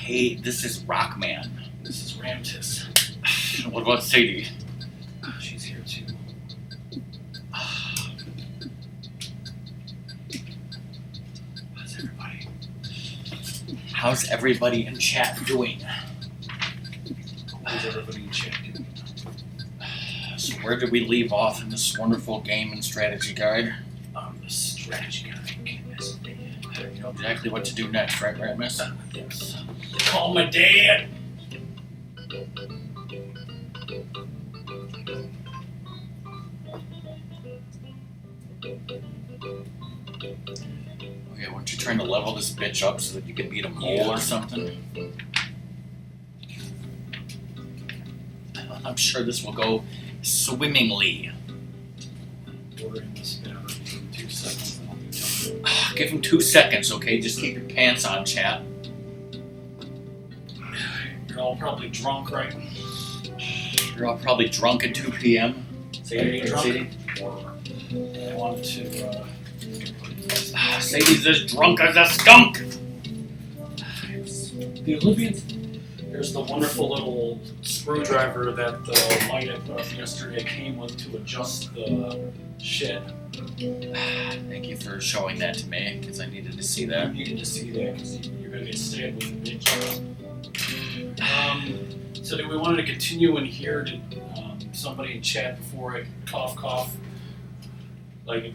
Hey, this is RockMan. This is Ratmus. What about Sadie? She's here too. How's everybody? How's everybody in chat doing? How's everybody in chat doing? So where did we leave off in this wonderful game and strategy guide? The strategy guide. You know exactly what to do next, right, Ratmus? Yes. Call my dad. Okay, weren't you trying to level this bitch up so that you could beat a mole or something? I'm sure this will go swimmingly. Ordering this down in 2 seconds. And I'll be done. Give him 2 seconds, okay? Just keep your pants on, chat. You're all probably drunk, right? You're all probably drunk at 2 p.m. Sadie, drunk? Sadie? I wanted to, Sadie's as drunk as a skunk! The Olympians. There's the wonderful little screwdriver that the light at yesterday came with to adjust the shit. Thank you for showing that to me, because I needed to see that. You needed to see that because you're going to get stabbed with a bitch. So do we want to continue in here? Did somebody in chat before I cough? Like,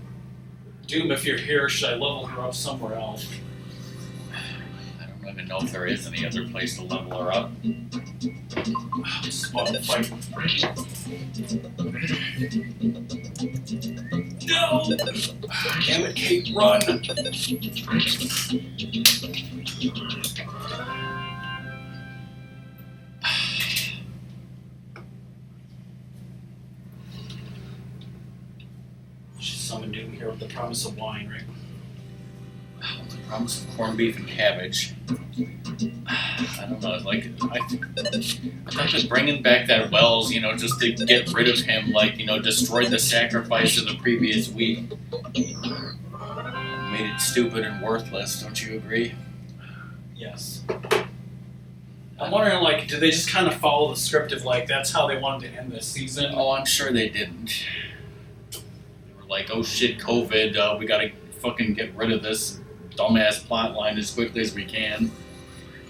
Doom, if you're here, should I level her up somewhere else? I don't even know if there is any other place to level her up. This is about to fight. No! Damn it, Kate, run! She's summoned Doom here with the promise of wine, right? The promise of corned beef and cabbage. I don't know, like, I thought that bringing back that Wells, you know, just to get rid of him, like, you know, destroyed the sacrifice of the previous week. Made it stupid and worthless, don't you agree? Yes. I'm wondering, like, did they just kind of follow the script of, like, that's how they wanted to end this season? Oh, I'm sure they didn't. They were like, oh shit, COVID, we gotta fucking get rid of this dumbass plot line as quickly as we can.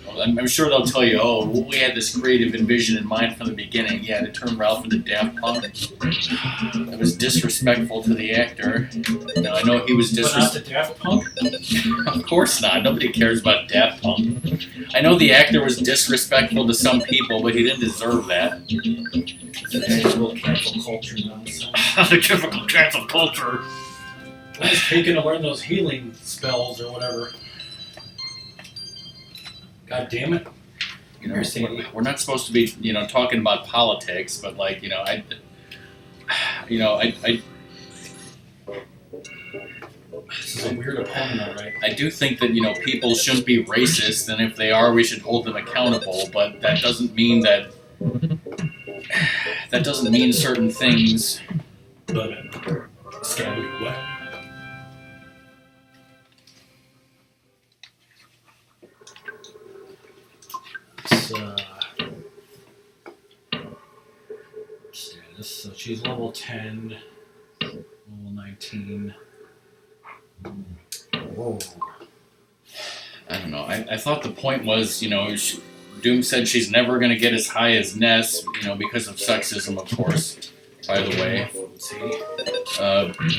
Well, I'm sure they'll tell you, oh, we had this creative vision in mind from the beginning. Yeah, to turn Ralph into Daft Punk. It was disrespectful to the actor. Now, I know he was disrespectful. But not to Daft Punk? Of course not. Nobody cares about Daft Punk. I know the actor was disrespectful to some people, but he didn't deserve that. It's a little cancel culture nonsense. The typical cancel culture. I was taking to learn those healing spells or whatever. God damn it. You know, we're not supposed to be, you know, talking about politics, but like, you know, This is a weird opponent, alright. I do think that, you know, people shouldn't be racist, and if they are, we should hold them accountable, but that doesn't mean certain things. But, scabby what? Status. So she's level 10, level 19. Whoa. I don't know. I thought the point was, you know, Doom said she's never going to get as high as Ness, you know, because of sexism, of course, by the way.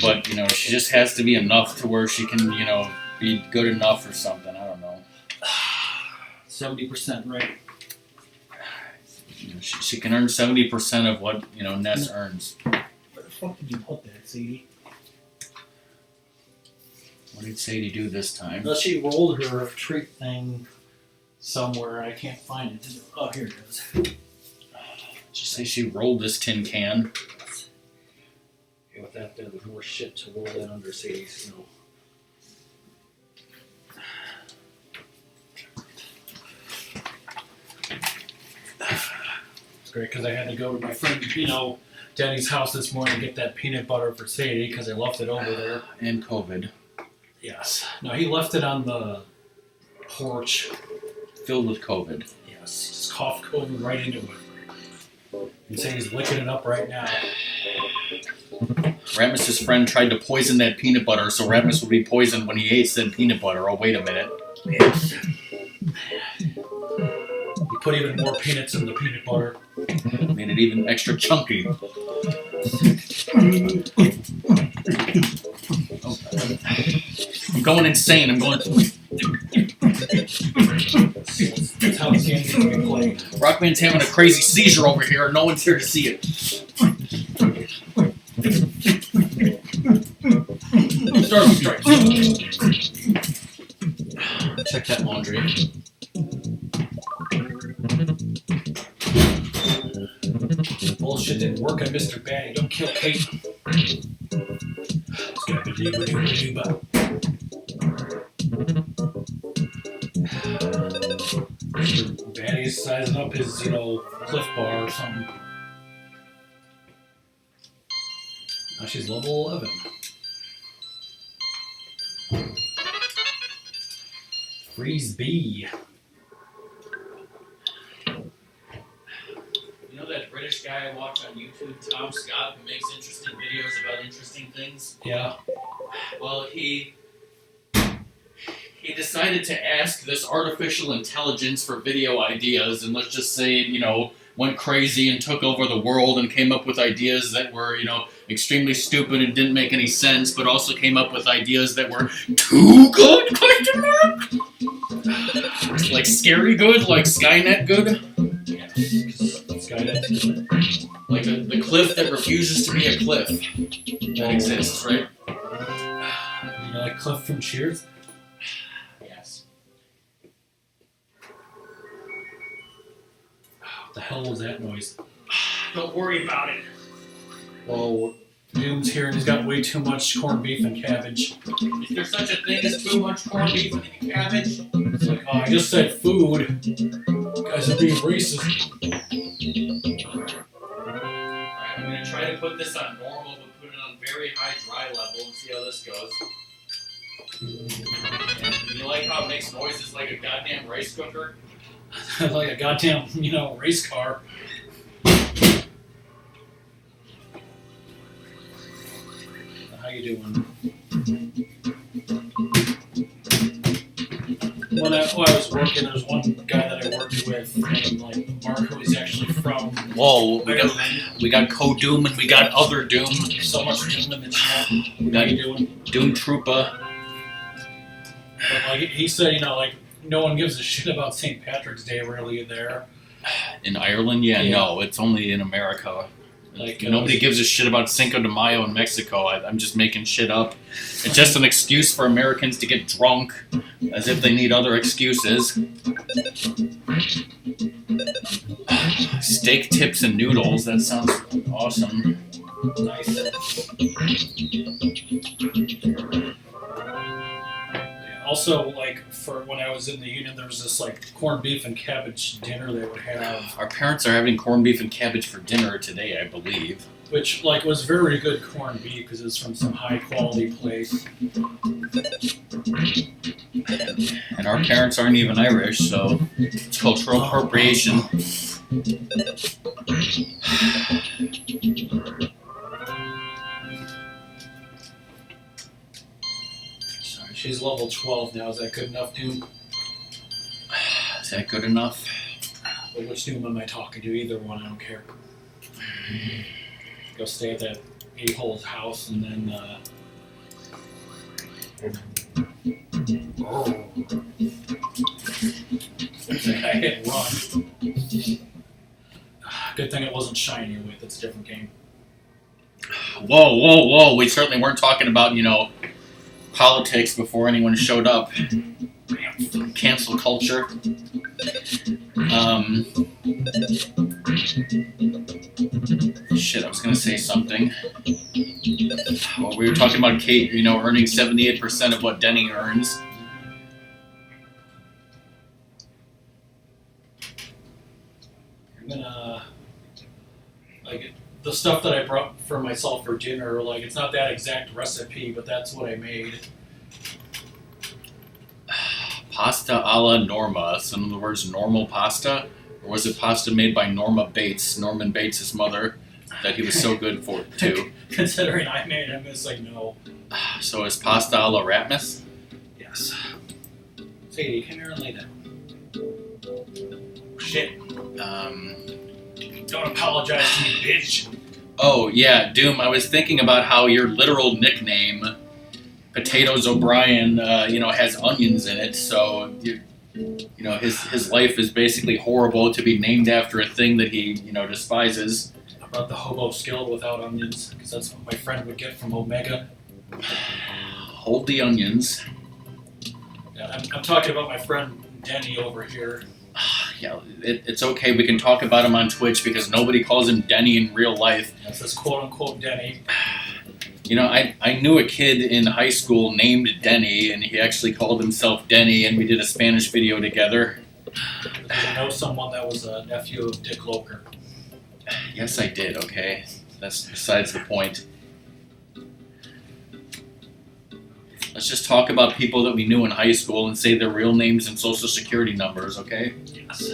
But, you know, she just has to be enough to where she can, you know, be good enough or something. I don't know. 70%, right? You know, she can earn 70% of what, you know, Ness earns. Where the fuck did you put that, Sadie? What did Sadie do this time? Well, she rolled her treat thing somewhere. I can't find it. Oh, here it is. Did you say she rolled this tin can? Okay, with that, there's more shit to roll that under Sadie's snow. It's great because I had to go to my friend, you know, Denny's house this morning to get that peanut butter for Sadie because I left it over there. And COVID. Yes. No, he left it on the porch filled with COVID. Yes, just cough COVID right into it. You say he's licking it up right now. Ratmus's friend tried to poison that peanut butter, so Ratmus would be poisoned when he ate said peanut butter. Oh, wait a minute. Yes. You put even more peanuts in the peanut butter. Made it even extra chunky. I'm going insane. I'm going. That's how it's going to be played. RockMan's having a crazy seizure over here. No one's here to see it. Start with strikes. Check that laundry. Bullshit didn't work on Mr. Batty. Don't kill Kate. Mr. Batty's sizing up his, Cliff Bar or something. Now she's level 11. Freeze B. You know that British guy I watch on YouTube, Tom Scott, who makes interesting videos about interesting things? Yeah. Well, he decided to ask this artificial intelligence for video ideas, and let's just say, went crazy and took over the world and came up with ideas that were, extremely stupid and didn't make any sense, but also came up with ideas that were too good, question mark? Like scary good, like Skynet good? Yeah. Skynet's good. Like the cliff that refuses to be a cliff that exists, right? Like Cliff from Cheers? Yes. What the hell was that noise? Don't worry about it. Well, Doom's here and he's got way too much corned beef and cabbage. Is there such a thing as too much corned beef and cabbage? It's like, I just said food. You guys are being racist. Alright, I'm gonna try to put this on normal, but put it on very high dry level and see how this goes. And you like how it makes noises like a goddamn rice cooker? Like a goddamn, race car. How you doing? When I was working, there was one guy that I worked with named Mark, who was actually from Whoa, Ireland. we got Co-Doom and we got Other Doom. So much Doom in the chat. We How got you doing? Doom Troopa. But he said, no one gives a shit about St. Patrick's Day really there. In Ireland? Yeah, no, it's only in America. Nobody gives a shit about Cinco de Mayo in Mexico. I'm just making shit up. It's just an excuse for Americans to get drunk, as if they need other excuses. Steak tips and noodles, that sounds awesome. Nice. Also, for when I was in the union, there was this corned beef and cabbage dinner they would have. Our parents are having corned beef and cabbage for dinner today, I believe. Which was very good corned beef because it's from some high quality place. And our parents aren't even Irish, so it's cultural appropriation. She's level 12 now. Is that good enough, Doom? Is that good enough? Well, which Doom am I talking to? Either one, I don't care. Go stay at that a-hole's house and then, I hit run. Good thing it wasn't shiny with. It's a different game. Whoa. We certainly weren't talking about, politics before anyone showed up. Cancel culture. Shit, I was gonna say something. Well, we were talking about Kate, earning 78% of what Denny earns. I'm gonna the stuff that I brought for myself for dinner. It's not that exact recipe, but that's what I made. Pasta alla Norma. So in other words, normal pasta? Or was it pasta made by Norma Bates, Norman Bates' mother, that he was so good for, too? Considering I made him, it's like, no. So is pasta alla Ratmus? Yes. Sadie, come here and lay down. Shit. Don't apologize to me, bitch. Oh, yeah, Doom, I was thinking about how your literal nickname, Potatoes O'Brien, has onions in it, so, his life is basically horrible to be named after a thing that he, despises. How about the hobo skill without onions? Because that's what my friend would get from Omega. Hold the onions. Yeah, I'm talking about my friend Denny over here. Yeah, it's okay. We can talk about him on Twitch because nobody calls him Denny in real life. Yes, that's quote-unquote Denny. I knew a kid in high school named Denny, and he actually called himself Denny, and we did a Spanish video together. Did you know someone that was a nephew of Dick Loker? Yes, I did, okay? That's besides the point. Let's just talk about people that we knew in high school and say their real names and social security numbers, okay? Yes.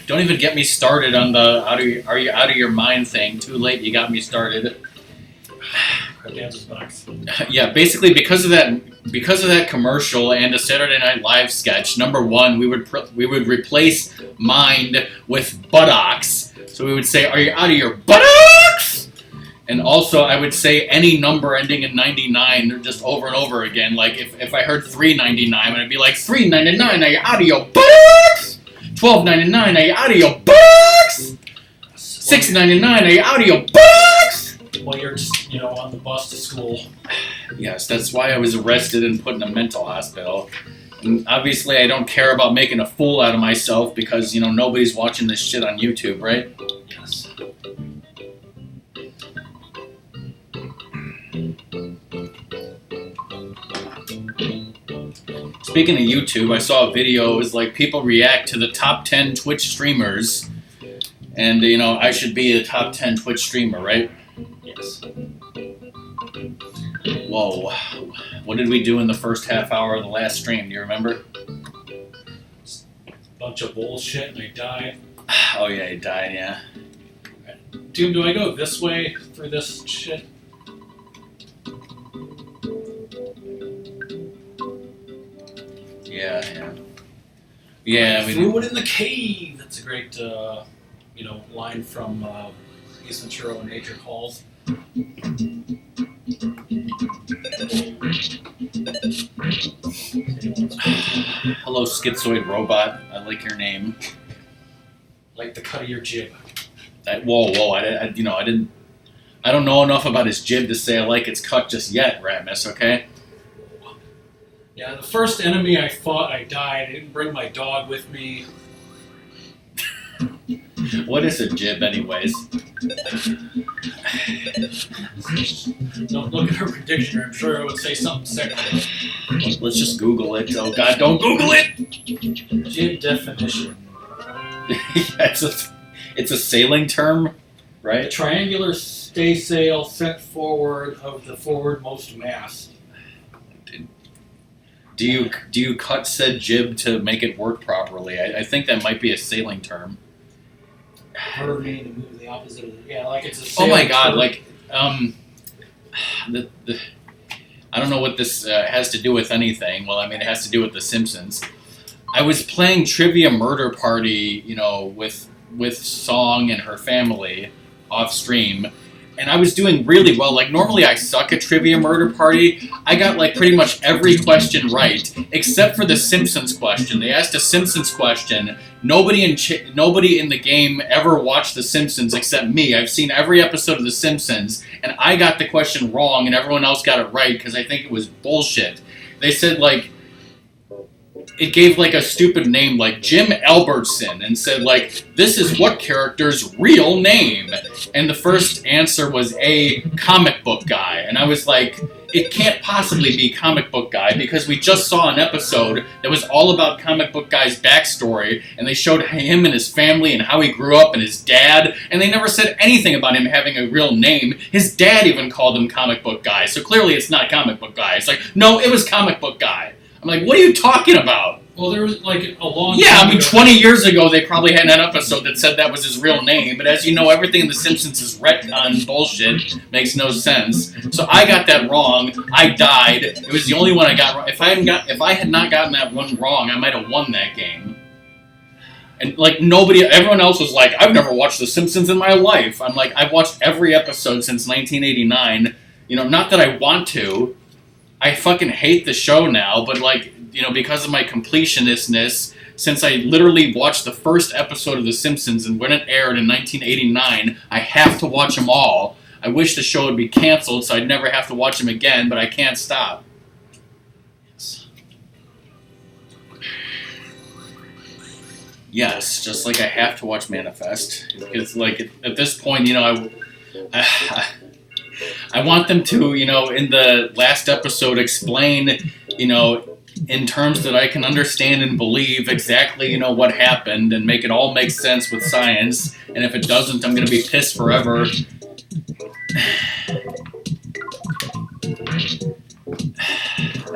Don't even get me started on the are you out of your mind thing. Too late, you got me started. Yeah, basically because of that commercial and a Saturday Night Live sketch. Number one, we would replace mind with buttocks. So we would say, "Are you out of your buttocks?" And also, I would say any number ending in 99 just over and over again. Like if I heard 399, I'd be like, 399, are you out of your buttocks? 1299, are you out of your buttocks? 699, are you out of your buttocks? Well, you're just, on the bus to school. Yes, that's why I was arrested and put in a mental hospital. And obviously, I don't care about making a fool out of myself because, nobody's watching this shit on YouTube, right? Yes. Speaking of YouTube, I saw a video. It was like people react to the top 10 Twitch streamers. And, I should be a top 10 Twitch streamer, right? Yes. Whoa. What did we do in the first half hour of the last stream? Do you remember? Bunch of bullshit and I died. Oh, yeah, he died, yeah. Doom, do I go this way through this shit? Yeah. Yeah, threw it in the cave. That's a great, line from Ace Ventura when Nature Calls. Hello, schizoid robot. I like your name. Like the cut of your jib. Whoa! I don't know enough about his jib to say I like its cut just yet, Ratmus. Okay. Yeah, the first enemy I fought, I died. I didn't bring my dog with me. What is a jib, anyways? Don't look at her prediction. I'm sure it would say something second. Let's just Google it. Oh God, don't Google it! Jib definition. Yeah, it's a sailing term, right? A triangular staysail set forward of the forwardmost mast. Do you cut said jib to make it work properly? I think that might be a sailing term. Hurrying to move the opposite of like it's a Oh sailing my God! term. Like I don't know what this has to do with anything. Well, I mean, it has to do with The Simpsons. I was playing Trivia Murder Party, with Song and her family off stream, and I was doing really well. Like, normally I suck at Trivia Murder Party. I got, like, pretty much every question right, except for the Simpsons question. They asked a Simpsons question. Nobody in the game ever watched The Simpsons except me. I've seen every episode of The Simpsons, and I got the question wrong, and everyone else got it right, because I think it was bullshit. They said, like, it gave, like, a stupid name, like Jim Albertson, and said, like, this is what character's real name? And the first answer was a comic book guy. And I was like, it can't possibly be Comic Book Guy because we just saw an episode that was all about Comic Book Guy's backstory, and they showed him and his family and how he grew up and his dad, and they never said anything about him having a real name. His dad even called him Comic Book Guy, so clearly it's not Comic Book Guy. It's like, no, it was Comic Book Guy. I'm like, what are you talking about? Well, there was like a long Yeah, time I mean, ago. 20 years ago they probably had an episode that said that was his real name, but as you know, everything in The Simpsons is retcon bullshit. Makes no sense. So I got that wrong. I died. It was the only one I got wrong. If I had not gotten that one wrong, I might have won that game. And like everyone else was like, I've never watched The Simpsons in my life. I'm like, I've watched every episode since 1989. You know, not that I want to. I fucking hate the show now, but like, you know, because of my completionistness, since I literally watched the first episode of The Simpsons and when it aired in 1989, I have to watch them all. I wish the show would be canceled so I'd never have to watch them again, but I can't stop. Yes, just like I have to watch Manifest. It's like, at this point, you know, I want them to, you know, in the last episode explain, you know, in terms that I can understand and believe exactly, you know, what happened and make it all make sense with science. And if it doesn't, I'm going to be pissed forever.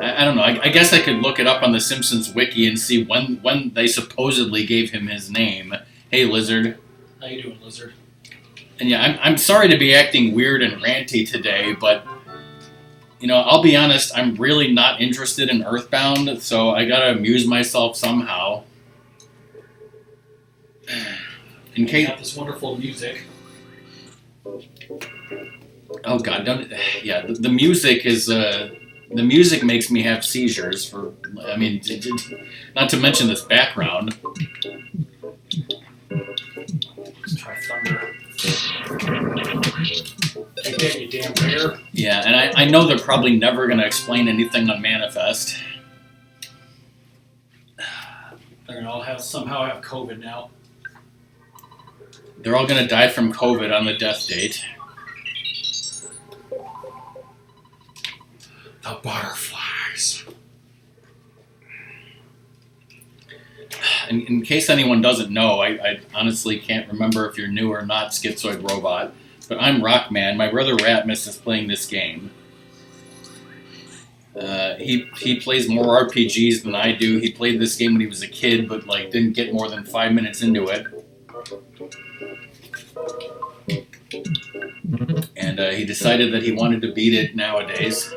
I don't know. I guess I could look it up on the Simpsons wiki and see when they supposedly gave him his name. Hey, Lizard. How you doing, Lizard? And yeah, I'm sorry to be acting weird and ranty today, but you know, I'll be honest, I'm really not interested in EarthBound, so I gotta amuse myself somehow. In case... Got this wonderful music. Oh god, don't... Yeah, the music is, The music makes me have seizures for... I mean, not to mention this background. Let's try Thunder. Take that, you damn bear. Yeah, and I know they're probably never going to explain anything on Manifest. They're gonna all somehow have COVID now. They're all going to die from COVID on the death date. The butterflies. In case anyone doesn't know, I honestly can't remember if you're new or not, Schizoid Robot, but I'm RockMan. My brother Ratmus is playing this game. He plays more RPGs than I do. He played this game when he was a kid, but like didn't get more than 5 minutes into it. And he decided that he wanted to beat it nowadays.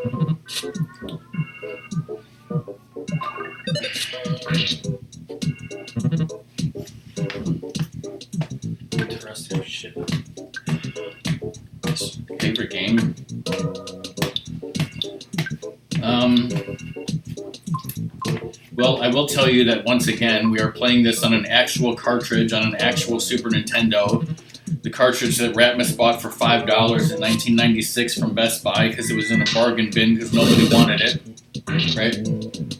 Interesting shit. Favorite game? Well, I will tell you that once again, we are playing this on an actual cartridge on an actual Super Nintendo. The cartridge that Ratmus bought for $5 in 1996 from Best Buy because it was in a bargain bin because nobody wanted it. Right?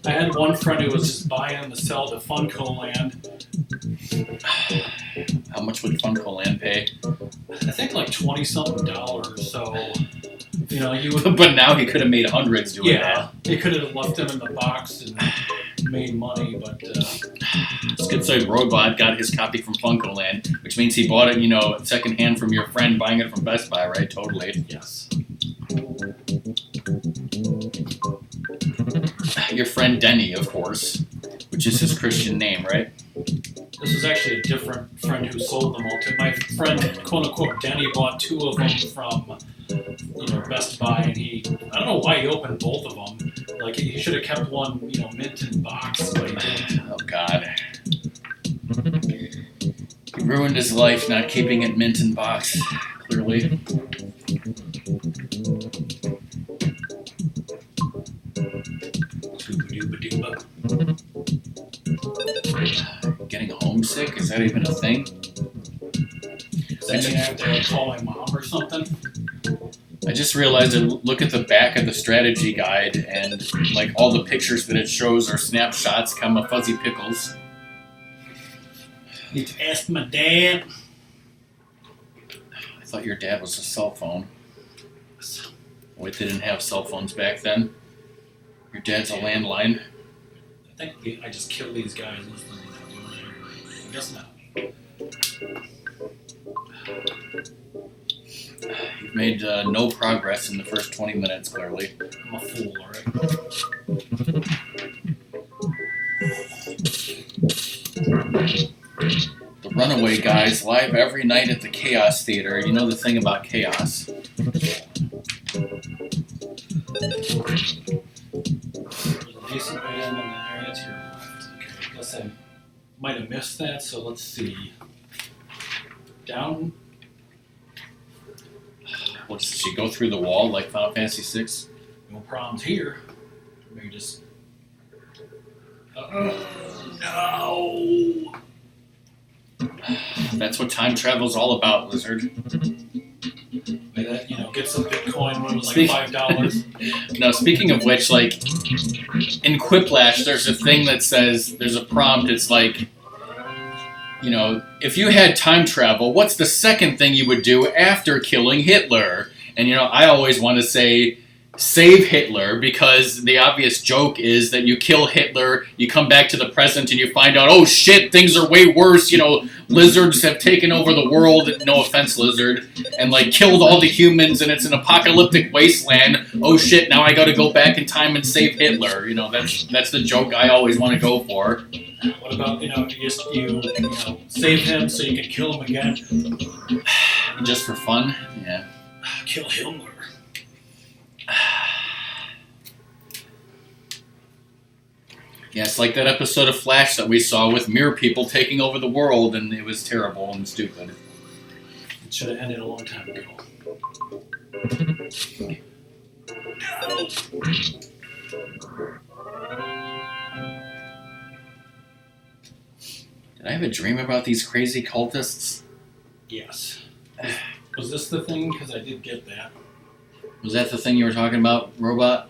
I had one friend who was just buying the sell to Funko Land. How much would Funko Land pay? I think like $20-something. So, you know, you would. But now he could have made hundreds doing Yeah, he could have left them in the box and made money, but. Schizoid Robot got his copy from Funko Land, which means he bought it, you know, secondhand from your friend buying it from Best Buy, right? Totally. Yes. Your friend Denny, of course, which is his Christian name, right? This is actually a different friend who sold them all to my friend, quote unquote, Denny bought 2 of them from, you know, Best Buy, and I don't know why he opened both of them. Like, he should have kept one, you know, mint in box, but he didn't. Oh, God. He ruined his life not keeping it mint in box, clearly. Getting homesick? Is that even a thing? Does that mean I have to call my mom or something? I just realized that look at the back of the strategy guide and like all the pictures that it shows are snapshots, comma fuzzy pickles. Need to ask my dad. I thought your dad was a cell phone. Wait, they didn't have cell phones back then. Your dad's a landline. I think I just killed these guys instantly. I guess not. You've made no progress in the first 20 minutes, clearly. I'm a fool, alright? The Runaway Guys, live every night at the Chaos Theater. You know the thing about chaos. Decent item in the area to your left. Okay, I guess I might have missed that, so let's see. Down. What, did she go through the wall like Final Fantasy VI? No problems here. Maybe just. No! That's what time travel's all about, Lizard. Like that, get some Bitcoin when it was like $5. No, speaking of which, like, in Quiplash, there's a thing that says, there's a prompt, it's like, if you had time travel, what's the second thing you would do after killing Hitler? And, I always want to say, save Hitler, because the obvious joke is that you kill Hitler, you come back to the present, and you find out, oh shit, things are way worse, lizards have taken over the world, no offense, lizard, and, like, killed all the humans, and it's an apocalyptic wasteland. Oh shit, now I gotta go back in time and save Hitler. That's the joke I always want to go for. What about, you save him so you can kill him again? Just for fun? Yeah. Kill Hitler. Yeah, it's like that episode of Flash that we saw with mirror people taking over the world, and it was terrible and stupid. It should have ended a long time ago. No. Did I have a dream about these crazy cultists? Yes. Was this the thing? Because I did get that. Was that the thing you were talking about, Robot?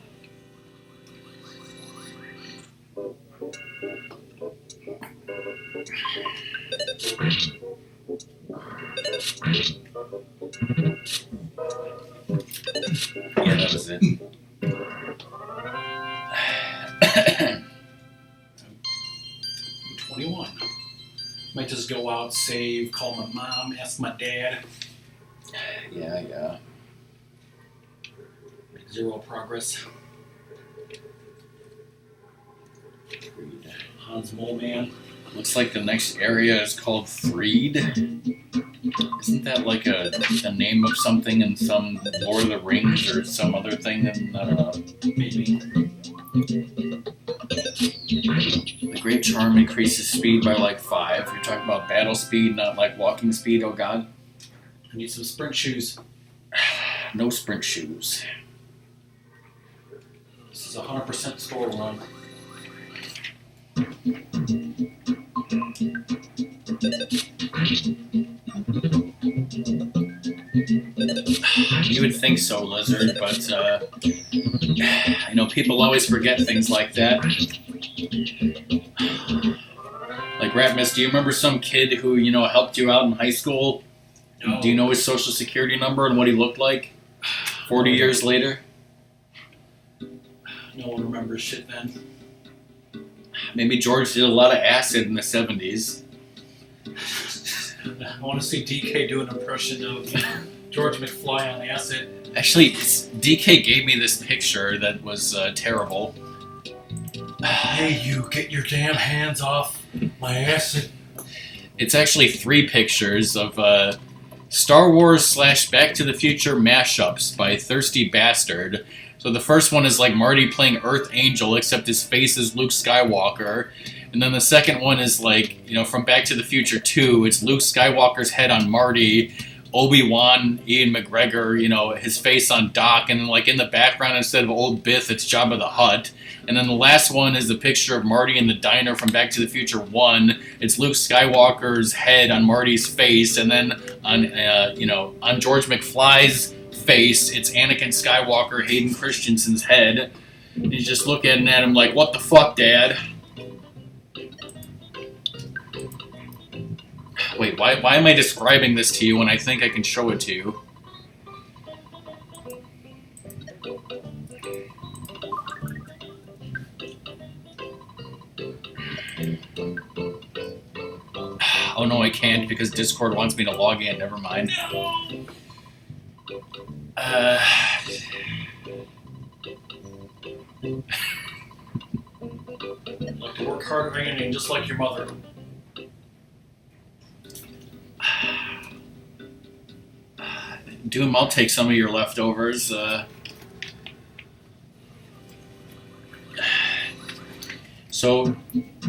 Yeah, that was it. 21. Might just go out, save, call my mom, ask my dad. Yeah. Zero progress. Hans Mole Man. Looks like the next area is called Threed. Isn't that like a name of something in some Lord of the Rings or some other thing? And I don't know. Maybe. The Great Charm increases speed by like 5. You're talking about battle speed, not like walking speed, oh god. I need some sprint shoes. No sprint shoes. This is a 100% store run. You would think so, Lizard, but I know people always forget things like that. Like Ratmus, do you remember some kid who, helped you out in high school? No. Do you know his social security number and what he looked like 40 years later? No one remembers shit then. Maybe George did a lot of acid in the 70s. I want to see DK do an impression of George McFly on acid. Actually, DK gave me this picture that was terrible. Hey, you, get your damn hands off my acid. It's actually 3 pictures of Star Wars / Back to the Future mashups by Thirsty Bastard. So the first one is like Marty playing Earth Angel, except his face is Luke Skywalker. And then the second one is like, from Back to the Future 2, it's Luke Skywalker's head on Marty, Obi-Wan, Ian McGregor, his face on Doc, and then like in the background instead of Old Biff, it's Jabba the Hutt. And then the last one is the picture of Marty in the diner from Back to the Future 1. It's Luke Skywalker's head on Marty's face, and then on George McFly's face, it's Anakin Skywalker, Hayden Christensen's head. And he's just looking at him like, what the fuck, Dad? Wait, why am I describing this to you when I think I can show it to you? Oh no, I can't because Discord wants me to log in. Never mind. Like to work hard at anything, just like your mother. Doom, I'll take some of your leftovers. So,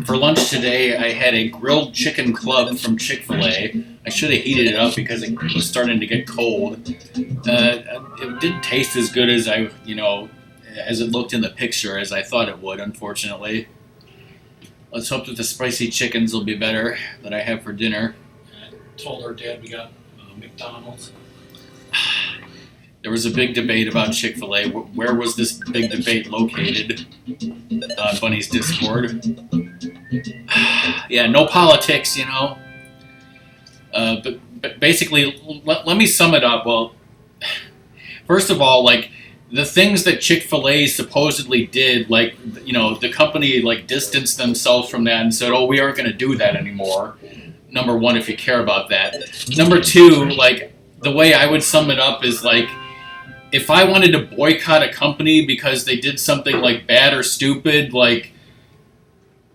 for lunch today, I had a grilled chicken club from Chick-fil-A. I should have heated it up because it was starting to get cold. It didn't taste as good as as it looked in the picture as I thought it would, unfortunately. Let's hope that the spicy chickens will be better that I have for dinner. I told our dad we got McDonald's. There was a big debate about Chick-fil-A. Where was this big debate located? On Bunny's Discord. Yeah, no politics, But basically, let me sum it up. Well, first of all, like, the things that Chick-fil-A supposedly did, like, the company, like, distanced themselves from that and said, oh, we aren't going to do that anymore. Number one, if you care about that. Number two, like, the way I would sum it up is, like, if I wanted to boycott a company because they did something, like, bad or stupid, like,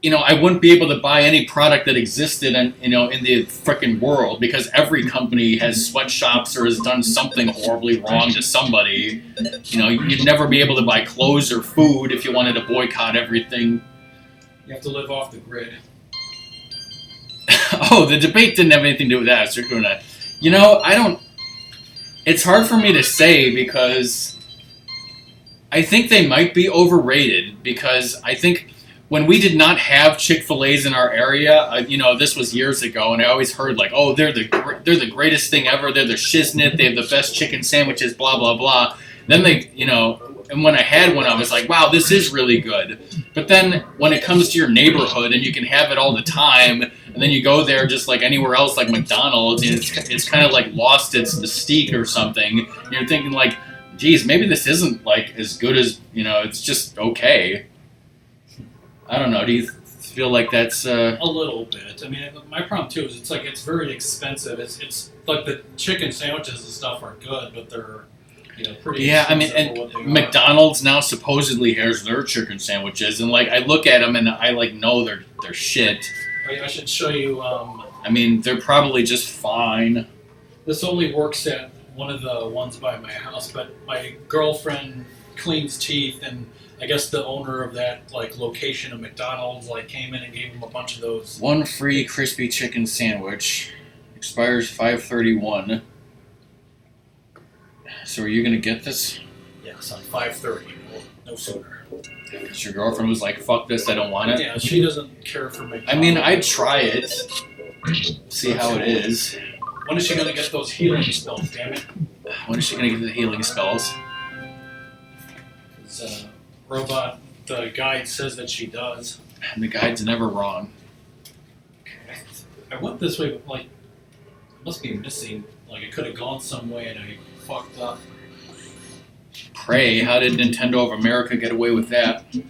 I wouldn't be able to buy any product that existed in the frickin' world because every company has sweatshops or has done something horribly wrong to somebody. You'd never be able to buy clothes or food if you wanted to boycott everything. You have to live off the grid. Oh, the debate didn't have anything to do with that. So you're gonna, I don't. It's hard for me to say because I think they might be overrated because I think when we did not have Chick-fil-A's in our area, this was years ago, and I always heard like, oh, they're the greatest thing ever. They're the shiznit. They have the best chicken sandwiches. Blah blah blah. Then they, and when I had one, I was like, wow, this is really good. But then when it comes to your neighborhood and you can have it all the time, and then you go there just like anywhere else, like McDonald's, and it's kind of like lost its mystique or something. And you're thinking like, geez, maybe this isn't like as good as it's just okay. I don't know. Do you feel like that's a little bit? I mean, my problem too is it's very expensive. It's like the chicken sandwiches and stuff are good, but they're pretty. Yeah, I mean, and McDonald's now supposedly has their chicken sandwiches, and like I look at them and I like know they're shit. I should show you. I mean, they're probably just fine. This only works at one of the ones by my house, but my girlfriend cleans teeth, and I guess the owner of that like location of McDonald's like came in and gave him a bunch of those. One free crispy chicken sandwich expires 5/31. So are you gonna get this? Yes, on 5:30. No sooner. Because your girlfriend was like, "Fuck this, I don't want it." Yeah, she doesn't care for McDonald's. I mean, I'd try it, see how it is. When is she gonna get those healing spells? Damn it! When is she gonna get the healing spells? Robot, the guide says that she does. And the guide's never wrong. I went this way, but like, it must be missing. Like, it could have gone some way and I fucked up. Pray, how did Nintendo of America get away with that? You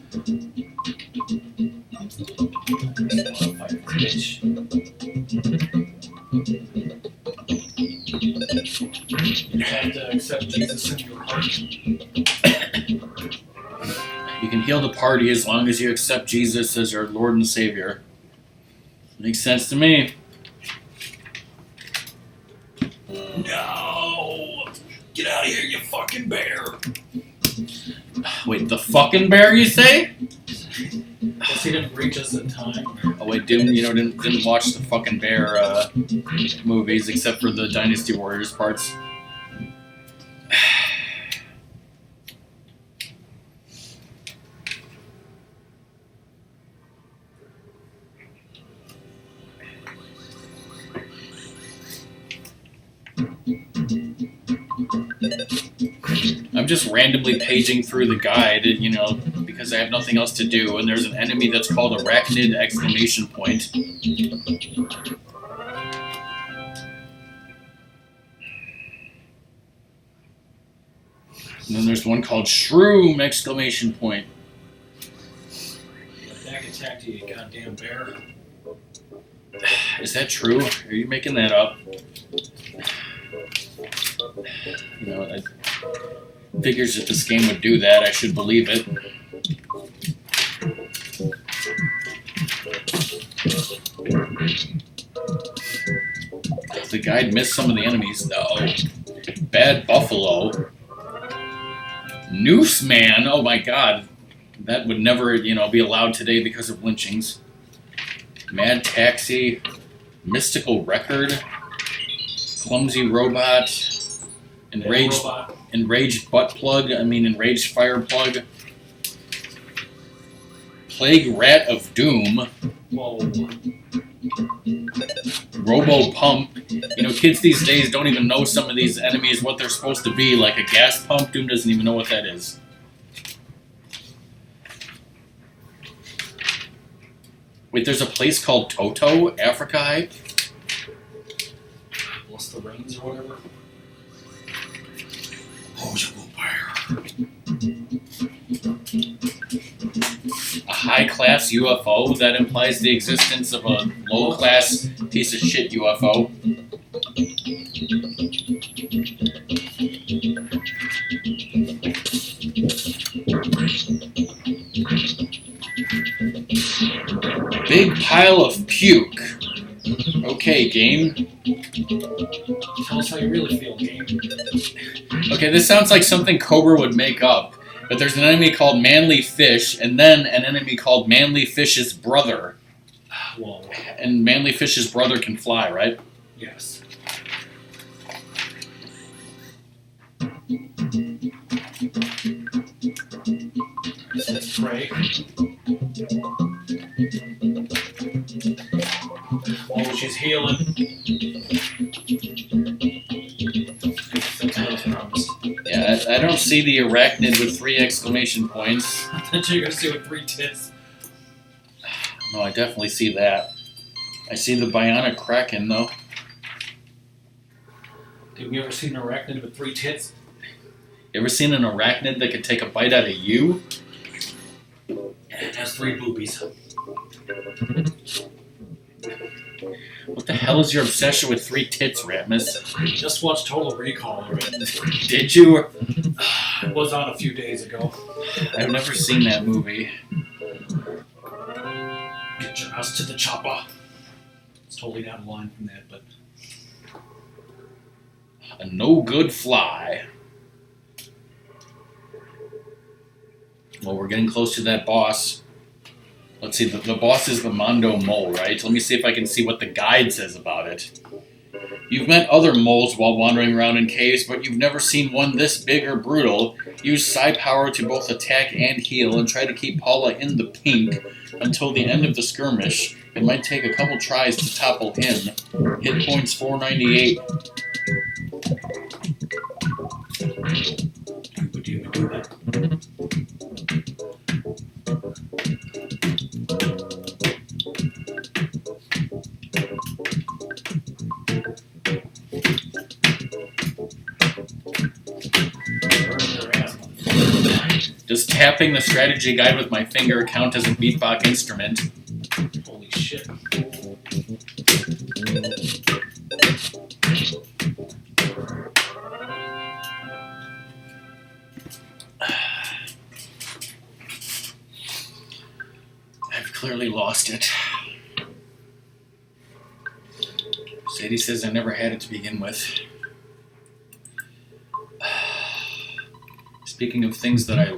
have to accept Jesus in your heart. You can heal the party as long as you accept Jesus as your Lord and Savior. Makes sense to me. No! Get out of here, you fucking bear! Wait, the fucking bear, you say? Guess he didn't reach us in time. Oh wait, Doom, didn't watch the fucking bear movies except for the Dynasty Warriors parts. I'm just randomly paging through the guide, because I have nothing else to do, and there's an enemy that's called Arachnid exclamation point. And then there's one called Shroom exclamation point. Back attack to you, goddamn bear. Is that true? Are you making that up? You know, I figures if this game would do that, I should believe it. The guide missed some of the enemies. No. Bad Buffalo. Noose Man. Oh my god. That would never, be allowed today because of lynchings. Mad Taxi. Mystical Record. Clumsy Robot. Enraged Butt Plug. Enraged Fire Plug. Plague Rat of Doom. Whoa. Robo Pump. Kids these days don't even know some of these enemies, what they're supposed to be. Like a gas pump, Doom doesn't even know what that is. Wait, there's a place called Toto, Africa hype? Bless the Rains or whatever. A high-class UFO? That implies the existence of a low-class piece of shit UFO. Big pile of puke. Okay, game. Tell us how you really feel, game. Okay, this sounds like something Cobra would make up. But there's an enemy called Manly Fish, and then an enemy called Manly Fish's brother. Whoa. And Manly Fish's brother can fly, right? Yes. So let's pray. Oh, she's healing. That's what I was promised. Yeah, I don't see the arachnid with 3 exclamation points. I thought you were going to see with 3 tits. No, I definitely see that. I see the bionic kraken, though. Have you ever seen an arachnid with 3 tits? You ever seen an arachnid that could take a bite out of you? It has 3 boobies. What the hell is your obsession with 3 tits, Ratmus? Just watched Total Recall already. Did you? It was on a few days ago. I've never seen that movie. Get your ass to the chopper. It's totally down the line from that, but... A no-good fly. Well, we're getting close to that boss. Let's see, the boss is the Mondo Mole, right? Let me see if I can see what the guide says about it. You've met other moles while wandering around in caves, but you've never seen one this big or brutal. Use psi power to both attack and heal, and try to keep Paula in the pink until the end of the skirmish. It might take a couple tries to topple him. Hit points 498. Does tapping the strategy guide with my finger count as a beatbox instrument? Holy shit. I've clearly lost it. Sadie says I never had it to begin with. Speaking of things that I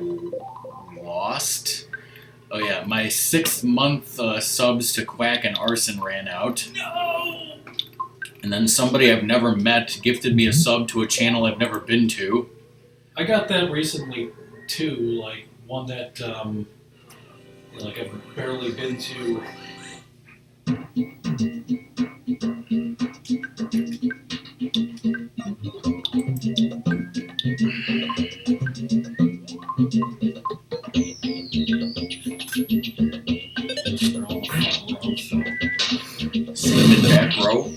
lost, oh yeah, my 6-month subs to Quack and Arson ran out. No! And then somebody I've never met gifted me a sub to a channel I've never been to. I got that recently too, like one that I've barely been to. Cinnamon back row.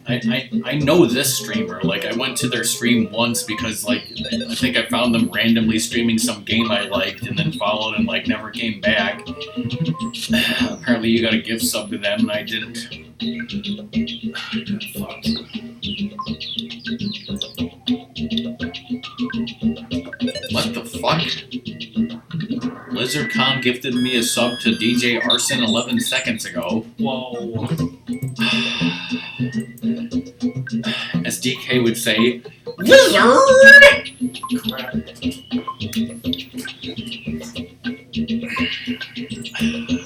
like, I know this streamer. Like, I went to their stream once because, like, I think I found them randomly streaming some game I liked and then followed and, like, never came back. Apparently you got a gift sub to them and I didn't. What the fuck? LizardCon gifted me a sub to DJ Arson 11 seconds ago. Whoa. As DK would say, Lizard! Crap.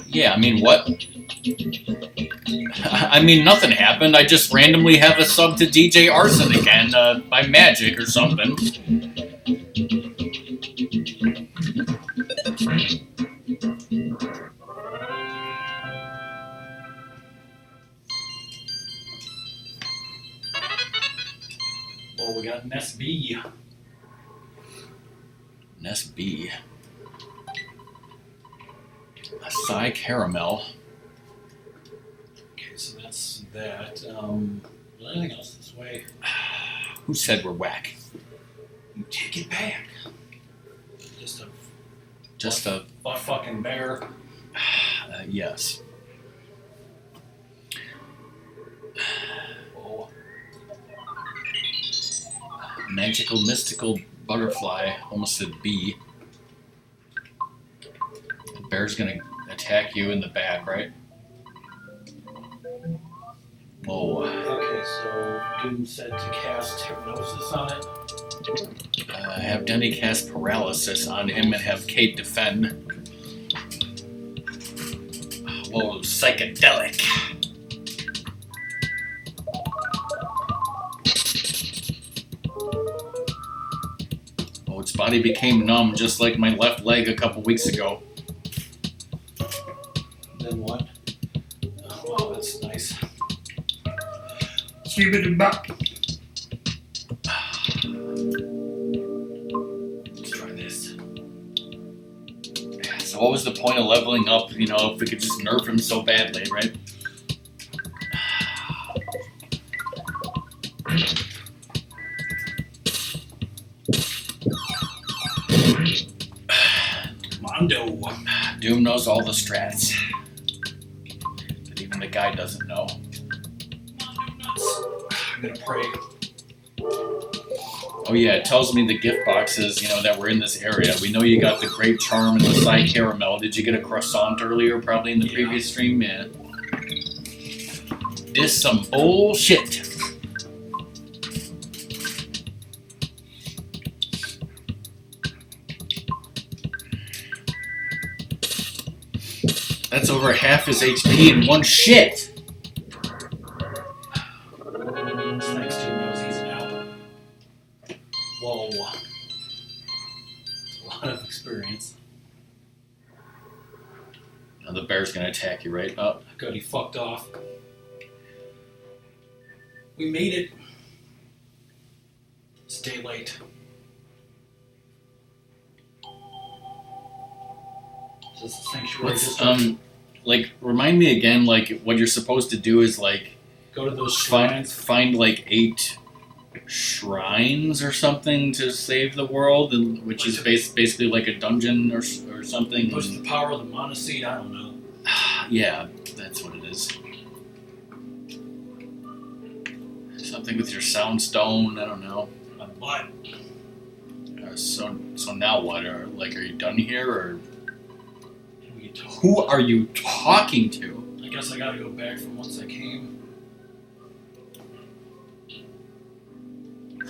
Yeah, I mean, what? I mean, nothing happened. I just randomly have a sub to DJ Arson again, by magic or something. Well, we got an SB. An SB. Acai caramel. Okay, so that's that. Anything else this way? Who said we're whack? You take it back. Just a butt fucking bear. yes. Oh. Magical mystical butterfly. Almost said bee. The bear's gonna attack you in the back, right? Whoa. Okay, so Doom said to cast Hypnosis on it. Have Denny cast Paralysis on him and have Kate defend. Whoa, psychedelic. Oh, its body became numb just like my left leg a couple weeks ago. Then what? Oh, wow, that's nice. Keep it in back. So what was the point of leveling up, you know, if we could just nerf him so badly, right? Mondo. Doom knows all the strats. That even the guy doesn't know. Mondo nuts. I'm gonna pray. Oh yeah, it tells me the gift boxes, you know, that were in this area. We know you got the grape charm and the acai caramel. Did you get a croissant earlier, probably in the previous stream? Yeah. This some bullshit. That's over half his HP in one shit. Thanks to Rosie's now. Whoa. That's a lot of experience. Now the bear's gonna attack you, right? Oh. Good, he fucked off. We made it. Stay late. Is this the sanctuary district? Like, remind me again, like, what you're supposed to do is, like, go to those shrines. Find like 8 shrines or something to save the world, and which is basically like a dungeon or something. Push the power of the monoseed, I don't know. Yeah, that's what it is. Something with your sound stone, I don't know. What? So now what? Are you done here, or who are you talking to? I guess I gotta go back from whence I came. I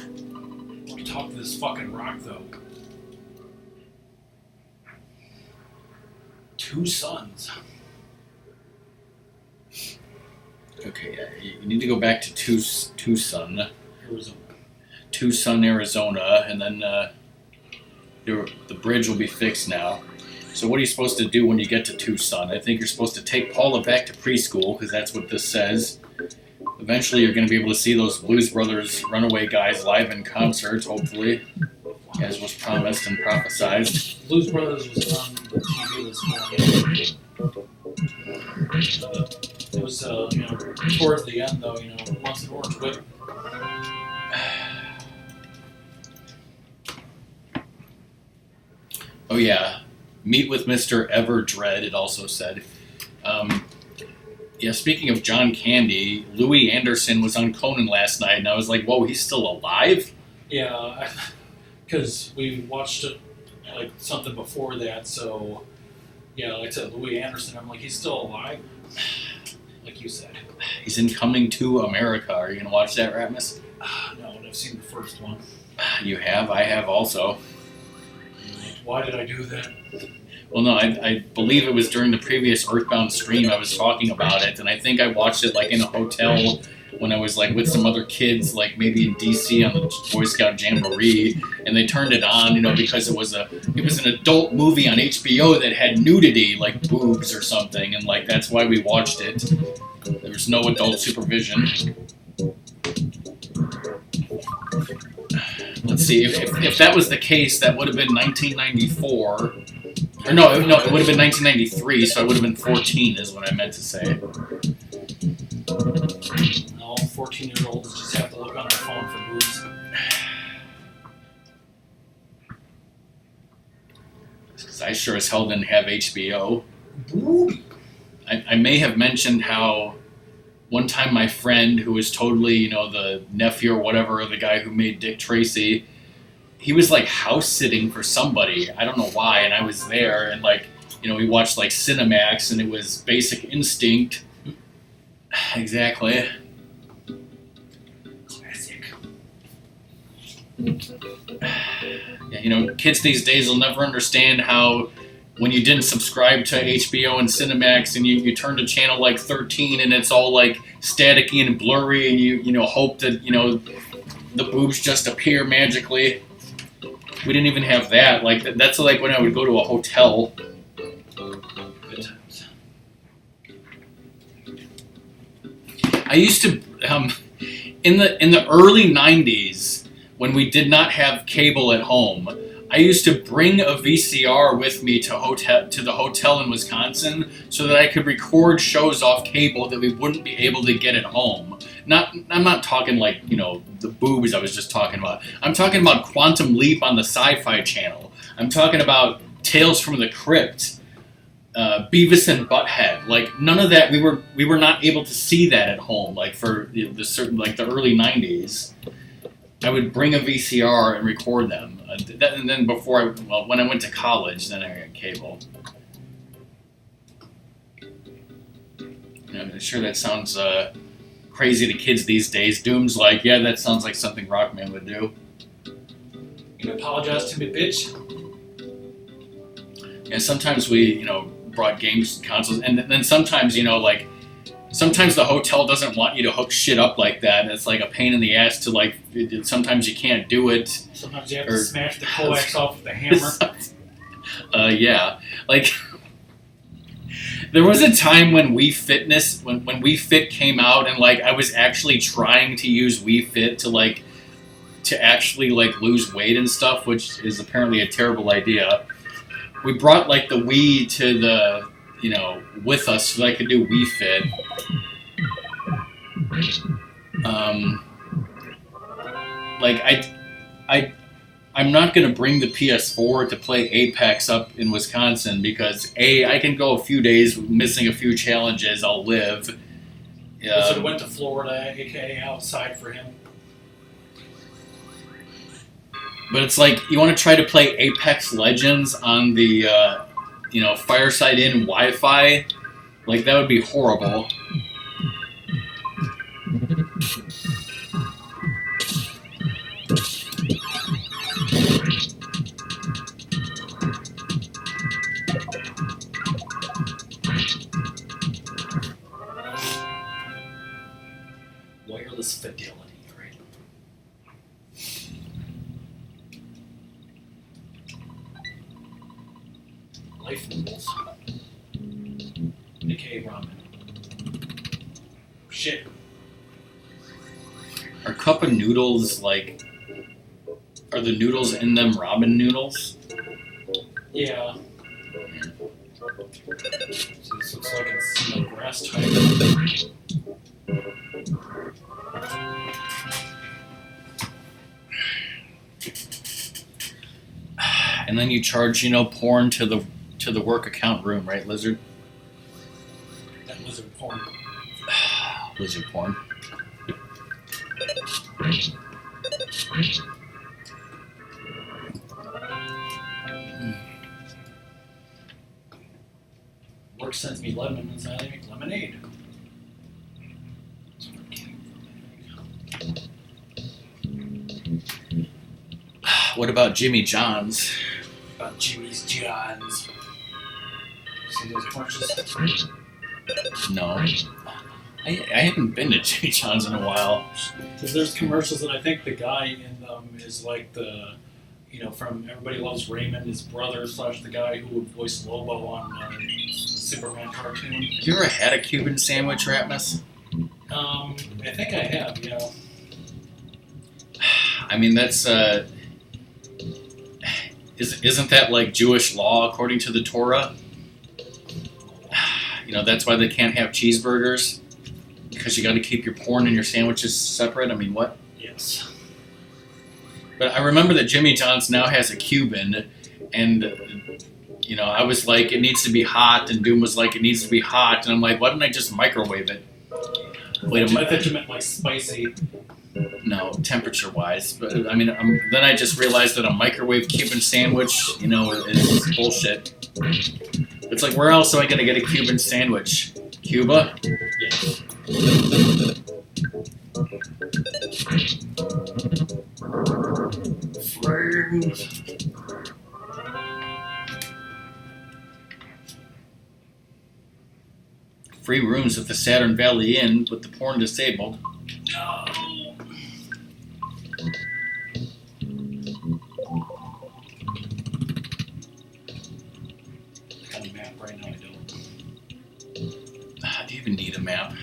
want to talk to this fucking rock, though. 2 suns. Okay, you need to go back to Tucson, Arizona. Tucson, Arizona, and then the bridge will be fixed now. So what are you supposed to do when you get to Tucson? I think you're supposed to take Paula back to preschool, because that's what this says. Eventually you're going to be able to see those Blues Brothers Runaway guys live in concert, hopefully, as was promised and prophesized. Blues Brothers was on the TV this morning. It was, towards the end, though, once an orange whip. Oh yeah, meet with Mr. Everdread. It also said. Yeah, speaking of John Candy, Louis Anderson was on Conan last night, and I was like, "Whoa, he's still alive?" Yeah, because we watched it like something before that. So yeah, like I said, Louis Anderson. I'm like, he's still alive, like you said. He's in Coming to America. Are you gonna watch that, Ratmus? No, I've seen the first one. You have. I have also. Why did I do that? Well, no, I believe it was during the previous EarthBound stream I was talking about it, and I think I watched it like in a hotel when I was like with some other kids, like maybe in DC on the Boy Scout Jamboree, and they turned it on, because it was an adult movie on HBO that had nudity, like boobs or something, and like that's why we watched it. There was no adult supervision. Let's see, if that was the case, that would have been 1994. Or no, it would have been 1993, so I would have been 14 is what I meant to say. All 14-year-olds just have to look on their phone for boobs. Because I sure as hell didn't have HBO. I may have mentioned how one time my friend, who was totally, the nephew or whatever of the guy who made Dick Tracy, he was like house sitting for somebody. I don't know why, and I was there, and like, we watched like Cinemax, and it was Basic Instinct. Exactly. Classic. Yeah, kids these days will never understand how when you didn't subscribe to HBO and Cinemax, and you turn to channel like 13, and it's all like staticky and blurry, and you hope that the boobs just appear magically. We didn't even have that. Like that's like when I would go to a hotel. Good times. I used to in the early 90s when we did not have cable at home. I used to bring a VCR with me to the hotel in Wisconsin so that I could record shows off cable that we wouldn't be able to get at home. I'm not talking like, the boobs I was just talking about. I'm talking about Quantum Leap on the Sci-Fi Channel. I'm talking about Tales from the Crypt, Beavis and Butthead. Like none of that. We were not able to see that at home. Like for the early 90s. I would bring a VCR and record them. And then when I went to college, then I got cable. I'm sure that sounds crazy to kids these days. Doom's like, yeah, that sounds like something RockMan would do. You apologize to me, bitch? Yeah, sometimes we, brought games consoles, and then sometimes, sometimes the hotel doesn't want you to hook shit up like that. It's like a pain in the ass to sometimes you can't do it. Sometimes you have to smash the coax off with the hammer. Yeah. Like, there was a time when Wii Fitness, when Wii Fit came out, and I was actually trying to use Wii Fit to actually lose weight and stuff, which is apparently a terrible idea. We brought the Wii to the with us so that I could do Wii Fit. I'm not gonna bring the PS4 to play Apex up in Wisconsin because I can go a few days missing a few challenges. I'll live. So it went to Florida, aka outside for him. But it's you want to try to play Apex Legends on the Fireside Inn Wi-Fi, that would be horrible. Wireless fidelity, right? Life noodles. Nikkei ramen. Shit. Are cup of noodles are the noodles in them ramen noodles? Yeah. So this looks like it's grass type. And then you charge, porn to the work account room, right, Lizard? That lizard porn. Lizard porn. Work sends me lemons, and I make lemonade. What about Jimmy John's? About Jimmy's John's. See those commercials? No. I haven't been to Jimmy John's in a while. Because there's commercials, and I think the guy in them is like the, from Everybody Loves Raymond, his brother / the guy who would voice Lobo on the Superman cartoon. Have you ever had a Cuban sandwich, Ratmus? I think I have, yeah. I mean, that's, isn't that like Jewish law according to the Torah? That's why they can't have cheeseburgers? Because you got to keep your porn and your sandwiches separate? I mean, what? Yes. But I remember that Jimmy John's now has a Cuban, and, I was like, it needs to be hot, and Doom was like, it needs to be hot, and I'm like, why didn't I just microwave it? Wait a minute. I thought you meant like spicy. No, temperature-wise. But, I mean, then I just realized that a microwave Cuban sandwich, is bullshit. It's like, where else am I going to get a Cuban sandwich? Cuba? Yes. Flames. Free rooms at the Saturn Valley Inn with the porn disabled. No. Got a map right now, I don't. Do you even need a map?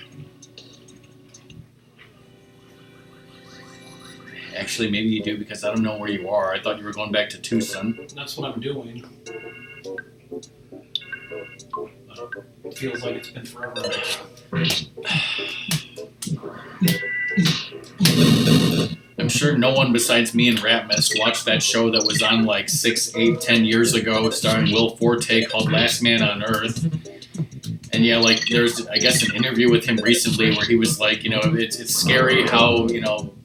Actually, maybe you do, because I don't know where you are. I thought you were going back to Tucson. That's what I'm doing. It feels like it's been forever. I'm sure no one besides me and Ratmus watched that show that was on like 6, 8, 10 years ago, starring Will Forte, called Last Man on Earth. And yeah, like there's, I guess, an interview with him recently where he was like, it's scary how,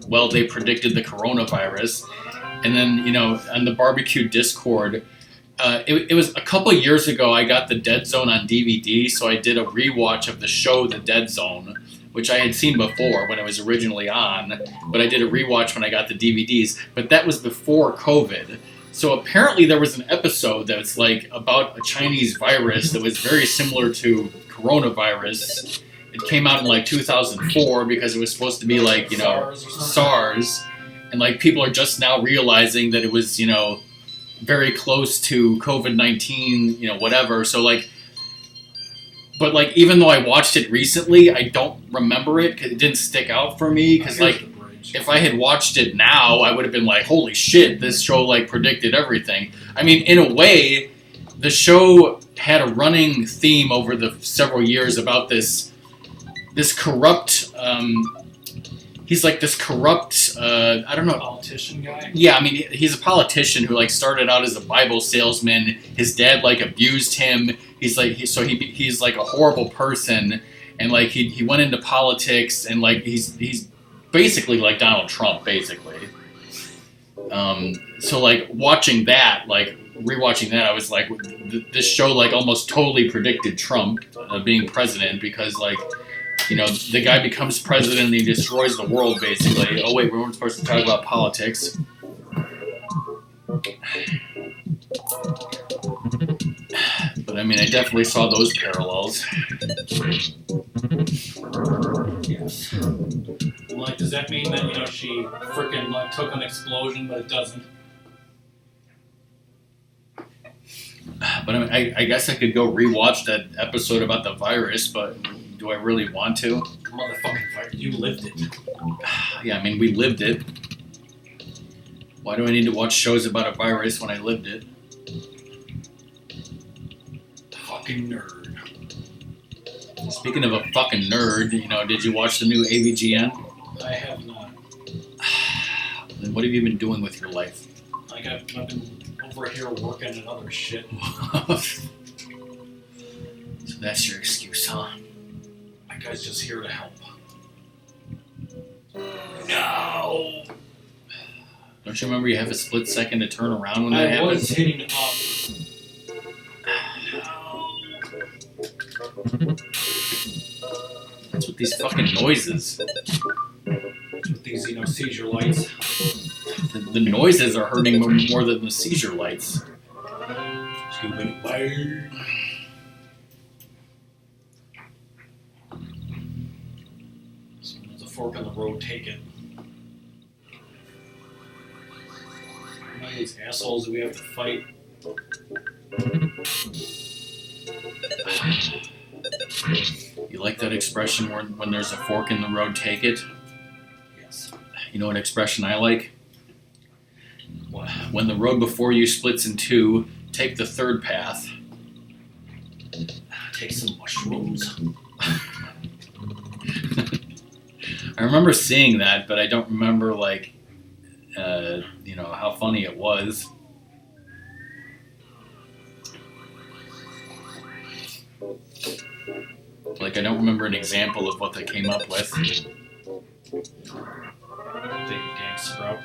well they predicted the coronavirus. And then, on the barbecue Discord, it was a couple years ago I got The Dead Zone on DVD, so I did a rewatch of the show The Dead Zone, which I had seen before when it was originally on, but I did a rewatch when I got the DVDs. But that was before COVID. So apparently there was an episode that was like about a Chinese virus that was very similar to coronavirus. It came out in like 2004 because it was supposed to be like, SARS. And like people are just now realizing that it was, very close to COVID-19, whatever. So like, but like even though I watched it recently, I don't remember it because it didn't stick out for me. Because like, if I had watched it now, I would have been like, holy shit, this show like predicted everything. I mean, in a way, the show had a running theme over the several years about this corrupt, he's like this corrupt, I don't know. Politician guy? Yeah, I mean, he's a politician who like started out as a Bible salesman. His dad like abused him. He's like, he's like a horrible person. And like, he went into politics and like, he's basically like Donald Trump, basically. So like watching that, like rewatching that, I was like, this show like almost totally predicted Trump being president because like, the guy becomes president and he destroys the world basically. Oh wait, we weren't supposed to talk about politics. But I mean, I definitely saw those parallels. Yes. Like, does that mean that, she freaking like took an explosion, but it doesn't? But I mean, I guess I could go rewatch that episode about the virus, but do I really want to? Motherfucking fire. You lived it. Yeah, I mean, we lived it. Why do I need to watch shows about a virus when I lived it? Fuck fucking nerd. Speaking of a fucking nerd, did you watch the new AVGN? I have not. Then what have you been doing with your life? Like, I've been over here working and other shit. So that's your excuse, huh? My guy's just here to help. No! Don't you remember you have a split second to turn around when that I happens? was hitting up. What's with these fucking noises? With these, seizure lights. The noises are hurting more than the seizure lights. Stupid bird. So there's a fork in the road, take it. How many of these assholes do we have to fight? You like that expression when there's a fork in the road, take it? Yes. You know what expression I like? When the road before you splits in two, take the third path. Take some mushrooms. I remember seeing that, but I don't remember, how funny it was. I don't remember an example of what they came up with. Big damn sprout.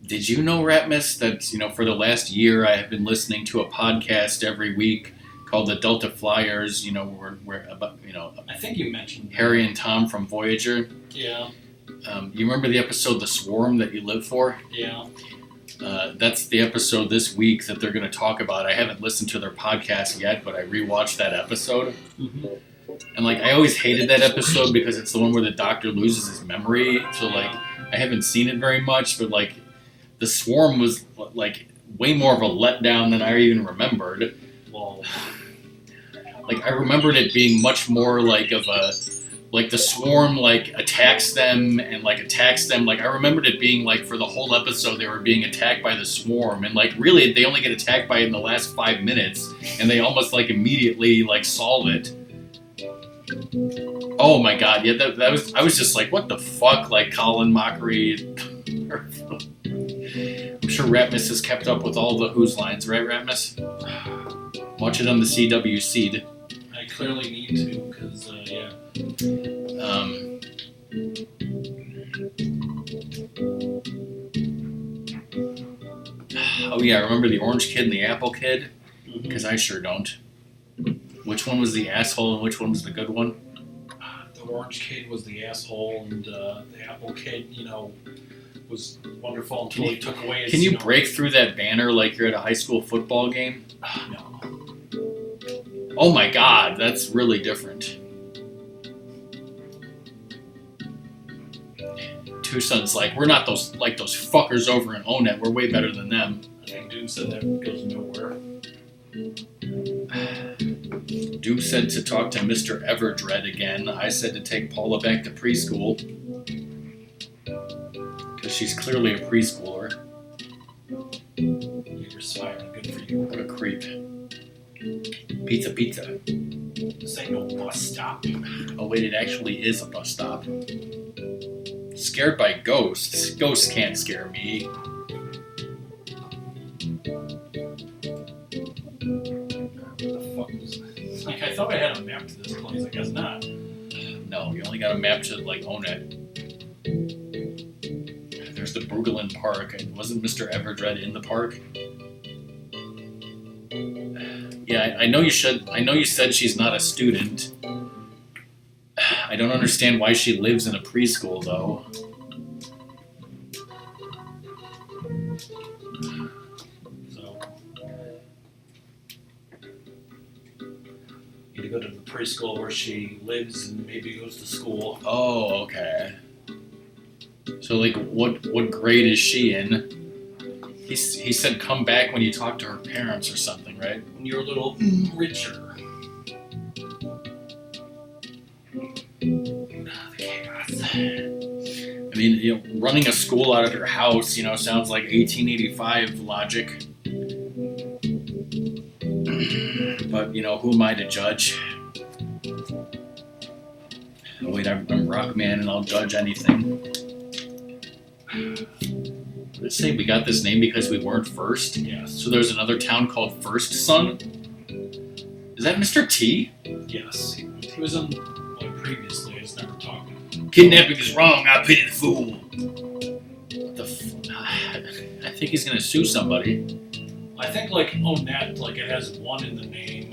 Did you know, Ratmus, that, for the last year I have been listening to a podcast every week called the Delta Flyers, where about, I think you mentioned Harry and Tom from Voyager. Yeah. You remember the episode The Swarm that you live for? Yeah. That's the episode this week that they're going to talk about. I haven't listened to their podcast yet, but I rewatched that episode. Mm-hmm. And, I always hated that episode because it's the one where the doctor loses his memory. So, I haven't seen it very much, but, The Swarm was, way more of a letdown than I even remembered. Well, I remembered it being much more of a... the Swarm, attacks them and, attacks them. I remembered it being, for the whole episode, they were being attacked by the Swarm. And, really, they only get attacked by it in the last 5 minutes. And they almost, immediately, solve it. Oh, my God. Yeah, that was... I was just what the fuck? Colin Mockery... I'm sure Ratmus has kept up with all the Who's lines, right, Ratmus? Watch it on the CW Seed. I clearly need to, because, yeah. Oh yeah, remember the Orange Kid and the Apple Kid? Mm-hmm. Because I sure don't. Which one was the asshole and which one was the good one? The Orange Kid was the asshole, and the Apple Kid, was wonderful until he took away his... Can you break through that banner like you're at a high school football game? No. Oh my God, that's really different. Two Sons we're not those fuckers over in Onet. We're way better than them. I think Doom said that goes nowhere. Doom said to talk to Mr. Everdread again. I said to take Paula back to preschool. Because she's clearly a preschooler. You're smiling. Good for you. What a creep. Pizza. This ain't no bus stop. Oh wait, it actually is a bus stop. Scared by ghosts. Ghosts can't scare me. What the fuck was this? I thought I had a map to this place. I guess not. No, you only got a map to Onet. There's the Bruegelen Park. Wasn't Mr. Everdread in the park? Yeah, I know you said she's not a student. I don't understand why she lives in a preschool, though. So, you need to go to the preschool where she lives and maybe goes to school. Oh, okay. So, what grade is she in? He said come back when you talk to her parents or something, right? When you're a little richer. The chaos. I mean, running a school out of your house, sounds like 1885 logic. But, you know, who am I to judge? Oh, wait, I'm RockMan and I'll judge anything. Let's say we got this name because we weren't first. Yes. So there's another town called First Son. Is that Mr. T? Yes. He was in previously. I just never talked to him. Kidnapping is wrong. I pity the fool. What the I think he's gonna sue somebody. I think Onett, it has one in the name.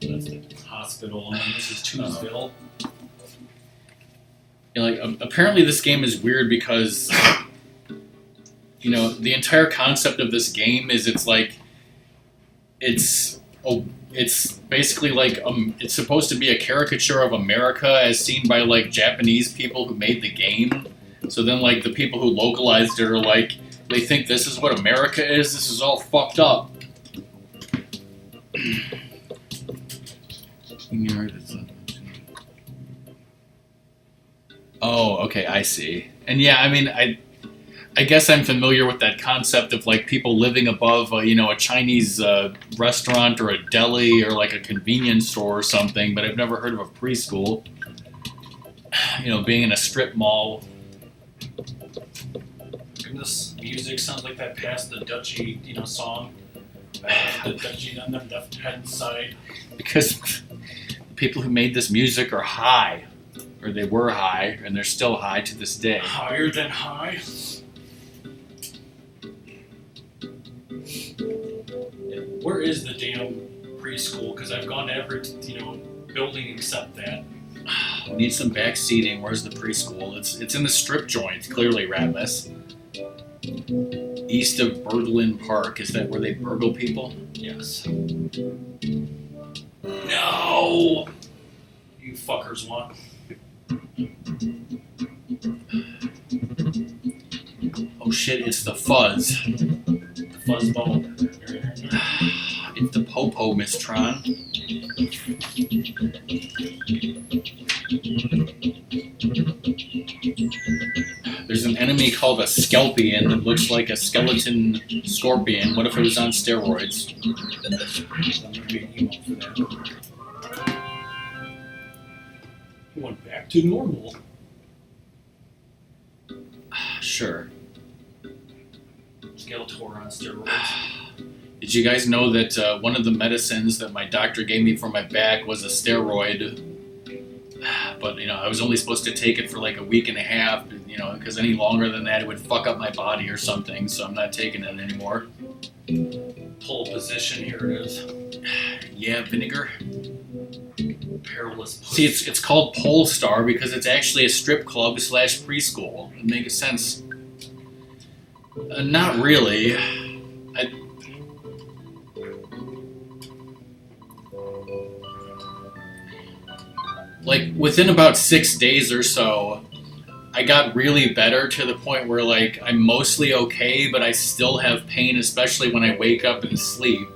That's the hospital, and then this is Tuesville. Apparently this game is weird because, you know, the entire concept of this game is it's basically it's supposed to be a caricature of America as seen by Japanese people who made the game. So then the people who localized it are they think this is what America is. This is all fucked up. Oh, okay, I see. And yeah, I mean, I guess I'm familiar with that concept of people living above, a Chinese restaurant or a deli or a convenience store or something. But I've never heard of a preschool. You know, being in a strip mall. And this music sounds like that past the Dutchy, song. The Dutchy on the left hand side. Because the people who made this music are high. Or they were high, and they're still high to this day. Higher than high? Where is the damn preschool? Because I've gone to every, building except that. We need some back seating. Where's the preschool? It's in the strip joint, clearly, Ratmus. East of Berglund Park. Is that where they burgle people? Yes. No! You fuckers want. Oh shit, it's the fuzz. The fuzzball. It's the popo, Miss Tron. There's an enemy called a Skelpion that looks like a skeleton scorpion. What if it was on steroids? I'm gonna be an emo for that. Went back to normal. Sure. Skeletor on steroids. Did you guys know that one of the medicines that my doctor gave me for my back was a steroid? But, I was only supposed to take it for a week and a half, because any longer than that it would fuck up my body or something, so I'm not taking it anymore. Pole position, here it is. Yeah, vinegar. Perilous push. See, it's called Polestar because it's actually a strip club / preschool. It makes sense. Not really. Within about 6 days or so, I got really better to the point where I'm mostly okay, but I still have pain, especially when I wake up and sleep.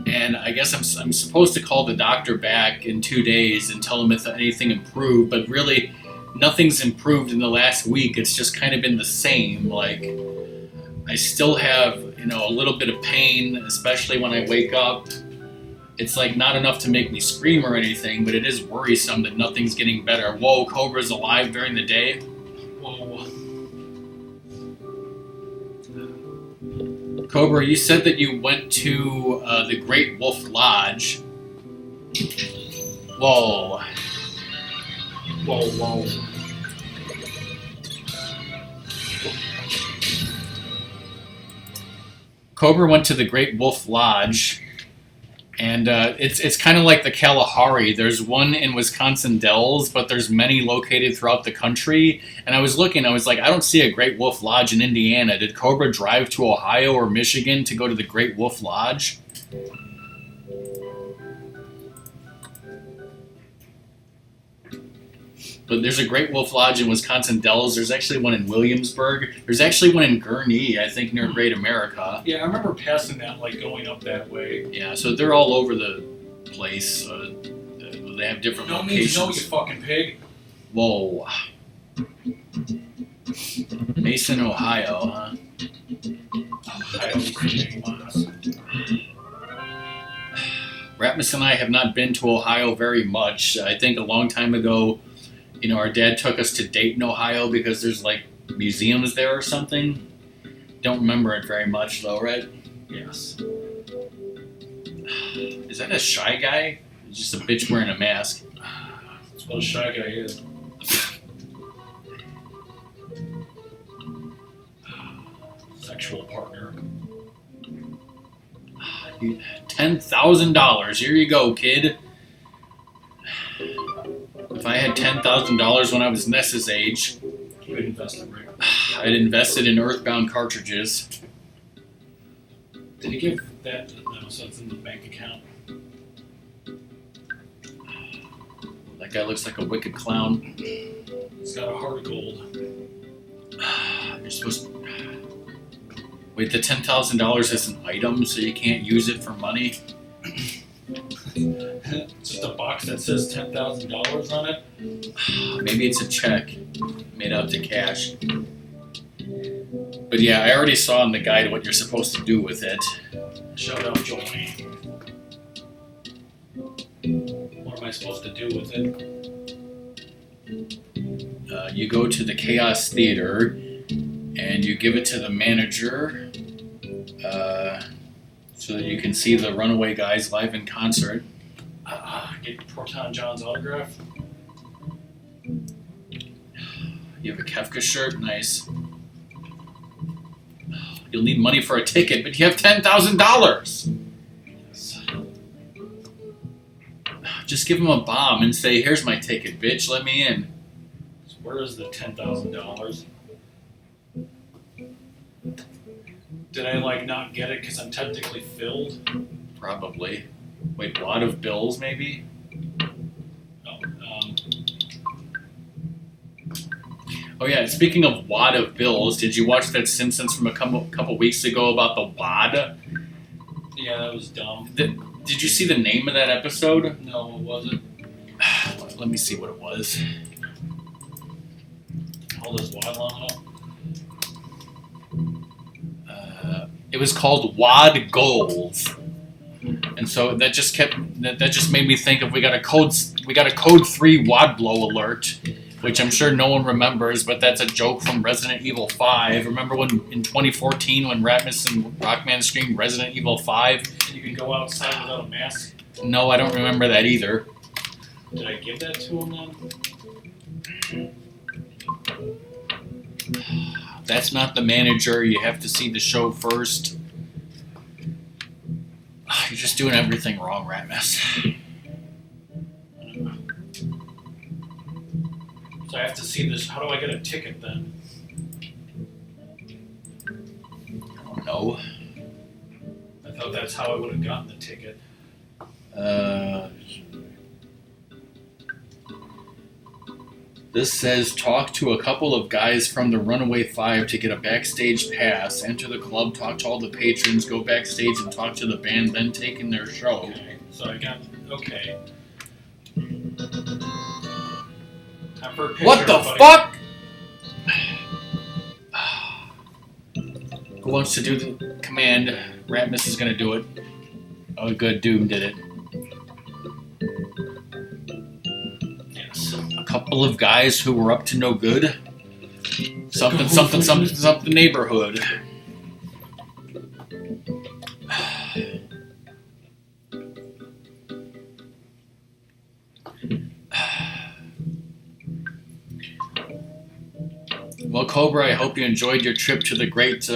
And I guess I'm supposed to call the doctor back in 2 days and tell him if anything improved, but really nothing's improved in the last week. It's just kind of been the same. I still have, a little bit of pain, especially when I wake up. It's not enough to make me scream or anything, but it is worrisome that nothing's getting better. Whoa, Cobra's alive during the day? Whoa. Cobra, you said that you went to the Great Wolf Lodge. Whoa. Whoa. Cobra went to the Great Wolf Lodge, and it's kind of like the Kalahari. There's one in Wisconsin Dells, but there's many located throughout the country. And I was looking, I was like, I don't see a Great Wolf Lodge in Indiana. Did Cobra drive to Ohio or Michigan to go to the Great Wolf Lodge? But there's a Great Wolf Lodge in Wisconsin Dells. There's actually one in Williamsburg. There's actually one in Gurnee, I think, near Great America. Yeah, I remember passing that, going up that way. Yeah, so they're all over the place. They have different locations. No, you fucking pig. Whoa. Mason, Ohio, huh? I don't see any miles. Ratmus and I have not been to Ohio very much. I think a long time ago, our dad took us to Dayton, Ohio, because there's like museums there or something. Don't remember it very much though, right? Yes. Is that a shy guy? It's just a bitch wearing a mask. That's what a shy guy is. Sexual partner. $10,000. Here you go, kid. If I had $10,000 when I was Ness's age, Good investment, Rick. I'd invested in EarthBound cartridges. Did he give that? No, so it's in the bank account. That guy looks like a wicked clown. He's got a heart of gold. You're supposed to... Wait, the $10,000 is an item, so you can't use it for money? It's just a box that says $10,000 on it. Maybe it's a check made out to cash. But yeah, I already saw in the guide what you're supposed to do with it. Shout out Joey. What am I supposed to do with it? You go to the Chaos Theater and you give it to the manager so that you can see the Runaway Guys live in concert. Get Proton John's autograph. You have a Kefka shirt? Nice. You'll need money for a ticket, but you have $10,000! Yes. Just give him a bomb and say, here's my ticket, bitch, let me in. So where is the $10,000? Did I not get it because I'm technically filled? Probably. Wait, wad of bills, maybe? Oh, Oh yeah, speaking of wad of bills, did you watch that Simpsons from a couple weeks ago about the wad? yeah, that was dumb. Did you see the name of that episode? No, it wasn't. Let me see what it was. Hold his wad long enough. It was called Wad Goals. And so that just made me think of we got a code 3 wad blow alert, which I'm sure no one remembers, but that's a joke from Resident Evil 5. Remember when in 2014 when Ratmus and RockMan screamed Resident Evil 5? You can go outside without a mask. No, I don't remember that either. Did I give that to him then? That's not the manager. You have to see the show first. You're just doing everything wrong, Ratmus. So I have to see this. How do I get a ticket then? I don't know. I thought that's how I would have gotten the ticket. This says talk to a couple of guys from the Runaway 5 to get a backstage pass. Enter the club, talk to all the patrons, go backstage and talk to the band, then take in their show. Okay, so I got... Okay. Time for a picture, What the buddy. fuck? Who wants to do the command? Ratmus is gonna do it. Oh, good. Doom did it. Yes. A couple of guys who were up to no good. Something neighborhood. Well, Cobra, I hope you enjoyed your trip to the Great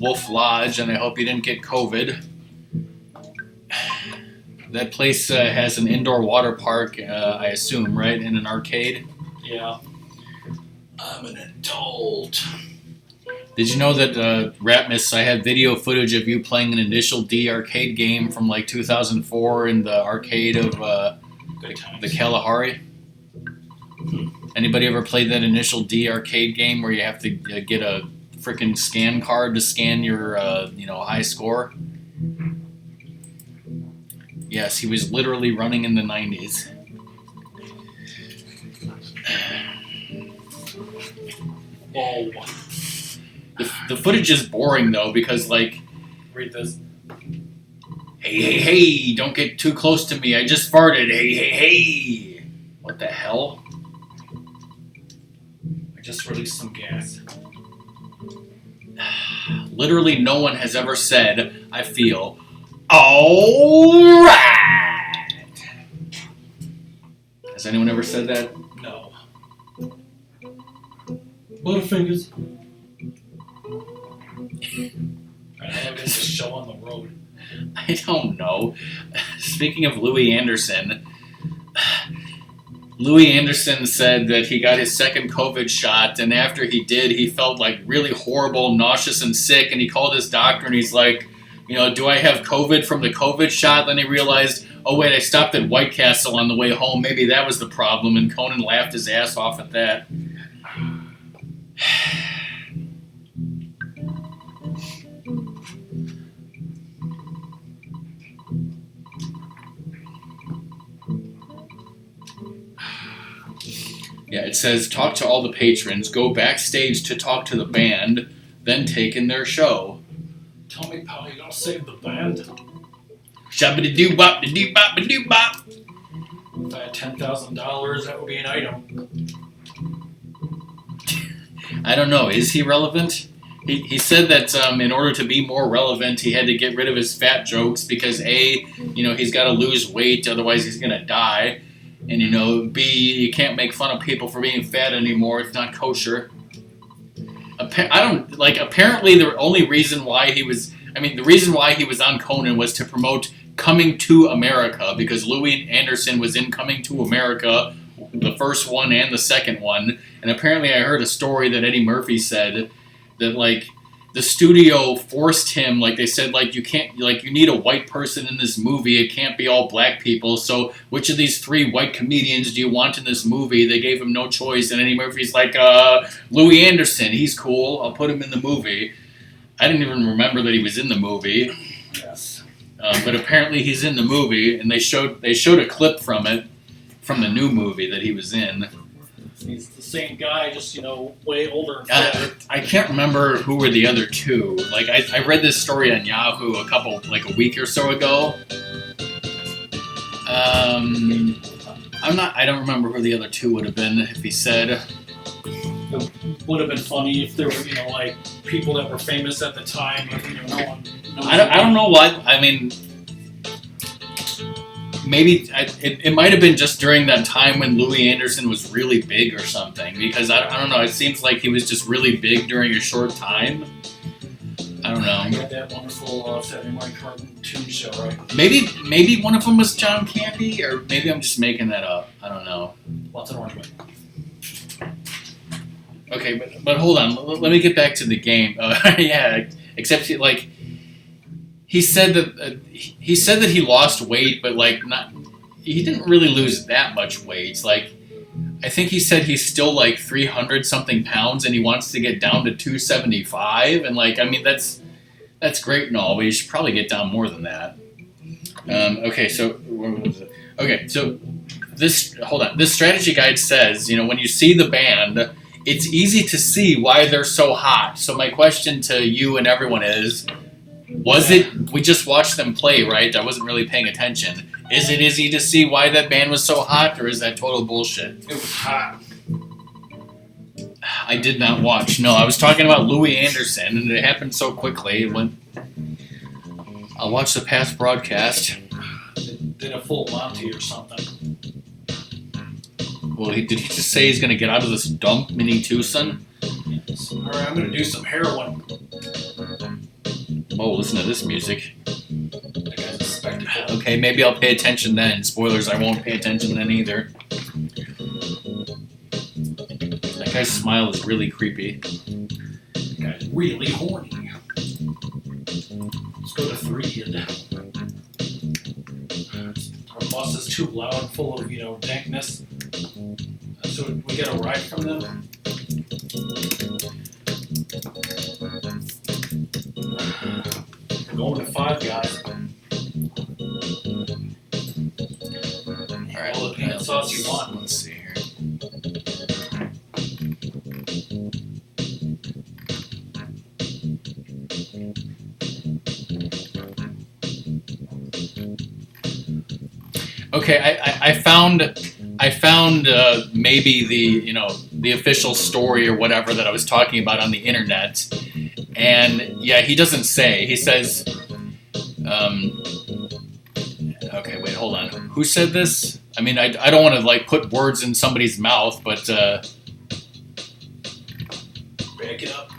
Wolf Lodge, and I hope you didn't get COVID. That place has an indoor water park, I assume, right? And an arcade? Yeah. I'm an adult. Did you know that, Ratmus, I have video footage of you playing an Initial D arcade game from, 2004 in the arcade of Good times. the Kalahari? Anybody ever played that Initial D arcade game where you have to get a frickin' scan card to scan your, high score? Yes, he was literally running in the 90s. Whoa. The footage is boring, though, because, Read this. hey, Hey, don't get too close to me. I just farted. Hey. What the hell? I just released some gas. Literally no one has ever said, I feel alright. Has anyone ever said that? No. Butterfingers. I know this is a show on the road. I don't know. Speaking of Louis Anderson said that he got his second COVID shot, and after he did, he felt like really horrible, nauseous, and sick, and he called his doctor, and he's like, do I have COVID from the COVID shot? Then he realized, oh wait, I stopped at White Castle on the way home. Maybe that was the problem, and Conan laughed his ass off at that. Yeah, it says, talk to all the patrons, go backstage to talk to the band, then take in their show. Tell me, pal, you gonna save the band? Shabba-da-doo-bop-da-doo-bop-da-doo-bop. If I had $10,000, that would be an item. I don't know, is he relevant? He said that in order to be more relevant, he had to get rid of his fat jokes because A, he's got to lose weight, otherwise he's going to die. And, B, you can't make fun of people for being fat anymore. It's not kosher. Apparently the only reason why he was on Conan was to promote Coming to America, because Louis Anderson was in Coming to America, the first one and the second one. And apparently I heard a story that Eddie Murphy said that, the studio forced him, they said, you can't, you need a white person in this movie. It can't be all black people. So which of these 3 white comedians do you want in this movie? They gave him no choice. And Eddie Murphy's like, Louis Anderson, he's cool. I'll put him in the movie. I didn't even remember that he was in the movie. Yes. But apparently he's in the movie, and they showed a clip from it, from the new movie that he was in. He's the same guy, just, way older and fatter. I can't remember who were the other 2. I read this story on Yahoo a week or so ago. I don't remember who the other 2 would have been if he said. It would have been funny if there were, people that were famous at the time, but, no one knows. I don't know why. I mean, maybe it might have been just during that time when Louis Anderson was really big or something, because I don't know, it seems like he was just really big during a short time. I don't know. I got that wonderful Saturday morning cartoon show, right? Maybe one of them was John Candy, or maybe I'm just making that up. I don't know. Lots of orange man. Okay, but hold on. Let me get back to the game. Yeah, except he said that he lost weight, but he didn't really lose that much weight. I think he said he's still 300 something pounds, and he wants to get down to 275. And that's great and all, but you should probably get down more than that. Okay, so where was it? Okay, so this strategy guide says, when you see the band, it's easy to see why they're so hot. So my question to you and everyone is, we just watched them play, right? I wasn't really paying attention. Is it easy to see why that band was so hot, or is that total bullshit? It was hot. I did not watch. No, I was talking about Louis Anderson, and it happened so quickly. I'll watch the past broadcast. Did a full Monty or something. Well, did he just say he's going to get out of this dump mini Tucson? Yes. All right, I'm going to do some heroin. Oh, listen to this music. That guy's a spectacle. Okay, maybe I'll pay attention then. Spoilers, I won't pay attention then either. That guy's smile is really creepy. That guy's really horny. Let's go to 3 and our bus is too loud and full of, dankness. So we get a ride from them. We're going to 5 Guys. Alright, all the peanut sauce you want. Let's see here. Okay, I found maybe the official story or whatever that I was talking about on the internet, and yeah, he doesn't say. He says, okay, wait, hold on. Who said this? I mean, I don't want to like put words in somebody's mouth, but Back it up.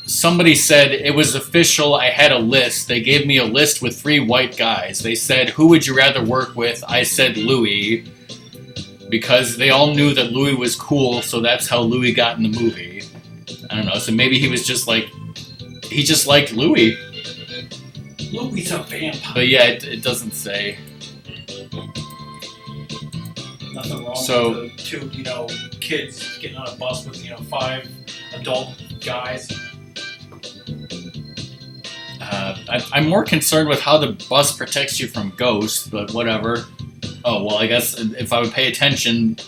Somebody said it was official. I had a list. They gave me a list with 3 white guys. They said, "Who would you rather work with?" I said Louis, because they all knew that Louis was cool. So that's how Louis got in the movie. I don't know. So maybe he was just like, he just liked Louis. Louis a vampire. But yeah, it doesn't say. Nothing wrong So- with the 2, kids getting on a bus with, 5 adult guys. I'm more concerned with how the bus protects you from ghosts, but whatever. Oh, well, I guess if I would pay attention,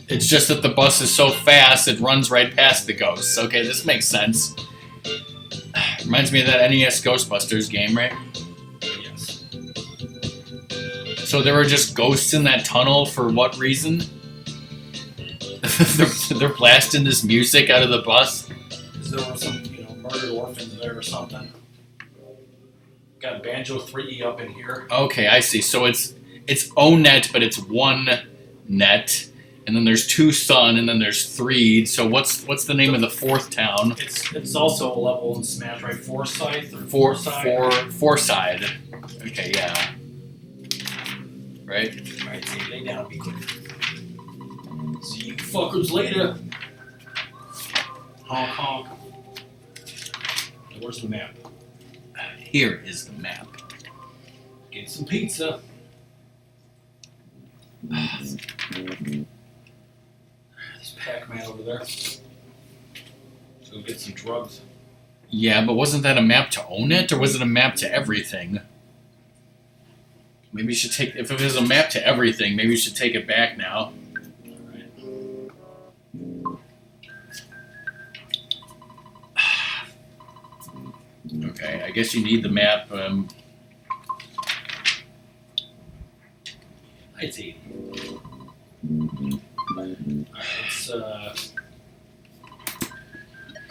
it's just that the bus is so fast it runs right past the ghosts. Okay, this makes sense. Reminds me of that NES Ghostbusters game, right? Yes. So there were just ghosts in that tunnel for what reason? they're blasting this music out of the bus. Because there were some, murdered orphans there or something. Got Banjo 3E up in here. Okay, I see. So it's O-net, but it's 1 net, and then there's 2 sun, and then there's 3. So what's the name of the 4th town? It's also a level in Smash, right? Forsyth or Forside. Okay, yeah. Right? Alright, see, lay down, be quick. See you fuckers later. Honk honk. Where's the map? Here is the map. Get some pizza. There's Pac-Man over there. Let's go get some drugs. Yeah, but wasn't that a map to O-net, or was it a map to everything? Maybe you should take... If it was a map to everything, maybe you should take it back now. Okay, I guess you need the map. I'd say.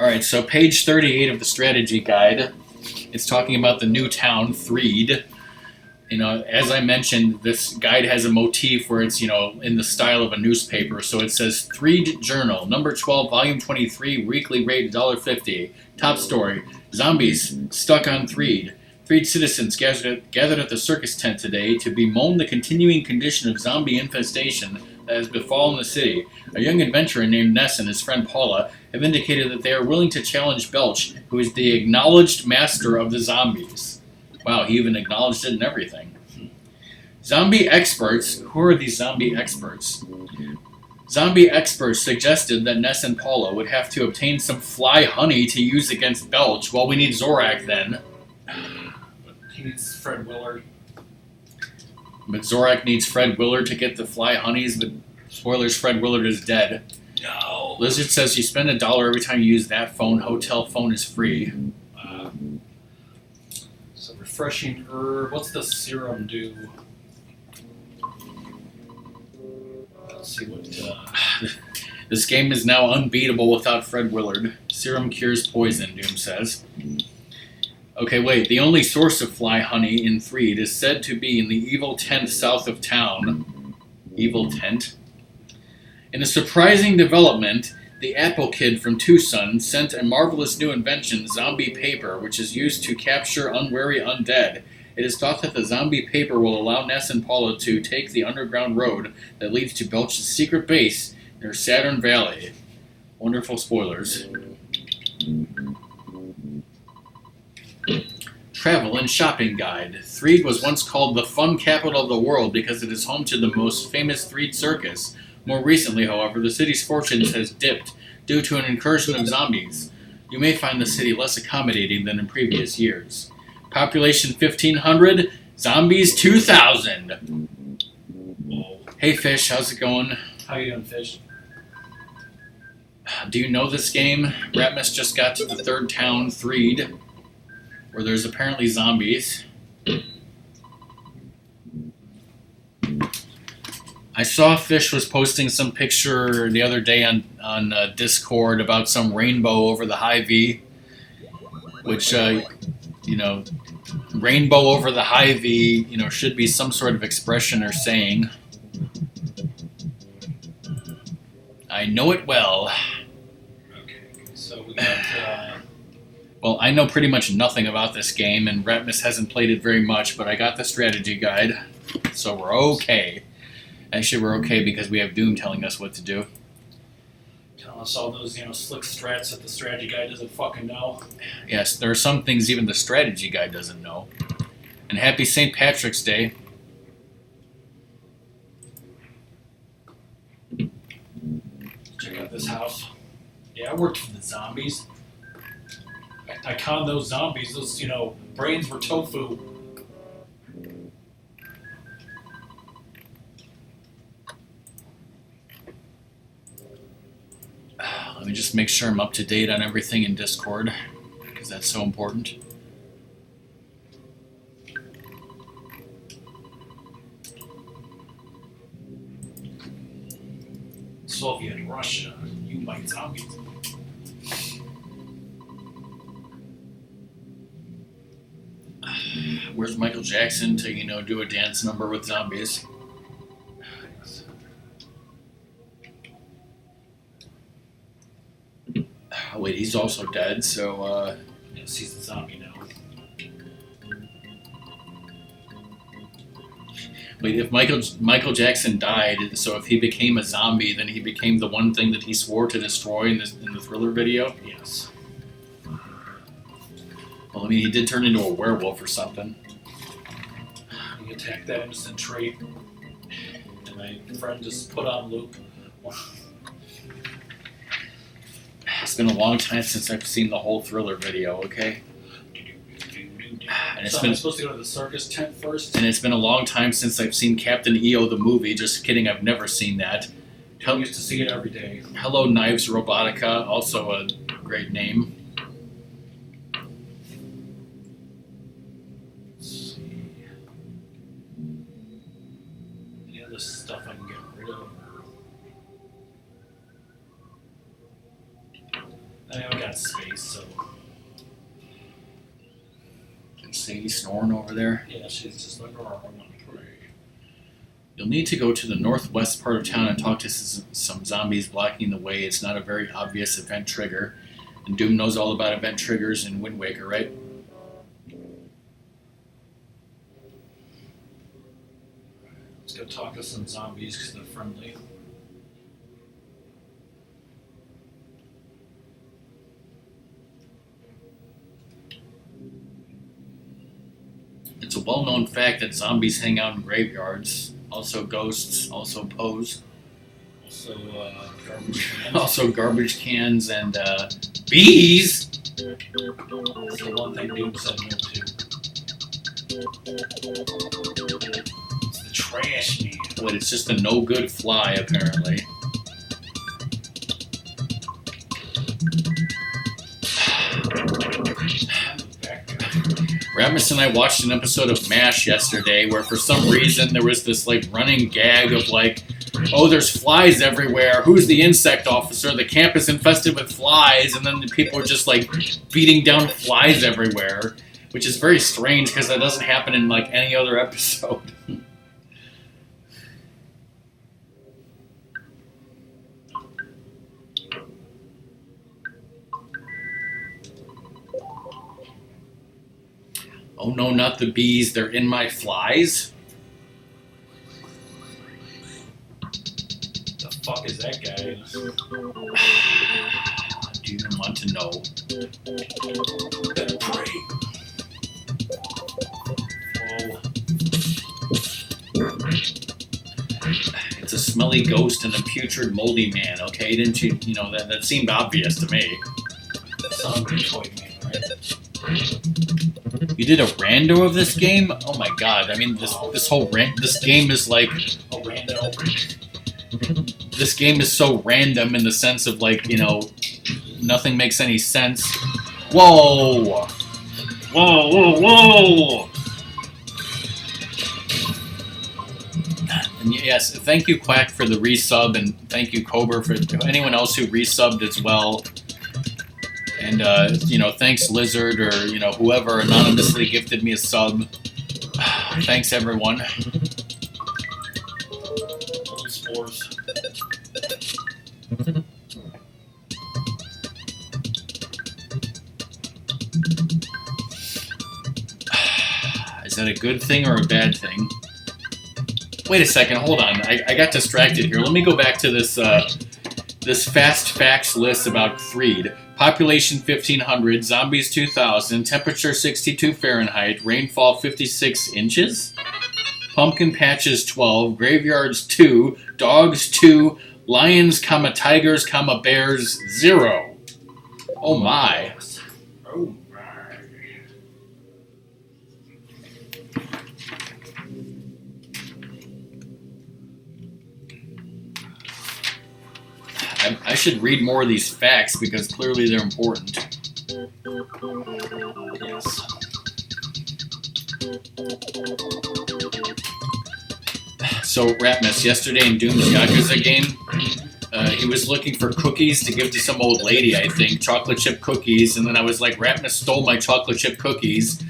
Alright, so page 38 of the strategy guide, it's talking about the new town, Threed. As I mentioned, this guide has a motif where it's, in the style of a newspaper. So it says, Threed Journal, number 12, volume 23, weekly rate $1.50. Top story, zombies stuck on Threed. Threed citizens gathered at the circus tent today to bemoan the continuing condition of zombie infestation that has befallen the city. A young adventurer named Ness and his friend Paula have indicated that they are willing to challenge Belch, who is the acknowledged master of the zombies. Wow, he even acknowledged it and everything. Zombie experts. Who are these zombie experts? Zombie experts suggested that Ness and Paula would have to obtain some fly honey to use against Belch. Well, we need Zorak then. He needs Fred Willard. But Zorak needs Fred Willard to get the fly honeys, but spoilers, Fred Willard is dead. No. Lizard says you spend $1 every time you use that phone. Hotel phone is free. So refreshing herb. What's the serum do? Let's see what. This game is now unbeatable without Fred Willard. Serum cures poison, Doom says. Okay, wait. The only source of fly honey in Threed is said to be in the evil tent south of town. Evil tent? In a surprising development, the Apple Kid from Tucson sent a marvelous new invention, zombie paper, which is used to capture unwary undead. It is thought that the zombie paper will allow Ness and Paula to take the underground road that leads to Belch's secret base near Saturn Valley. Wonderful spoilers. Travel and shopping guide. Threed was once called the fun capital of the world because it is home to the most famous Threed circus. More recently, however, the city's fortunes has dipped due to an incursion of zombies. You may find the city less accommodating than in previous years. Population 1,500, zombies 2,000. Whoa. Hey Fish, how's it going? How you doing, Fish? Do you know this game? Ratmus just got to the third town, Threed, where there's apparently zombies. I saw Fish was posting some picture the other day on Discord about some rainbow over the Hy-Vee, which, you know, rainbow over the Hy-Vee, you know, should be some sort of expression or saying. I know it well. Okay, so we got... Well, I know pretty much nothing about this game, and Ratmus hasn't played it very much, but I got the strategy guide, so we're okay. Actually, we're okay because we have Doom telling us what to do. telling us all those, slick strats that the strategy guy doesn't fucking know. Yes, there are some things even the strategy guy doesn't know. And happy St. Patrick's Day. Check out this house. Yeah, I worked for the zombies. I conned those zombies. Those, brains were tofu. Let me just make sure I'm up to date on everything in Discord, because that's so important. Soviet Russia, you bite zombies. Where's Michael Jackson to, do a dance number with zombies? Oh, wait, he's also dead, so, Yes, he's a zombie now. Wait, if Michael Jackson died, so if he became a zombie, then he became the one thing that he swore to destroy in the Thriller video? Yes. Well, I mean, he did turn into a werewolf or something. He attacked that innocent trait, and my friend just put on loop. It's been a long time since I've seen the whole Thriller video, okay? And So I'm supposed to go to the circus tent first? And it's been a long time since I've seen Captain EO the movie. Just kidding, I've never seen that. I used to see it every day. Hello Knives Robotica, also a great name. Let's see. Any other stuff I can get rid of? I haven't got space, so... Sadie snoring over there. Yeah, she's just like, oh, I want to pray. You'll need to go to the northwest part of town and talk to some zombies blocking the way. It's not a very obvious event trigger. And Doom knows all about event triggers in Wind Waker, right? Let's go talk to some zombies because they're friendly. It's a well-known fact that zombies hang out in graveyards. Also ghosts, also pose. Also, garbage cans. Also garbage cans and bees! That's the one thing Doom said no to. It's the trash man. Wait, it's just a no-good fly, apparently. Ratmus and I watched an episode of MASH yesterday where for some reason there was this running gag of oh, there's flies everywhere. Who's the insect officer? The camp is infested with flies, and then the people are just beating down flies everywhere, which is very strange because that doesn't happen in any other episode. Oh no, not the bees, they're in my flies? The fuck is that guy? Do you want to know? Better pray. Whoa. It's a smelly ghost and a putrid moldy man, okay? Didn't you, that seemed obvious to me. Zombie toy man, right? You did a rando of this game? Oh my god! I mean, this game is A rando. This game is so random in the sense of nothing makes any sense. Whoa! Whoa! Whoa! Whoa! And Yes, thank you, Quack, for the resub, and thank you, Cobra, for anyone else who resubbed as well. And, thanks, Lizard, or, whoever anonymously gifted me a sub. Thanks, everyone. Old spores. Is that a good thing or a bad thing? Wait a second, hold on. I got distracted here. Let me go back to this fast facts list about Threed. Population 1,500, zombies 2,000, temperature 62 Fahrenheit, rainfall 56 inches, pumpkin patches 12, graveyards 2, dogs 2, lions, tigers, bears 0. Oh my. Oh. I should read more of these facts because clearly they're important. Yes. So, Ratmus, yesterday in Doom's Yakuza game, he was looking for cookies to give to some old lady, I think, chocolate chip cookies, and then I was like, Ratmus stole my chocolate chip cookies.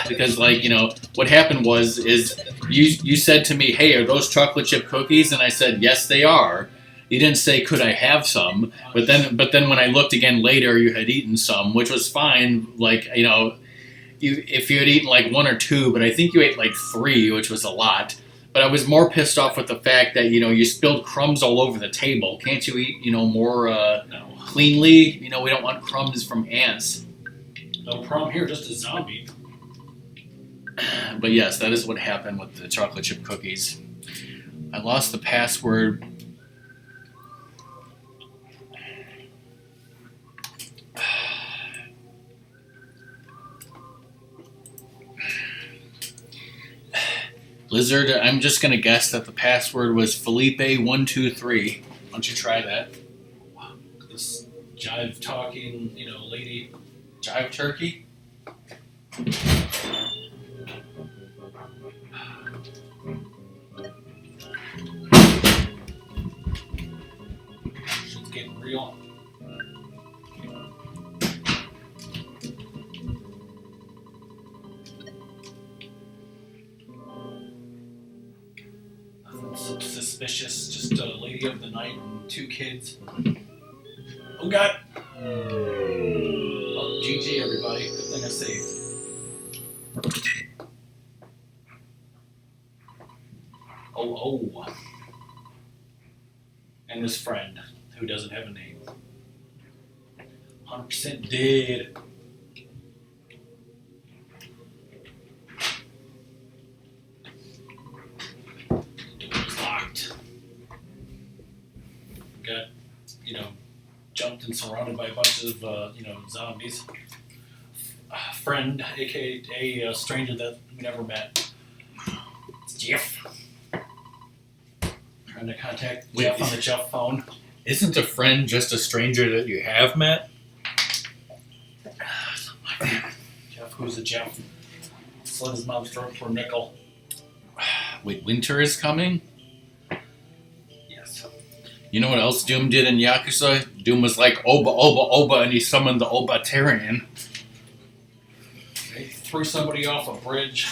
Because, what happened is you said to me, hey, are those chocolate chip cookies? And I said, yes, they are. You didn't say, could I have some? But then when I looked again later, you had eaten some, which was fine. If you had eaten like 1 or 2, but I think you ate like 3, which was a lot. But I was more pissed off with the fact that, you spilled crumbs all over the table. Can't you eat, more cleanly? We don't want crumbs from ants. No problem here, just a zombie. But yes, that is what happened with the chocolate chip cookies. I lost the password. Lizard, I'm just going to guess that the password was Felipe123. Why don't you try that? This jive talking, lady. Jive turkey? Shit's getting real. Suspicious, just a lady of the night and 2 kids. Oh God! Oh, GG everybody. Good thing I saved. Oh. And this friend, who doesn't have a name. 100% dead. Got, jumped and surrounded by a bunch of, zombies. A friend, aka a stranger that we never met. It's Jeff. Trying to contact Jeff on the Jeff phone. Isn't a friend just a stranger that you have met? Jeff, who's a Jeff? Slit his mom's throat for a nickel. Wait, winter is coming? Yes. You know what else Doom did in Yakuza? Doom was like, Oba, and he summoned the Obatarian. They threw somebody off a bridge.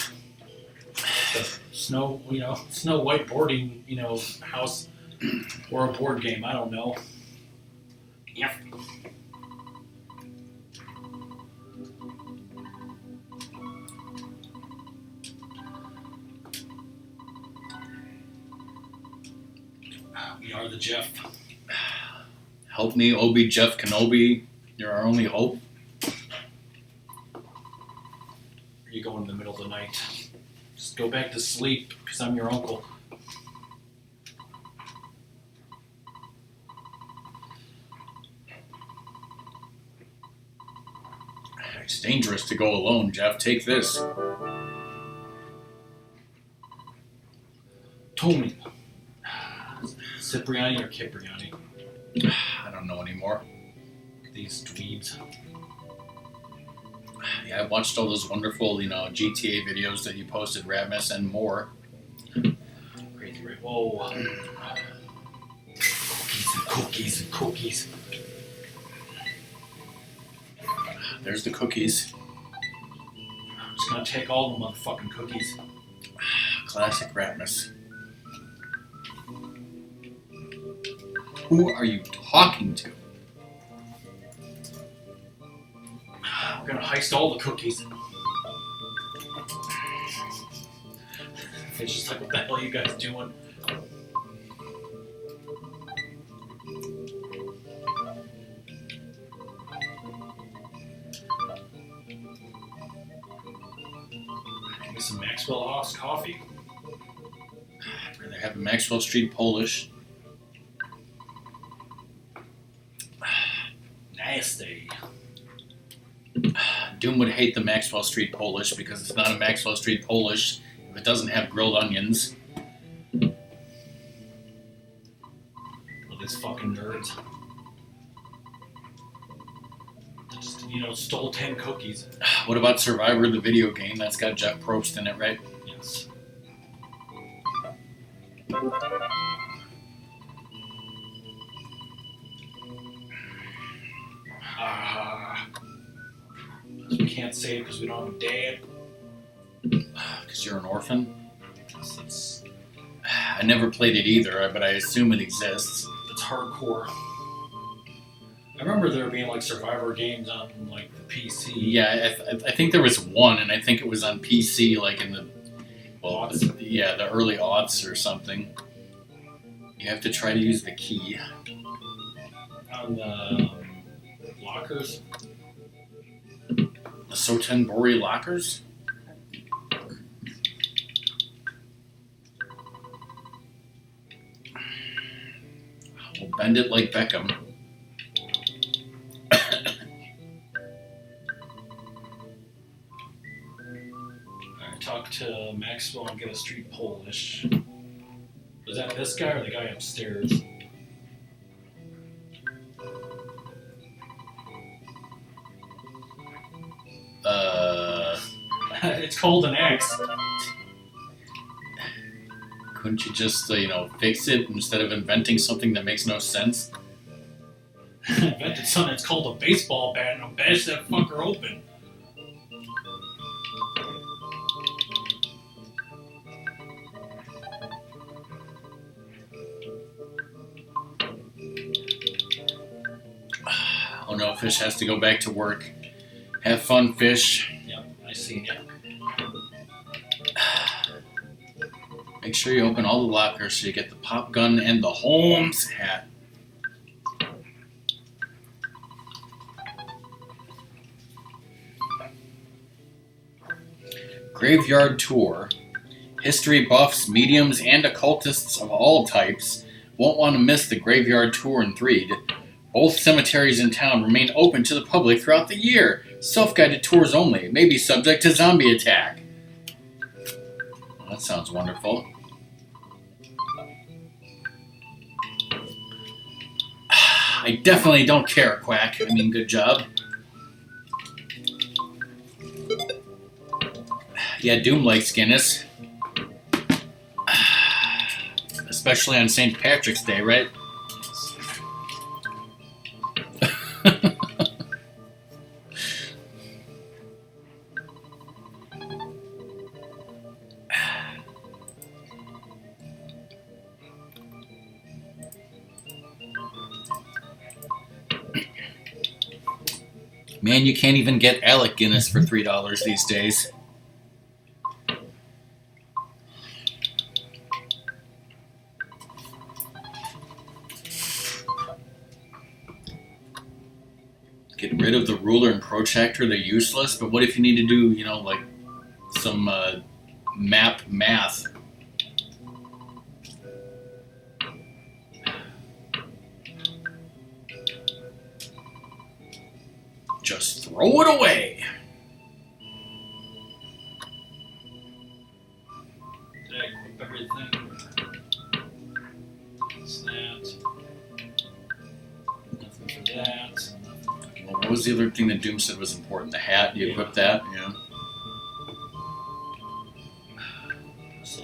The Snow White boarding, house. Or a board game, I don't know. Yep. We are the Jeff. Help me, Obi Jeff Kenobi. You're our only hope. Or you go in the middle of the night. Just go back to sleep, because I'm your uncle. It's dangerous to go alone, Jeff. Take this. Tommy. Cipriani or Cipriani? I don't know anymore. These dweebs. Yeah, I watched all those wonderful, GTA videos that you posted, Ratmus, and more. Crazy Red Whoa. Cookies and cookies. There's the cookies. I'm just gonna take all the motherfucking cookies. Classic Ratmus. Who are you talking to? We're gonna heist all the cookies. It's just like, what the hell are you guys doing? Give me some Maxwell House coffee. I'd rather have a Maxwell Street Polish. Nasty. Doom would hate the Maxwell Street Polish because it's not a Maxwell Street Polish if it doesn't have grilled onions. Well, these fucking nerds. They just, stole 10 cookies. What about Survivor, the video game? That's got Jeff Probst in it, right? Yes. We can't say it because we don't have a dad. Because you're an orphan? I never played it either, but I assume it exists. It's hardcore. I remember there being like Survivor games on like the PC. Yeah, I think there was one, and I think it was on PC, like in the the early aughts or something. You have to try to use the key on the lockers. The Sotenbori lockers. We'll bend it like Beckham. Talk to Maxwell and get a street Polish. Was that this guy or the guy upstairs? It's called an X. Couldn't you just, fix it instead of inventing something that makes no sense? Invented something that's called a baseball bat and I'll bash that fucker open. Oh no, Fish has to go back to work. Have fun, Fish. Yep, I seen ya. Make sure you open all the lockers so you get the pop gun and the Holmes hat. Graveyard Tour. History buffs, mediums, and occultists of all types won't want to miss the Graveyard Tour in Threed. Both cemeteries in town remain open to the public throughout the year. Self-guided tours only. May be subject to zombie attack. Well, that sounds wonderful. I definitely don't care, Quack. I mean, good job. Yeah, Doom likes Guinness. Especially on St. Patrick's Day, right? Man, you can't even get Alec Guinness for $3 these days. Get rid of the ruler and protractor, they're useless, but what if you need to do, like some map math? Just throw it away. Did I equip everything? What's that? Nothing for that. Well, what was the other thing that Doom said was important? The hat? You equipped that? Yeah. So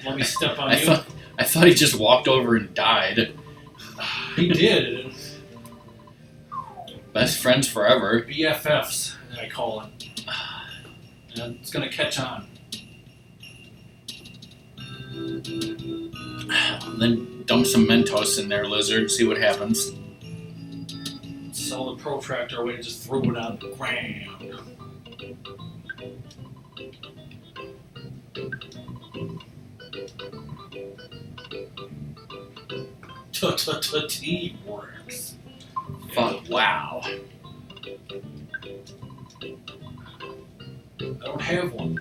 let me step on I you. I thought he just walked over and died. He did. Best friends forever. BFFs, I call it. And it's gonna catch on. Then dump some Mentos in there, Lizard. See what happens. Sell the protractor away and just throw it on the ground. Teamworks. Fuck, wow. I don't have one.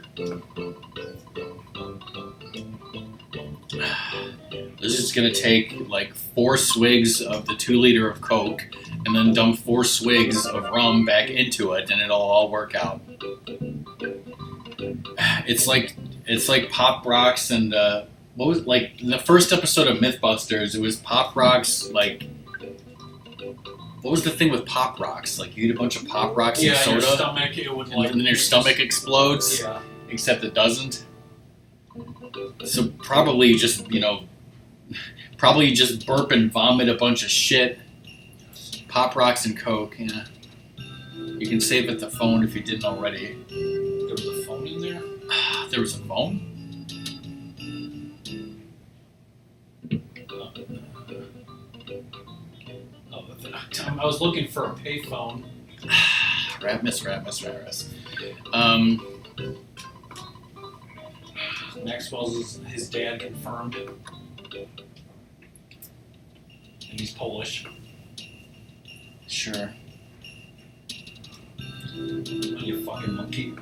This is gonna take like 4 swigs of the 2 liter of Coke and then dump 4 swigs of rum back into it and it'll all work out. It's like Pop Rocks and what was like in the first episode of Mythbusters, it was Pop Rocks like what was the thing with Pop Rocks? Like you eat a bunch of Pop Rocks and soda, your stomach, it would and then your stomach explodes. Yeah. Except it doesn't. So probably just burp and vomit a bunch of shit. Pop Rocks and Coke. Yeah. You can save it the phone if you didn't already. There was a phone in there? There was a phone? I was looking for a payphone. Ratmus. Maxwell's his dad confirmed. And he's Polish. Sure. Oh, you fucking monkey.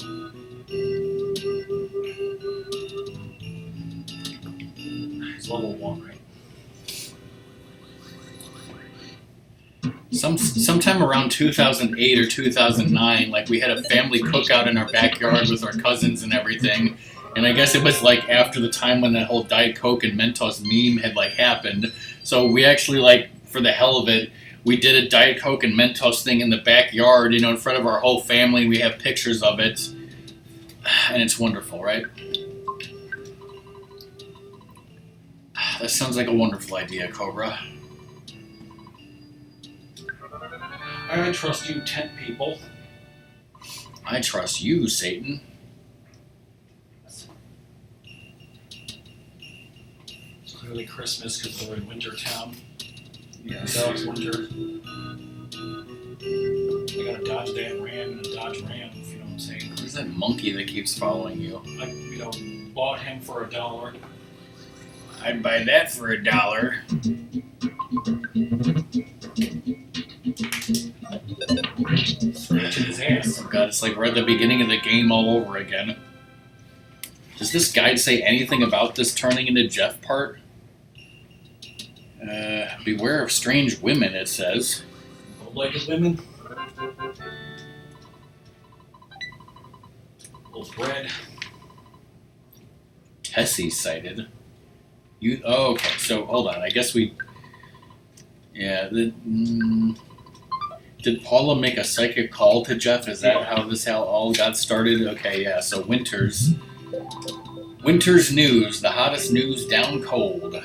He's level 1, right? Sometime around 2008 or 2009, like we had a family cookout in our backyard with our cousins and everything. And I guess it was like after the time when that whole Diet Coke and Mentos meme had like happened. So we actually like, for the hell of it, we did a Diet Coke and Mentos thing in the backyard, in front of our whole family. We have pictures of it. And it's wonderful, right? That sounds like a wonderful idea, Cobra. I trust you 10 people. I trust you, Satan. It's clearly Christmas because we're in winter town. Yes. So it's winter. I gotta dodge that ram and a dodge ram, if you know what I'm saying. Who's that monkey that keeps following you? I, bought him for $1. I'd buy that for $1. Scratching his ass. Oh God, it's like we're at the beginning of the game all over again. Does this guide say anything about this turning into Jeff part? Beware of strange women, it says. Bow-legged women. Little bread. Tessie sighted. Oh, okay, so hold on. I guess we... Yeah, did Paula make a psychic call to Jeff? Is that how this all got started? Okay, yeah, so Winter's news, the hottest news down cold.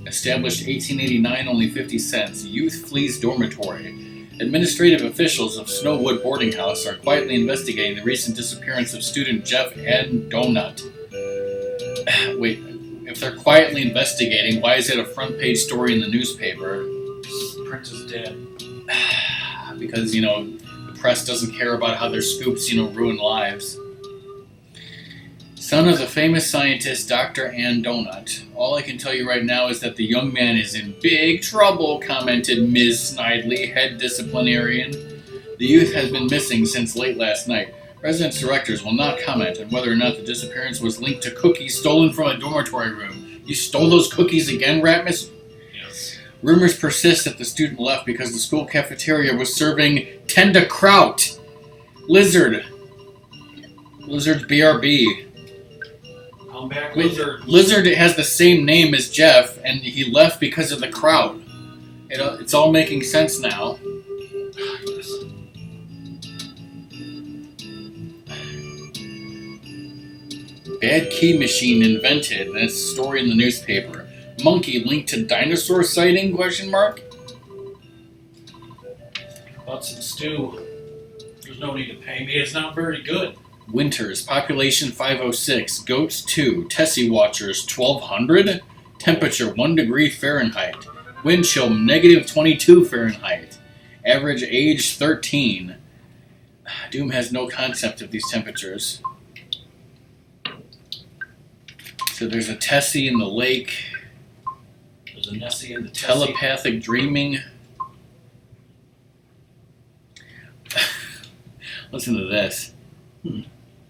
Established 1889, only 50 cents. Youth flees dormitory. Administrative officials of Snowwood Boarding House are quietly investigating the recent disappearance of student Jeff and Donut. Wait, if they're quietly investigating, why is it a front page story in the newspaper? Prince is dead. Because, the press doesn't care about how their scoops, ruin lives. Son of the famous scientist Dr. Ann Donut. All I can tell you right now is that the young man is in big trouble, commented Ms. Snidely, head disciplinarian. The youth has been missing since late last night. Residence directors will not comment on whether or not the disappearance was linked to cookies stolen from a dormitory room. You stole those cookies again, Ratmus? Yes. Rumors persist that the student left because the school cafeteria was serving Tenda Kraut. Lizard's BRB. Come back, Lizard. Lizard has the same name as Jeff, and he left because of the crowd. It's all making sense now. Bad key machine invented, and it's a story in the newspaper. Monkey linked to dinosaur sighting? Question mark. About some stew. There's no need to pay me. It's not very good. Winters, population 506, goats 2, Tessie watchers 1200, temperature 1 degree Fahrenheit, wind chill negative 22 Fahrenheit, average age 13. Doom has no concept of these temperatures. So there's a Tessie in the lake. There's a Nessie in the Tessie. Telepathic dreaming. Listen to this.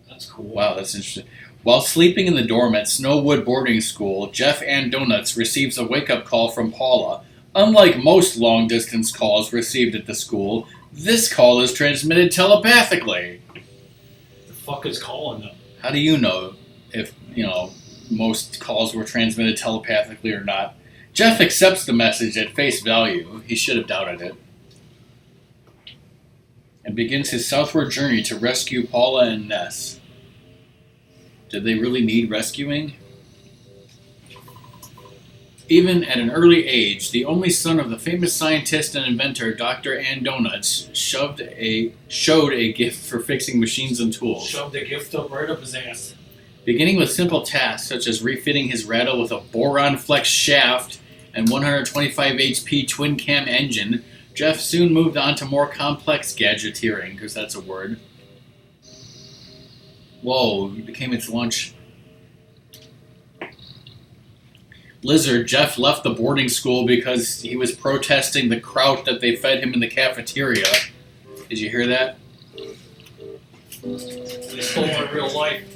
That's cool. Wow, that's interesting. While sleeping in the dorm at Snowwood Boarding School, Jeff and Donuts receives a wake-up call from Paula. Unlike most long-distance calls received at the school, this call is transmitted telepathically. The fuck is calling them? How do you know if, most calls were transmitted telepathically or not? Jeff accepts the message at face value. He should have doubted it. And begins his southward journey to rescue Paula and Ness. Did they really need rescuing? Even at an early age, the only son of the famous scientist and inventor Dr. Ann Donuts showed a gift for fixing machines and tools. Shoved the gift up right up his ass. Beginning with simple tasks such as refitting his rattle with a boron flex shaft and 125 HP twin cam engine, Jeff soon moved on to more complex gadgeteering, because that's a word. Whoa, he became its lunch. Blizzard, Jeff left the boarding school because he was protesting the kraut that they fed him in the cafeteria. Did you hear that? They stole my real life.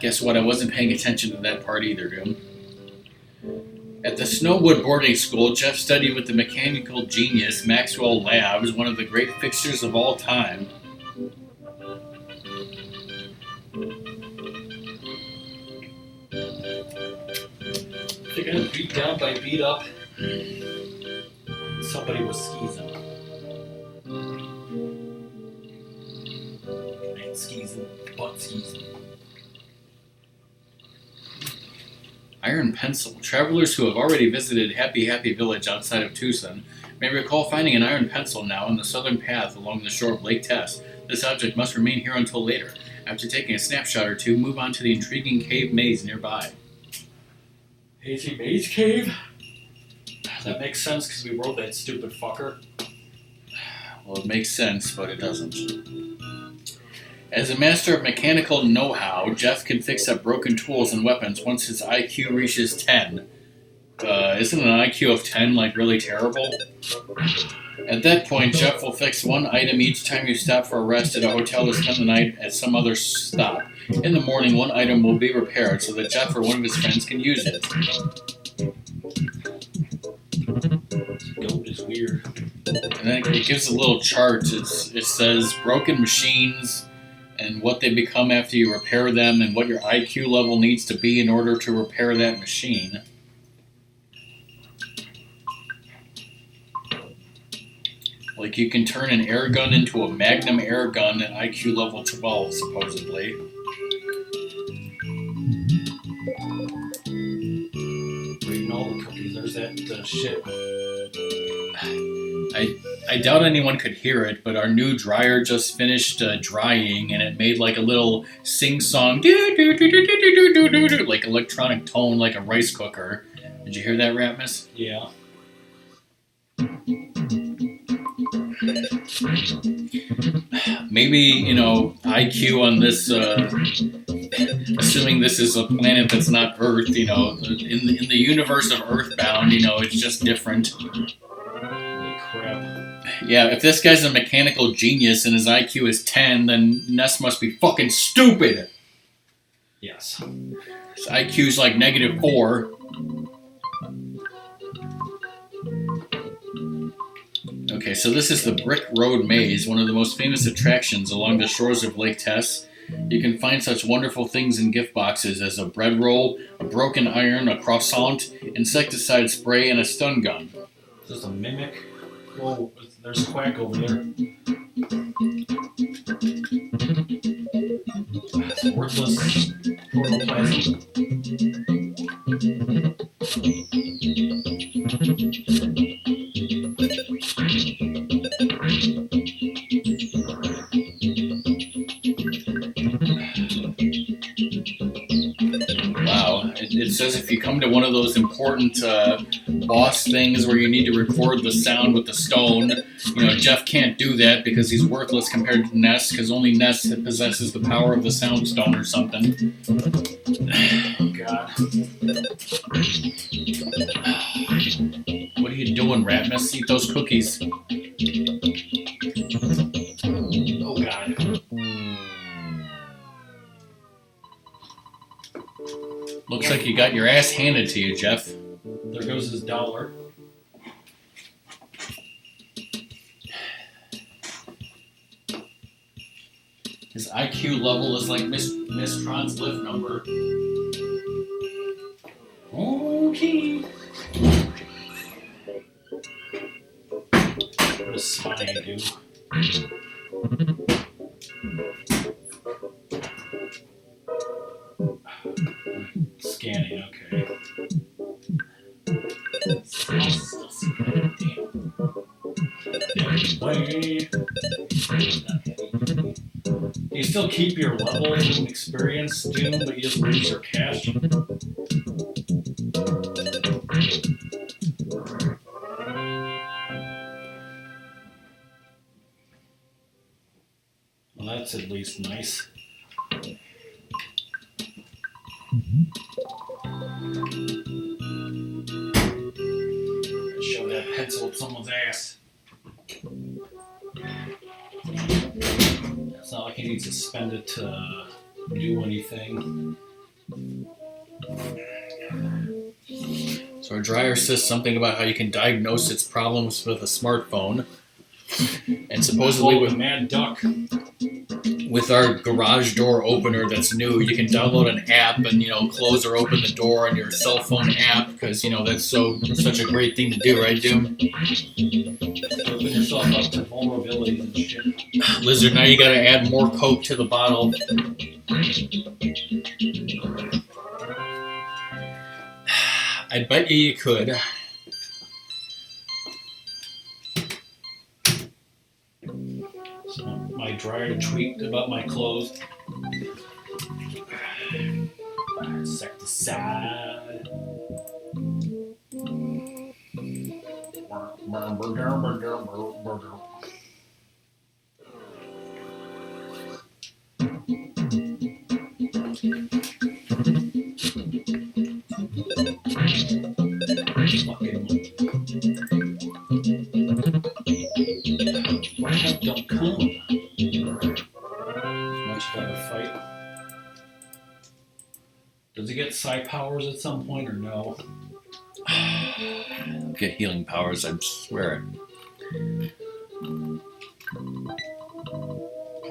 Guess what? I wasn't paying attention to that part either, Doom. At the Snowwood boarding school, Jeff studied with the mechanical genius Maxwell Labs, one of the great fixtures of all time. They're getting beat down by beat up. Somebody was skeezing. Ain't skeezing, but skeezing. Iron Pencil. Travelers who have already visited Happy Happy Village outside of Tucson may recall finding an iron pencil now on the southern path along the shore of Lake Tess. This object must remain here until later. After taking a snapshot or two, move on to the intriguing cave maze nearby. Hazy Maze Cave? That makes sense because we wrote that stupid fucker. Well, it makes sense, but it doesn't. As a master of mechanical know-how, Jeff can fix up broken tools and weapons once his IQ reaches 10. Isn't an IQ of 10, really terrible? At that point, Jeff will fix one item each time you stop for a rest at a hotel or spend the night at some other stop. In the morning, one item will be repaired so that Jeff or one of his friends can use it. Goat is weird. And then it gives a little chart. It says broken machines and what they become after you repair them and what your IQ level needs to be in order to repair that machine. Like you can turn an air gun into a Magnum air gun at IQ level 12, supposedly. Reading all the cookies, there's that shit. I doubt anyone could hear it, but our new dryer just finished drying, and it made like a little sing-song, like electronic tone, like a rice cooker. Did you hear that, Ratmus? Yeah. Maybe, IQ on this, assuming this is a planet that's not Earth, in the universe of EarthBound, it's just different. Holy crap. Yeah, if this guy's a mechanical genius and his IQ is 10, then Ness must be fucking stupid! Yes. His IQ's like -4. Okay, so this is the Brick Road Maze, one of the most famous attractions along the shores of Lake Tess. You can find such wonderful things in gift boxes as a bread roll, a broken iron, a croissant, insecticide spray, and a stun gun. Is this a mimic? Whoa, there's a quack over there. It's worthless protoplasm. Wow, it says if you come to one of those important boss things where you need to record the sound with the stone, Jeff can't do that because he's worthless compared to Ness, because only Ness possesses the power of the sound stone or something. God. What are you doing, Ratmus? Eat those cookies. Oh, God. Looks like you got your ass handed to you, Jeff. There goes his dollar. His IQ level is like Miss Tron's lift number. Okay. What does spy do? Scanning, okay. You still keep your level and experience, Doom, but you just lose your cash. Well, that's at least nice. Show that pencil at someone's ass. It's not like he needs to spend it to do anything. So our dryer says something about how you can diagnose its problems with a smartphone. And supposedly with Mad Duck. With our garage door opener that's new, you can download an app and close or open the door on your cell phone app because that's such a great thing to do, right, Doom? Open yourself up to vulnerabilities and shit. Lizard, now you gotta add more Coke to the bottle. I bet you could. So my dryer tweaked about my clothes. Insecticide. Don't come. Much better fight. Does he get psi powers at some point or no? Get healing powers, I swear.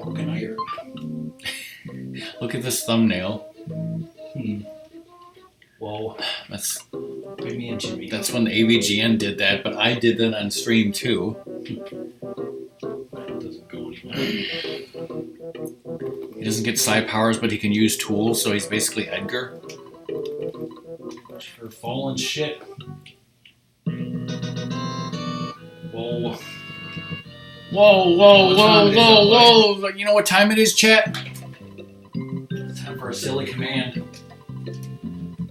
Broken iron. Look at this thumbnail. Whoa. That's Give me a Jimmy. That's when AVGN did that, but I did that on stream too. That doesn't go anywhere. He doesn't get psi powers, but he can use tools, so he's basically Edgar. For fallen shit. Whoa. Whoa, whoa, whoa, whoa, whoa! You know what time it is, chat? Time for a silly command.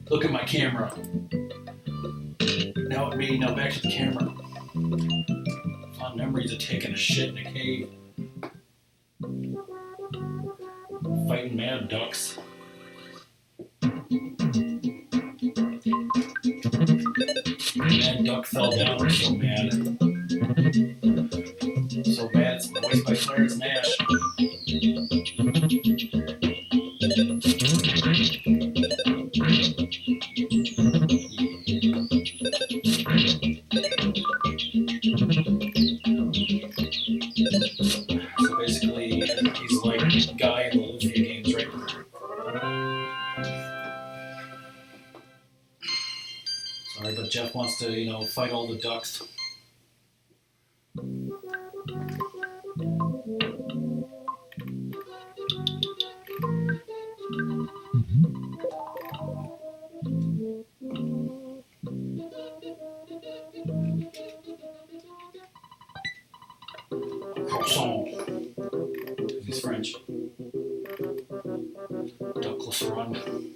Look at my camera. Now at me, now back to the camera. Fond memories of taking a shit in a cave. Fighting mad ducks. Mad duck fell down, I'm so mad. So bad, it's voiced by Clarence Nash. So basically, he's like a guy in the Luffy games, right? Sorry, but Jeff wants to, fight all the ducks. EarthBound.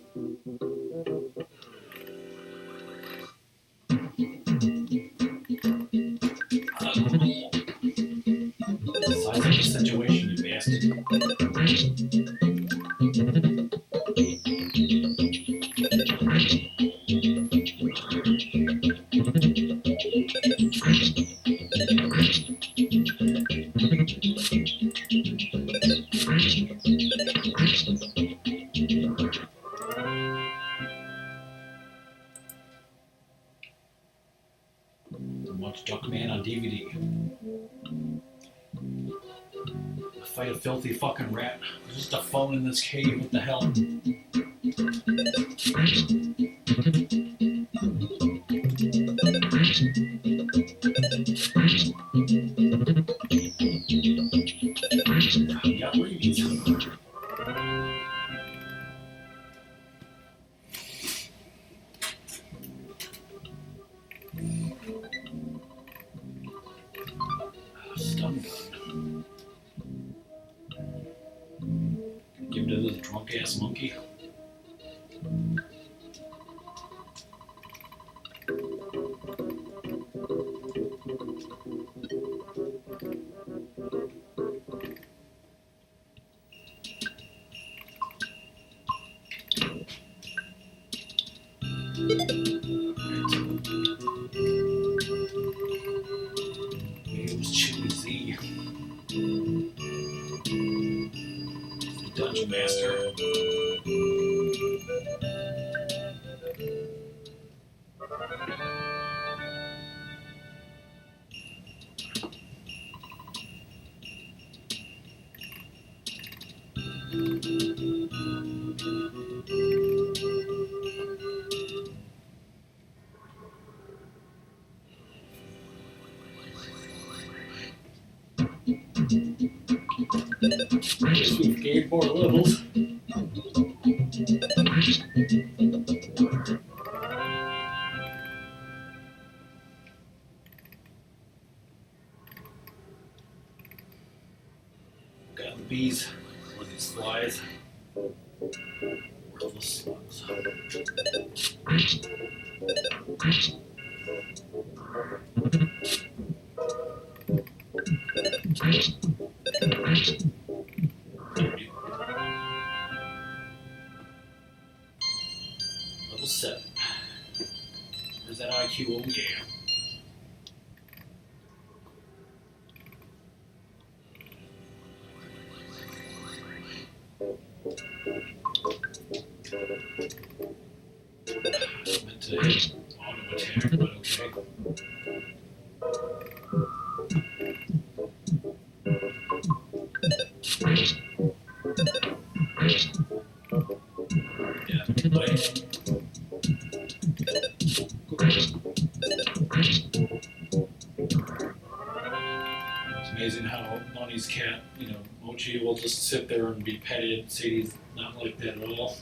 Size up the situation, you bastard. Watch RockMan on DVD. Fight a filthy fucking rat. There's just a phone in this cave. What the hell? You got rabies. Stun gun. Give it to this drunk ass monkey. It was Chewy Z. Dungeon Master. We've gained more levels. Got the bees. Look at these flies. Worthless slugs. Level 7. Where's that IQ? Oh yeah. Meant to auto attack, but okay. Yeah, like. It's amazing how Nani's cat, Mochi will just sit there and be petted and say he's not like that at all.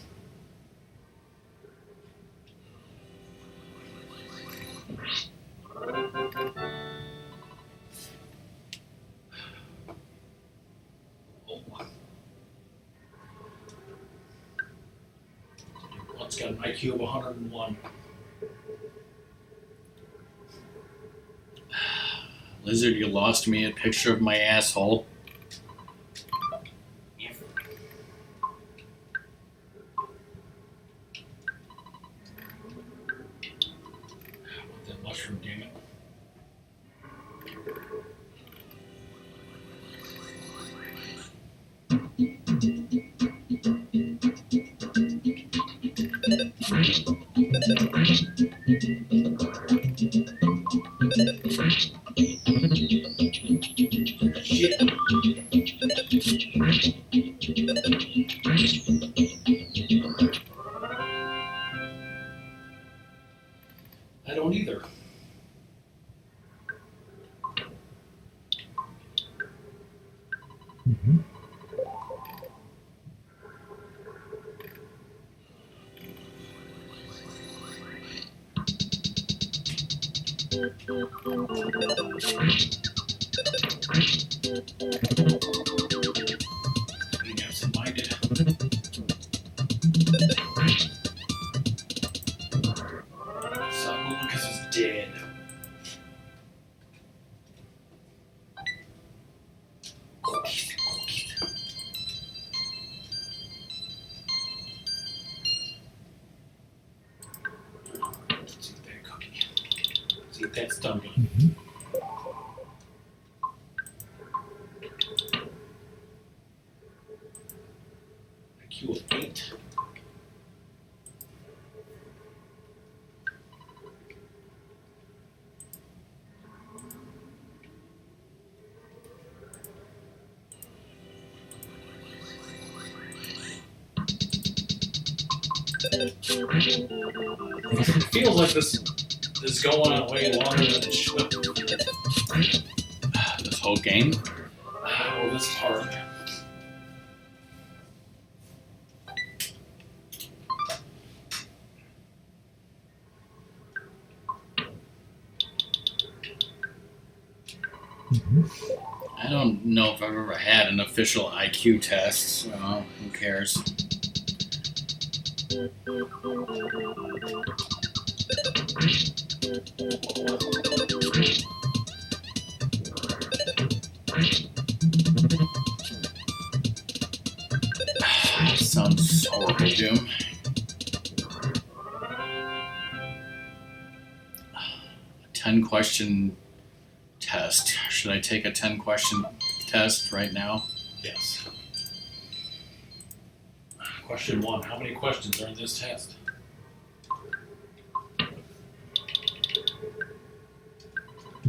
It's got an IQ of 101. Lizard, you lost me a picture of my asshole. Yeah. I want that mushroom, damn it. Shit. I don't either. Being absent-minded. dead. Cookies. Let's eat that cookie. Let's eat that stumpy. IQ of 8. It feels like this is going on way longer than it should. This whole game? Oh, this part. I don't know if I've ever had an official IQ test, so who cares? Sounds horrible, Jim. A 10-question test. Should I take a 10-question test right now? Yes. Question 1. How many questions are in this test? I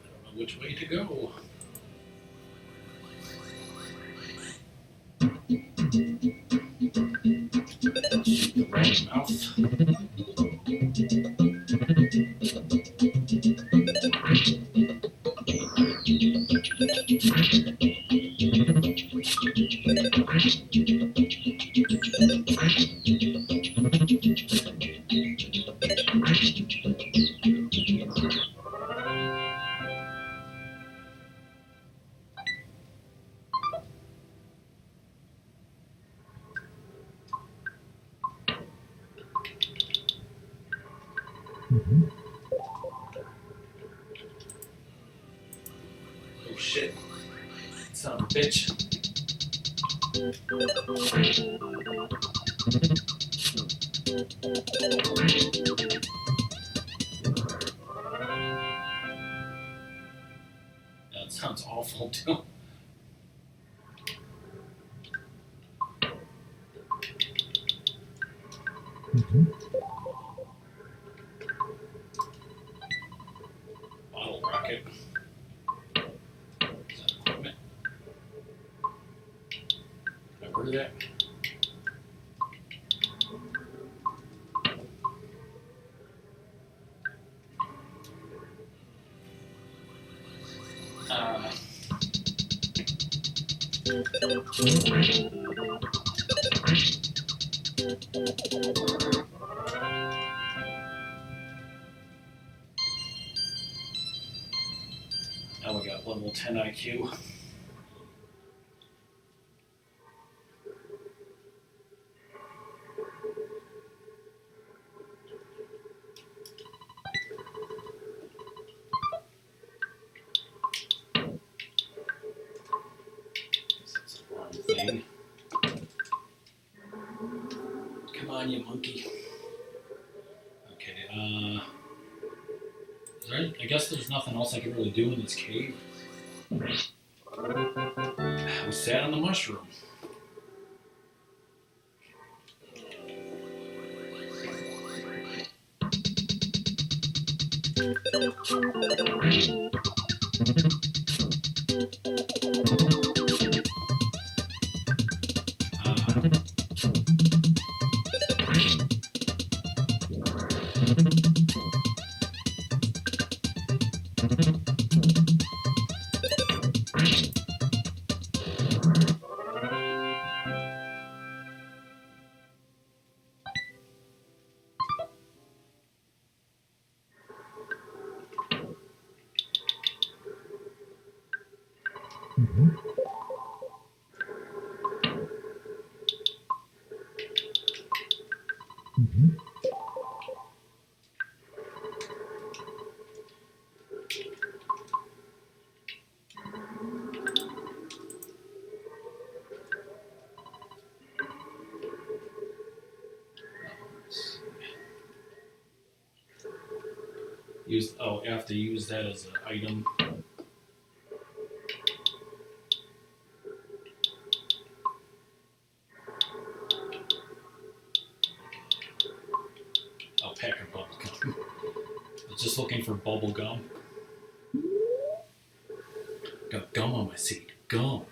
don't know which way to go. Shoot the right mouth. Oh shit. Son of a bitch. That sounds awful too. Bottle rocket. Is that equipment? Can I order that? Now we got level 10 IQ. That's the wrong thing. Come on, you monkey. Okay, is there, I guess there's nothing else I can really do in this cave. We sat on the mushroom. I have to use that as an item. Oh, pack of bubble gum. I was just looking for bubble gum. Got gum on my seat. Gum.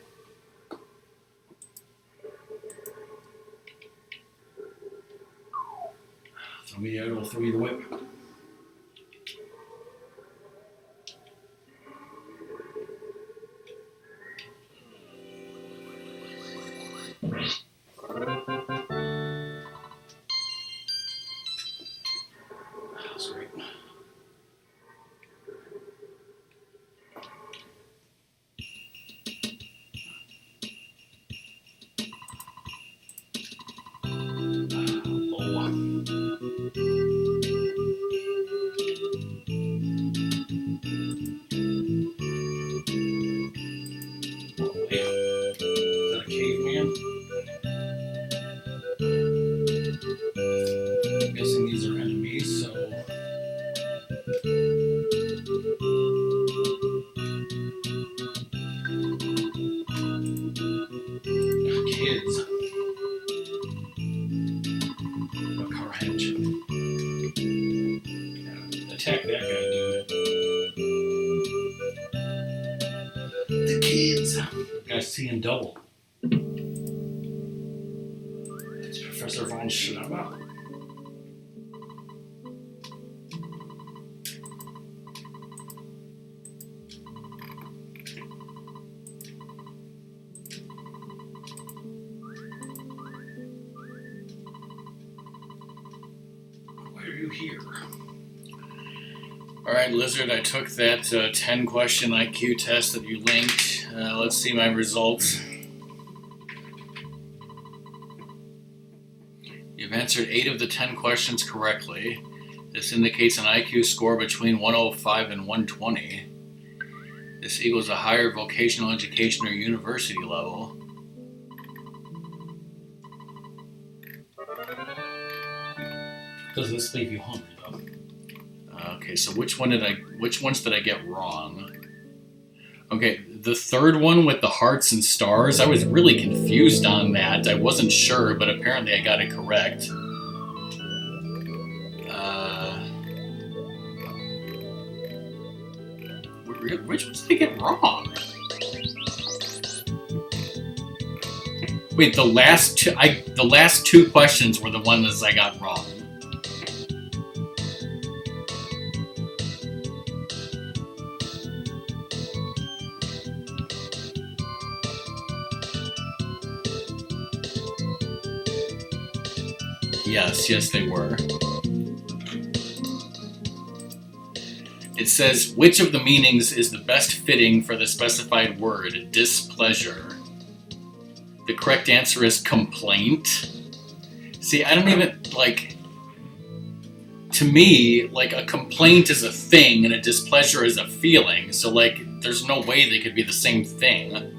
Throw me the idol, throw you the whip. That's great. Attack that guy, dude. The kids. Guy's seeing double. It's Professor Von Schnabel. Why are you here? Alright, Lizard, I took that 10-question IQ test that you linked. Let's see my results. You've answered 8 of the 10 questions correctly. This indicates an IQ score between 105 and 120. This equals a higher vocational education or university level. Does this leave you hungry, though? Okay, so which ones did I get wrong? Okay, the third one with the hearts and stars, I was really confused on that. I wasn't sure, but apparently I got it correct. Which ones did I get wrong? Wait, the last two questions were the ones I got wrong. Yes, they were. It says, which of the meanings is the best fitting for the specified word, displeasure? The correct answer is complaint. See, I don't even, to me, a complaint is a thing and a displeasure is a feeling, so, there's no way they could be the same thing.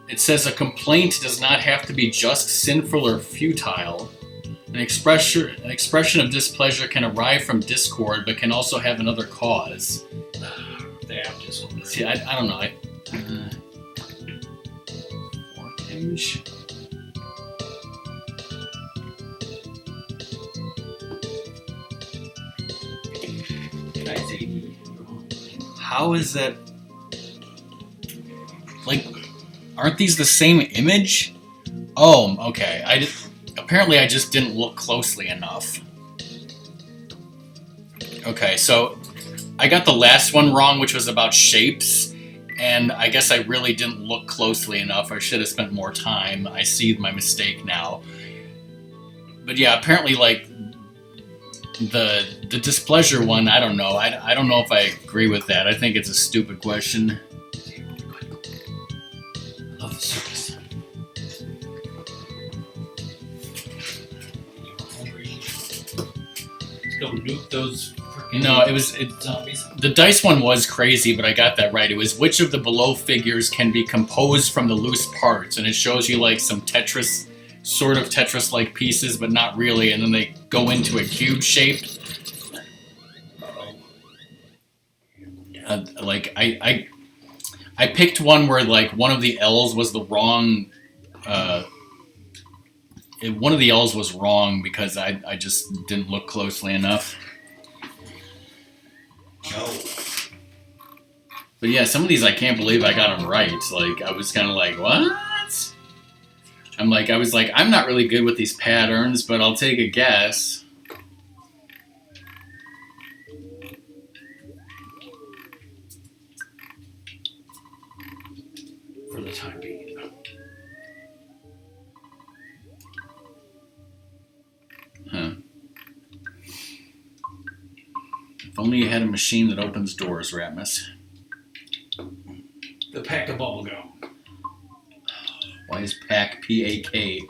It says a complaint does not have to be just sinful or futile. An expression of displeasure can arise from discord, but can also have another cause. They have discord. See, I don't know. 4-inch. How is that? Aren't these the same image? Oh, okay. Apparently I just didn't look closely enough. Okay, so I got the last one wrong, which was about shapes, and I guess I really didn't look closely enough. I should have spent more time. I see my mistake now. But yeah, apparently, the displeasure one, I don't know. I don't know if I agree with that. I think it's a stupid question. go nuke those freaking No, zombies? the dice one was crazy, but I got that right. It was which of the below figures can be composed from the loose parts, and it shows you like some Tetris, sort of Tetris-like pieces, but not really, and then they go into a cube shape. Like I picked one where like one of the L's was the wrong. One of the L's was wrong because I just didn't look closely enough. No. But yeah, some of these I can't believe I got them right. Like I was kind of like, what? I was like, I'm not really good with these patterns, but I'll take a guess. For the time being. Huh. If only you had a machine that opens doors, Ratmus. The pack of bubblegum. Why is pack P-A-K?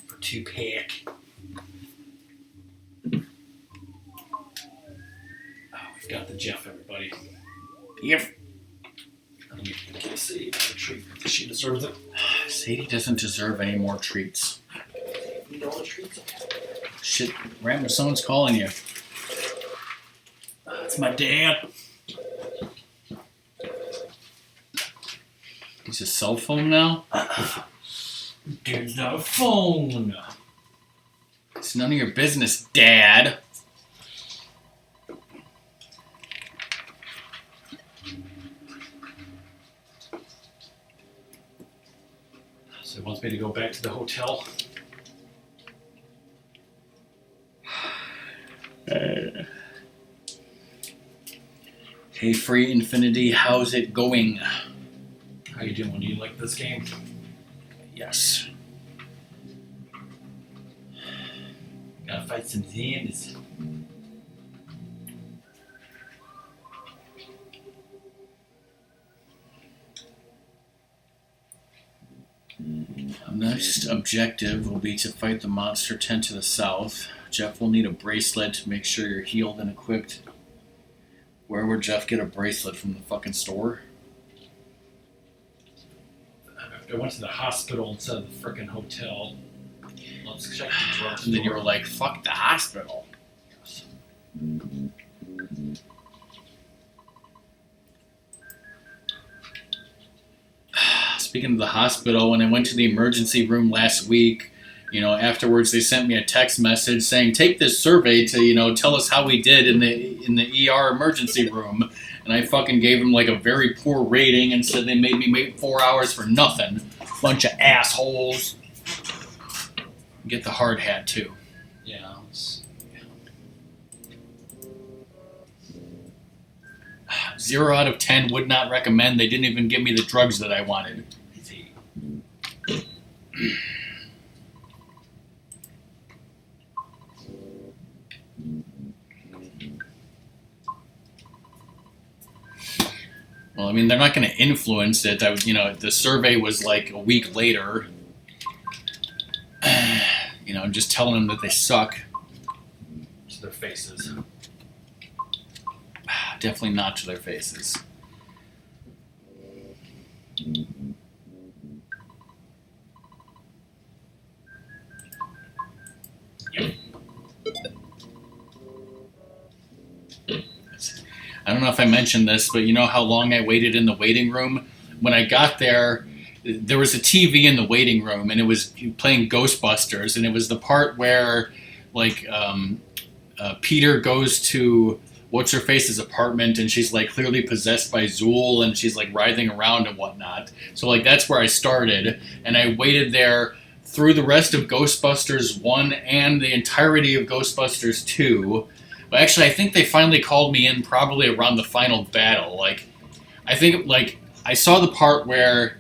For 2-pack. Oh, we've got the Jeff, everybody. Yep. Let me give Sadie a treat. She deserves it. Sadie doesn't deserve any more treats. You know what treats? Shit, Ratmus, someone's calling you. It's my dad. He's a cell phone now? Dude's not a phone. It's none of your business, Dad. So he wants me to go back to the hotel. Hey, Free Infinity, how's it going? How you doing? Do you like this game? Yes. Gotta fight some zombies. Next objective will be to fight the monster tent to the south. Jeff will need a bracelet to make sure you're healed and equipped. Where would Jeff get a bracelet from the fucking store? I went to the hospital instead of the frickin' hotel. Let's check the drugstore. And then you were like, fuck the hospital. Yes. Speaking of the hospital, when I went to the emergency room last week, afterwards they sent me a text message saying, take this survey to, tell us how we did in the ER emergency room. And I fucking gave them like a very poor rating and said they made me wait 4 hours for nothing. Bunch of assholes. Get the hard hat too. Yeah. 0 out of 10 would not recommend. They didn't even give me the drugs that I wanted. Well, I mean, they're not going to influence it. The survey was like a week later. I'm just telling them that they suck. To their faces. Definitely not to their faces. Yep. I don't know if I mentioned this, but you know how long I waited in the waiting room? When I got there was a TV in the waiting room, and it was playing Ghostbusters, and it was the part where, like, Peter goes to What's-Her-Face's apartment, and she's, like, clearly possessed by Zool, and she's, like, writhing around and whatnot. So, like, that's where I started, and I waited there through the rest of Ghostbusters 1 and the entirety of Ghostbusters 2. But actually, I think they finally called me in probably around the final battle. Like, I think, like, I saw the part where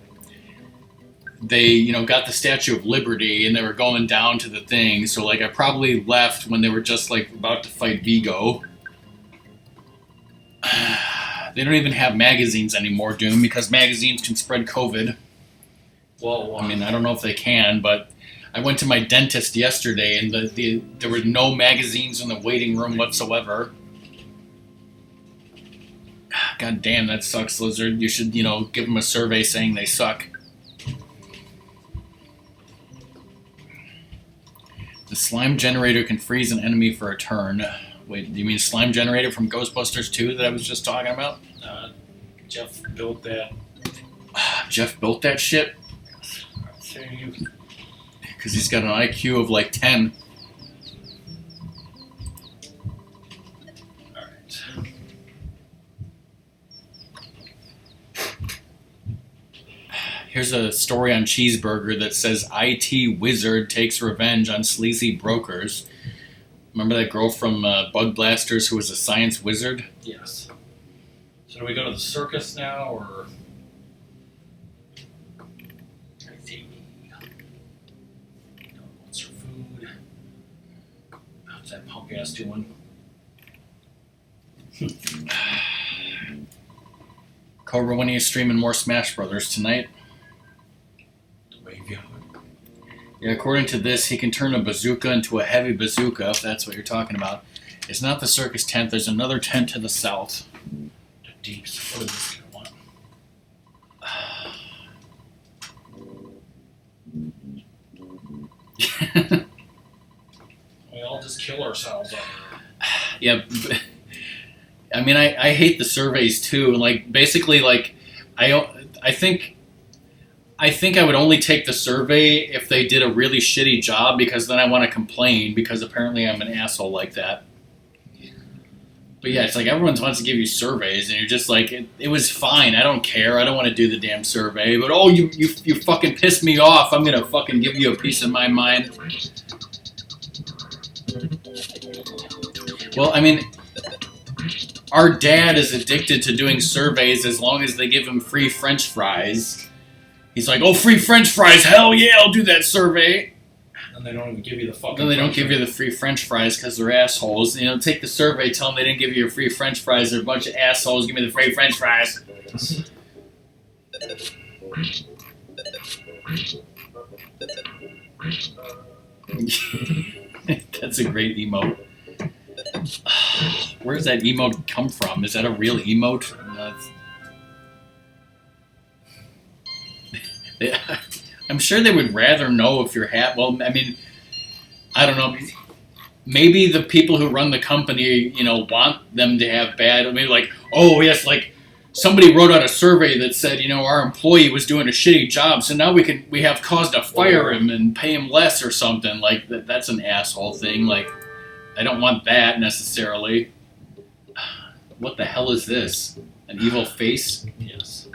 they, got the Statue of Liberty and they were going down to the thing. So, like, I probably left when they were just, like, about to fight Vigo. They don't even have magazines anymore, Doom, because magazines can spread COVID. Well, I mean, I don't know if they can, but I went to my dentist yesterday, and there were no magazines in the waiting room whatsoever. God damn, that sucks, Lizard. You should, give them a survey saying they suck. The slime generator can freeze an enemy for a turn. Wait, do you mean slime generator from Ghostbusters 2 that I was just talking about? Jeff built that. Jeff built that shit? Because he's got an IQ of like 10. Alright. Here's a story on Cheeseburger that says IT wizard takes revenge on sleazy brokers. Remember that girl from Bug Blasters who was a science wizard? Yes. So do we go to the circus now, or... What's her food? How's that punk ass doing? Cobra, when are you streaming more Smash Brothers tonight? Yeah, according to this, he can turn a bazooka into a heavy bazooka, if that's what you're talking about. It's not the circus tent, there's another tent to the south. The deeps. What is this gonna want? We all just kill ourselves on it. Yeah, I mean, I hate the surveys too. Like, basically, like, I think I would only take the survey if they did a really shitty job, because then I want to complain, because apparently I'm an asshole like that. But yeah, it's like everyone wants to give you surveys, and you're just like, it was fine. I don't care. I don't want to do the damn survey. But oh, you fucking pissed me off. I'm gonna fucking give you a piece of my mind. Well, I mean, our dad is addicted to doing surveys as long as they give him free French fries. He's like, oh, free French fries, hell yeah, I'll do that survey. And they don't even give you the fucking... Then they don't give you the free French fries because they're assholes. Take the survey, tell them they didn't give you your free French fries, they're a bunch of assholes, give me the free French fries. That's a great emote. Where does that emote come from? Is that a real emote? I'm sure they would rather know if you're well, I mean, I don't know. Maybe the people who run the company, want them to have bad. I mean, like, oh yes, like somebody wrote out a survey that said, our employee was doing a shitty job, so now we have cause to fire him and pay him less or something. Like that's an asshole thing. Like, I don't want that necessarily. What the hell is this? An evil face? Yes.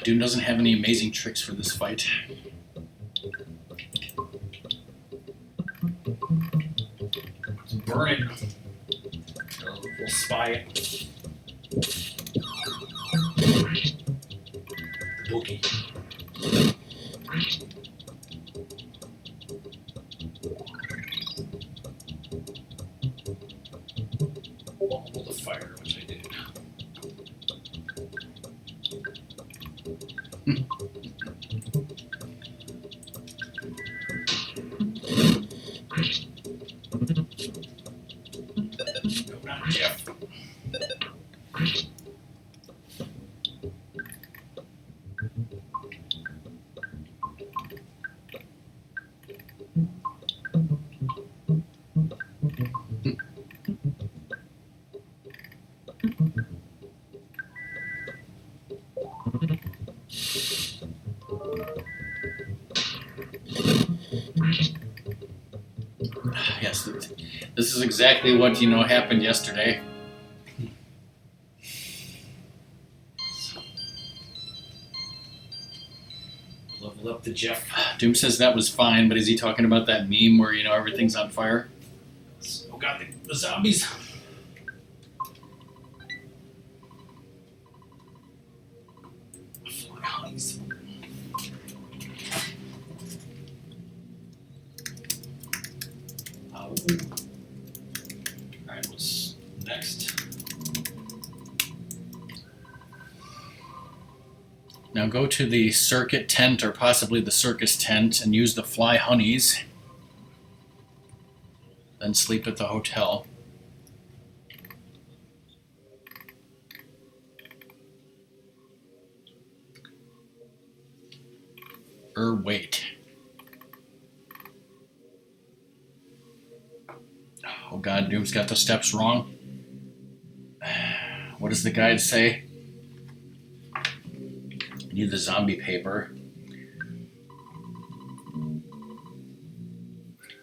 Doom doesn't have any amazing tricks for this fight. Burn it. We'll spy it. Boogie. Hold the fire, which I did. No, not Jeff. Yes, this is exactly what happened yesterday. Level up to Jeff. Doom says that was fine, but is he talking about that meme where everything's on fire? Oh god, the zombies. Flies. next. Now go to the circuit tent or possibly the circus tent and use the fly honeys. Then sleep at the hotel. Wait. Oh god, Doom's got the steps wrong. What does the guide say? I need the zombie paper.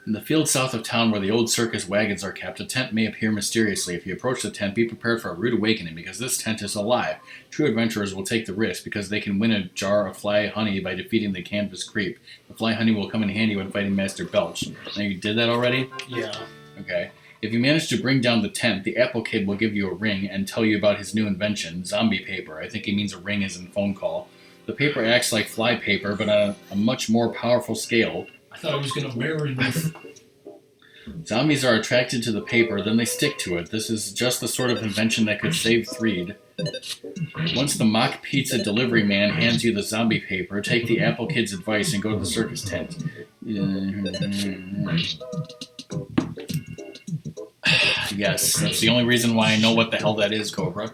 In the field south of town where the old circus wagons are kept, a tent may appear mysteriously. If you approach the tent, be prepared for a rude awakening, because this tent is alive. True adventurers will take the risk, because they can win a jar of fly honey by defeating the canvas creep. The fly honey will come in handy when fighting Master Belch. Now, you did that already? Yeah. Okay. If you manage to bring down the tent, the Apple Kid will give you a ring and tell you about his new invention, zombie paper. I think he means a ring as in phone call. The paper acts like fly paper, but on a much more powerful scale. I thought I was going to marry me. Zombies are attracted to the paper, then they stick to it. This is just the sort of invention that could save Threed. Once the mock pizza delivery man hands you the zombie paper, take the Apple Kid's advice and go to the circus tent. Yes, that's the only reason why I know what the hell that is, Cobra.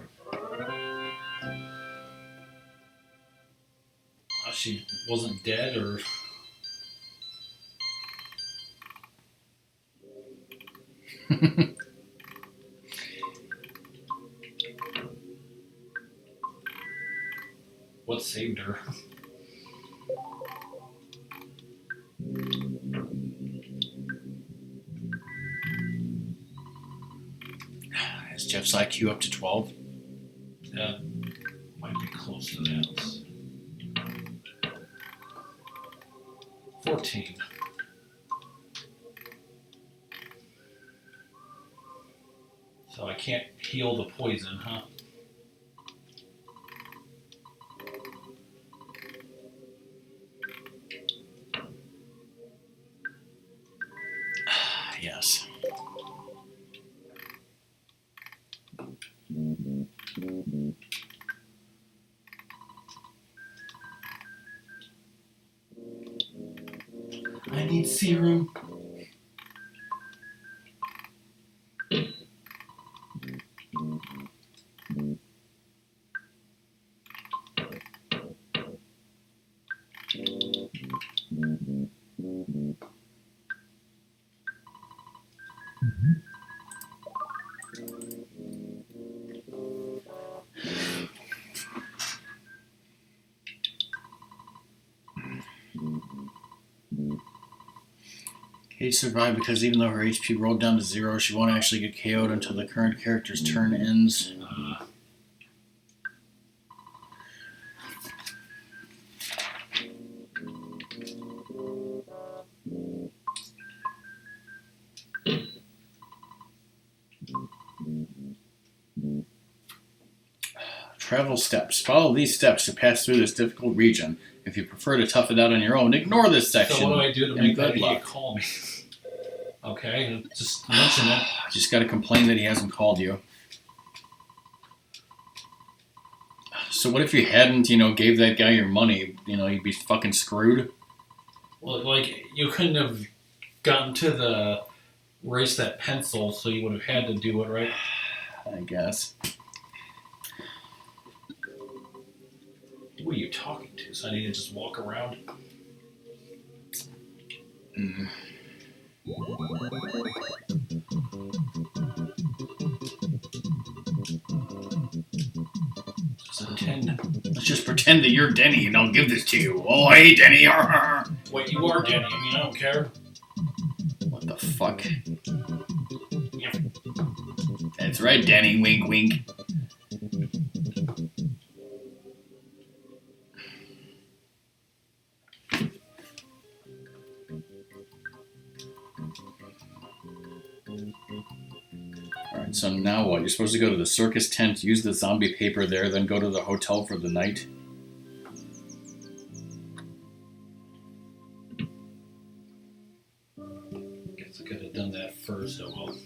She wasn't dead, or... What saved her? Is Jeff's IQ up to 12? Yeah, might be close to that. 14. So I can't heal the poison, huh? Yes. I need serum. Kate survived because even though her HP rolled down to 0, she won't actually get KO'd until the current character's turn ends. Travel steps. Follow these steps to pass through this difficult region. If you prefer to tough it out on your own, ignore this section. So what do I do to make that luck. idiot call me? Okay, just mention it. Just gotta complain that he hasn't called you. So what if you hadn't, gave that guy your money? You'd be fucking screwed. Well, like, you couldn't have gotten to the erase that pencil, so you would have had to do it, right? I guess. Who are you talking to? So I need to just walk around? Mm. Let's just pretend that you're Denny and I'll give this to you. Oh, hey, Denny. Wait, you are Denny. I mean, I don't care. What the fuck? Yeah. That's right, Denny. Wink, wink. Alright, so now what? You're supposed to go to the circus tent, use the zombie paper there, then go to the hotel for the night? Guess I could have done that first, oh well.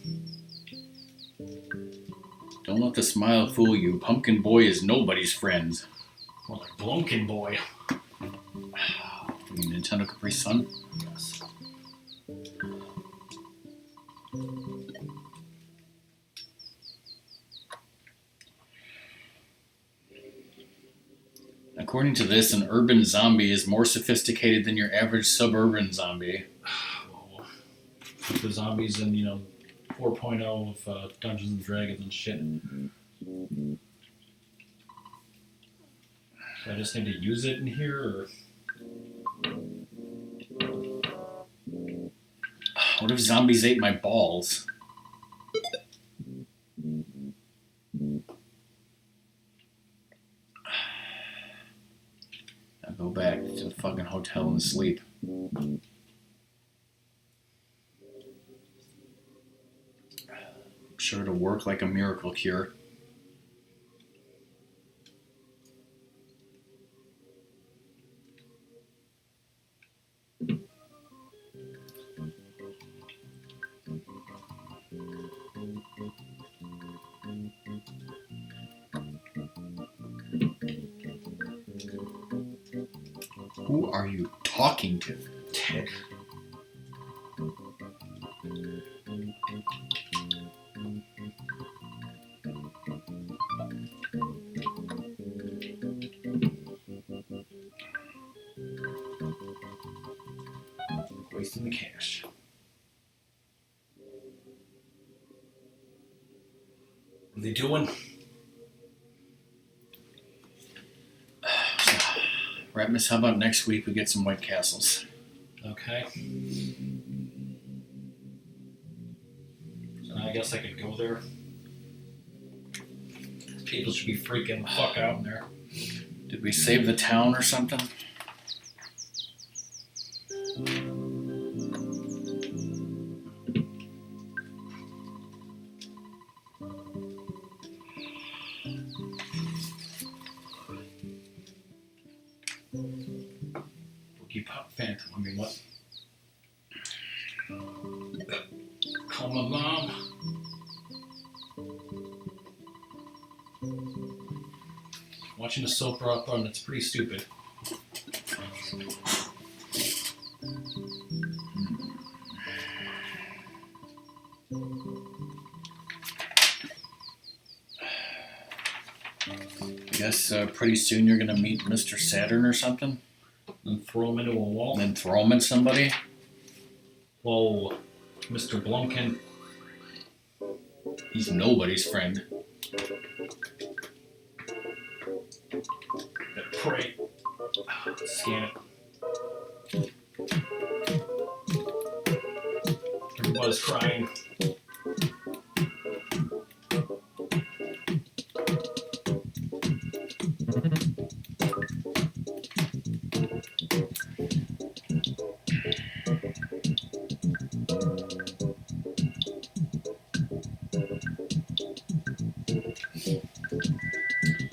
Don't let the smile fool you. Pumpkin Boy is nobody's friend. More like Blunkin Boy. You mean Nintendo Capri Sun? Yes. According to this, an urban zombie is more sophisticated than your average suburban zombie. Well, the zombies in, 4.0 of Dungeons and Dragons and shit. So I just need to use it in here, or... What if zombies ate my balls? I'll go back to the fucking hotel and sleep. I'm sure it'll work like a miracle cure. Who are you talking to? Tick. Wasting the cash. What are they doing? Ratmus, how about next week we get some White Castles? Okay. So I guess I could go there. People should be freaking the fuck out in there. Did we save the town or something? Pop Phantom. I mean, what? Call my mom. Watching a soap opera, and it's pretty stupid. I guess pretty soon you're gonna meet Mr. Saturn or something? And throw him into a wall. And then throw him at somebody? Whoa, Mr. Blunkin. He's nobody's friend. Pray. Scan it. Everybody's crying.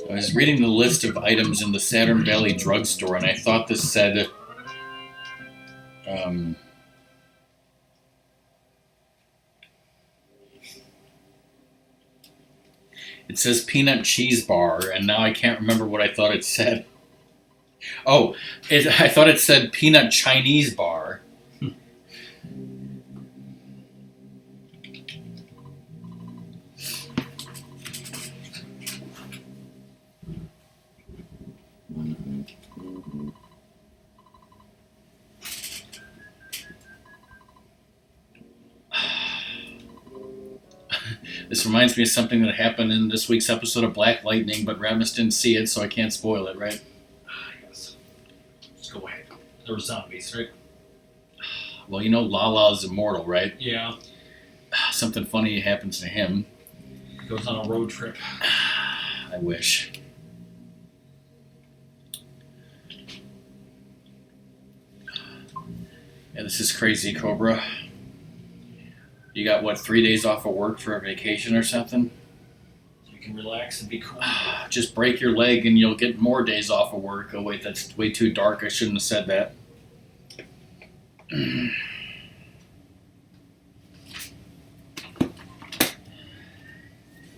I was reading the list of items in the Saturn Valley drugstore, and I thought this said, it says peanut cheese bar, and now I can't remember what I thought it said. Oh, I thought it said peanut Chinese bar. This reminds me of something that happened in this week's episode of Black Lightning, but Ratmus didn't see it, so I can't spoil it, right? Yes. Just go ahead. There were zombies, right? Well, you know Lala's immortal, right? Yeah. Something funny happens to him. He goes on a road trip. I wish. Yeah, this is crazy, Cobra. You got, what, 3 days off of work for a vacation or something? You can relax and be cool. Just break your leg and you'll get more days off of work. Oh, wait, that's way too dark. I shouldn't have said that.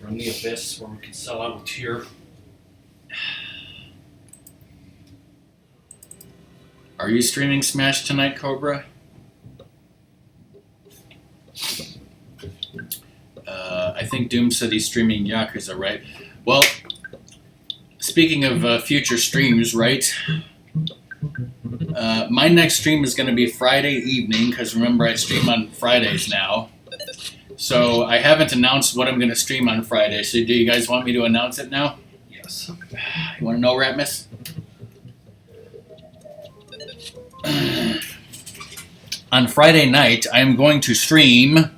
from the abyss where we can sell out a tier. Are you streaming Smash tonight, Cobra? I think Doom said he's streaming Yakuza, right? Well, speaking of future streams, right? My next stream is going to be Friday evening, because remember I stream on Fridays now. So I haven't announced what I'm going to stream on Friday, so do you guys want me to announce it now? Yes. You want to know, Ratmus? On Friday night, I am going to stream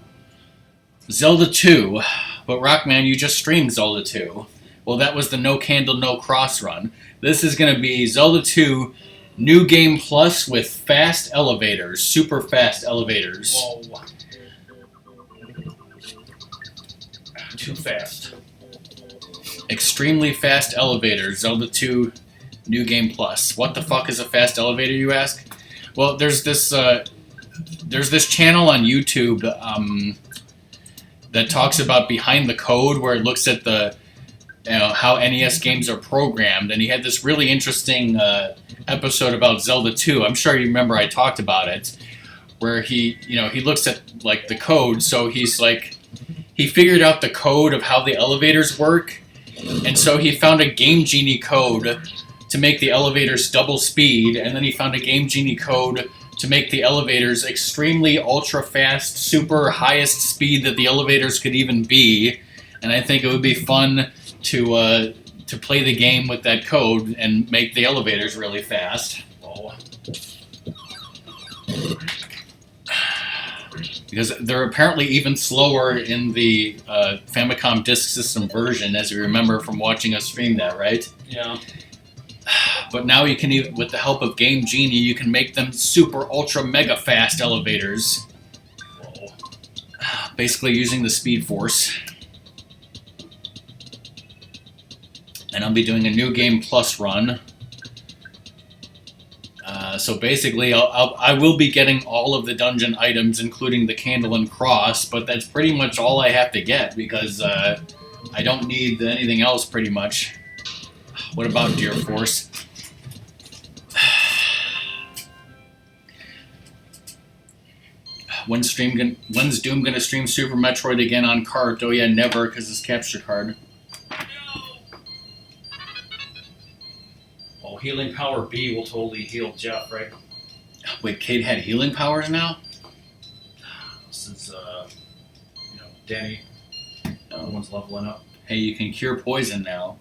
Zelda 2. But Rockman, you just streamed Zelda 2. Well, that was the No Candle, No Cross run. This is going to be Zelda 2 New Game Plus with fast elevators. Super fast elevators. Whoa. Too fast. Extremely fast elevators. Zelda 2 New Game Plus. What the fuck is a fast elevator, you ask? Well, there's this channel on YouTube that talks about behind the code, where it looks at the how NES games are programmed, and he had this really interesting episode about Zelda 2. I'm sure you remember I talked about it, where he looks at like the code. So he's like, he figured out the code of how the elevators work, and so he found a Game Genie code to make the elevators double speed, and then he found a Game Genie code to make the elevators extremely ultra fast, super highest speed that the elevators could even be. And I think it would be fun to play the game with that code and make the elevators really fast. Oh. Because they're apparently even slower in the Famicom Disk System version, as you remember from watching us stream that, right? Yeah. But now you can even, with the help of Game Genie, you can make them super ultra mega fast elevators. Whoa. Basically using the Speed Force. And I'll be doing a New Game Plus run. So basically, I will be getting all of the dungeon items, including the candle and cross, but that's pretty much all I have to get, because I don't need anything else, pretty much. What about Deer Force? When's Doom gonna stream Super Metroid again on cart? Oh yeah, never, because it's capture card. Well, Healing Power B will totally heal Jeff, right? Wait, Cade had healing powers now? Since, Danny, everyone's leveling up. Hey, you can cure poison now.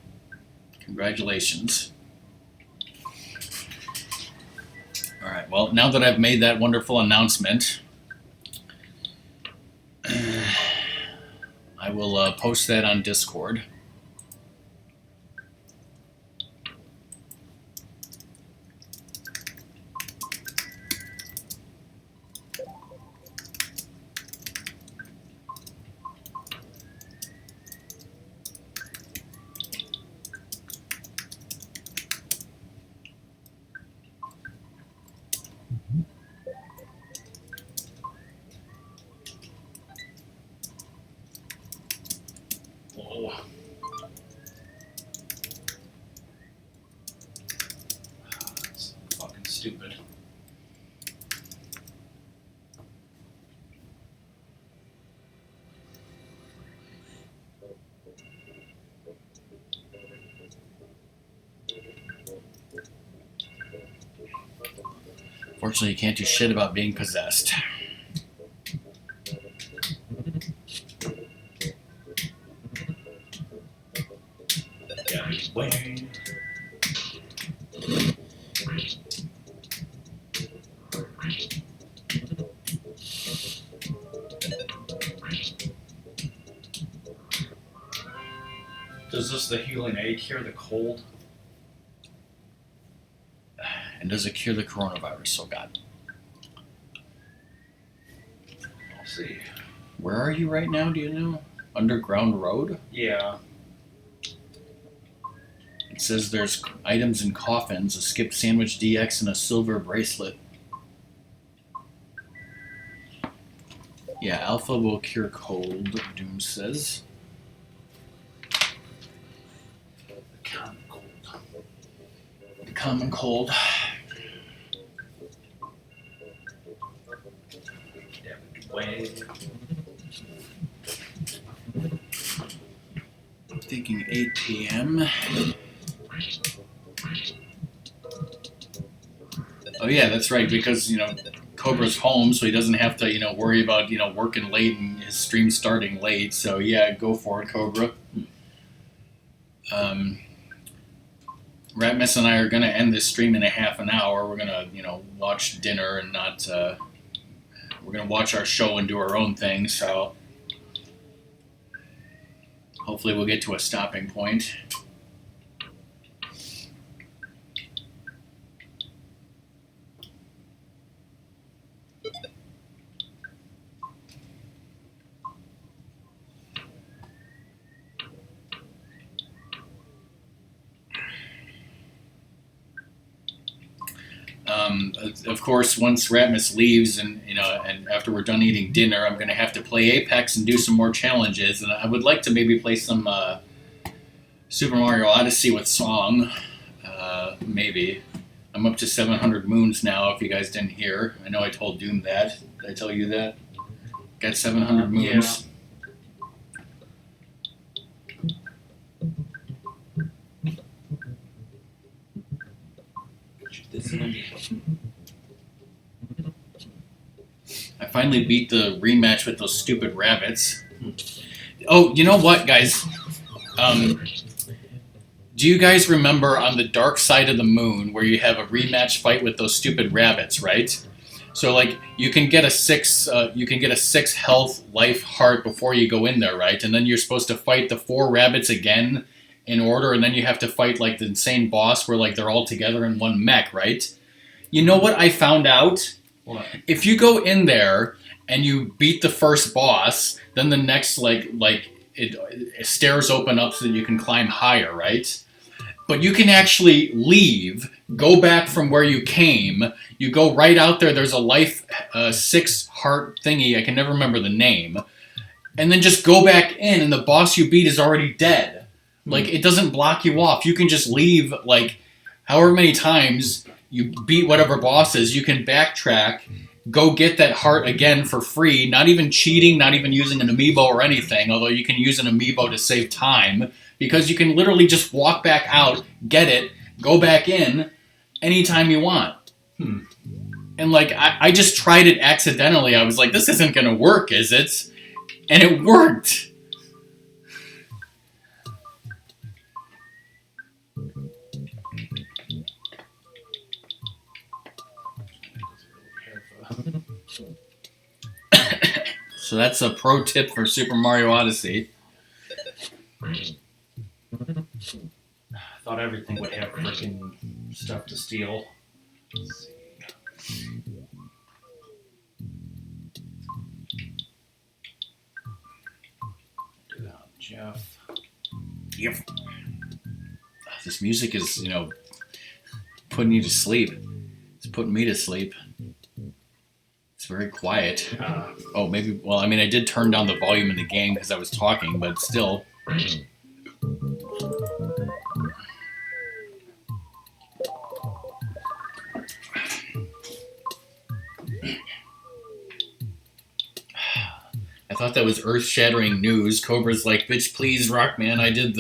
Congratulations. Alright, well, now that I've made that wonderful announcement, I will post that on Discord. Whoa. That's fucking stupid. Fortunately, you can't do shit about being possessed. Wait. Does this the healing aid cure the cold? And does it cure the coronavirus? Oh god. I'll see. Where are you right now, do you know? Underground Road? Yeah. It says there's items in coffins, a skipped sandwich DX, and a silver bracelet. Yeah, Alpha will cure cold, Doom says. common cold. I'm thinking 8 p.m. Oh yeah, that's right, because, Cobra's home, so he doesn't have to, worry about, working late and his stream starting late. So yeah, go for it, Cobra. Ratmus and I are going to end this stream in a half an hour. We're going to, watch dinner and not, we're going to watch our show and do our own thing, so hopefully we'll get to a stopping point. Of course, once Ratmus leaves and after we're done eating dinner, I'm going to have to play Apex and do some more challenges. And I would like to maybe play some Super Mario Odyssey with Song. Maybe. I'm up to 700 moons now, if you guys didn't hear. I know I told Doom that. Did I tell you that? Got 700 moons. I finally beat the rematch with those stupid rabbits. Oh, you know what, guys? Do you guys remember on the Dark Side of the Moon where you have a rematch fight with those stupid rabbits, right? So like you can get a 6 health life heart before you go in there, right? And then you're supposed to fight the 4 rabbits again in order, and then you have to fight like the insane boss where like they're all together in one mech, right? You know what I found out? What? If you go in there and you beat the first boss, then the next stairs open up so that you can climb higher, right? But you can actually leave, go back from where you came, you go right out there, there's a life 6 heart thingy, I can never remember the name, and then just go back in and the boss you beat is already dead. Like, it doesn't block you off. You can just leave, like, however many times you beat whatever boss is, you can backtrack, go get that heart again for free, not even cheating, not even using an amiibo or anything, although you can use an amiibo to save time, because you can literally just walk back out, get it, go back in anytime you want. And like, I just tried it accidentally. I was like, this isn't going to work, is it? And it worked. So that's a pro tip for Super Mario Odyssey. I thought everything would have freaking stuff to steal. Let's see. Jeff. Yep. This music is, putting you to sleep. It's putting me to sleep. It's very quiet. Oh, maybe, well, I mean, I did turn down the volume in the game because I was talking, but still. I thought that was earth-shattering news. Cobra's like, bitch, please, RockMan, I did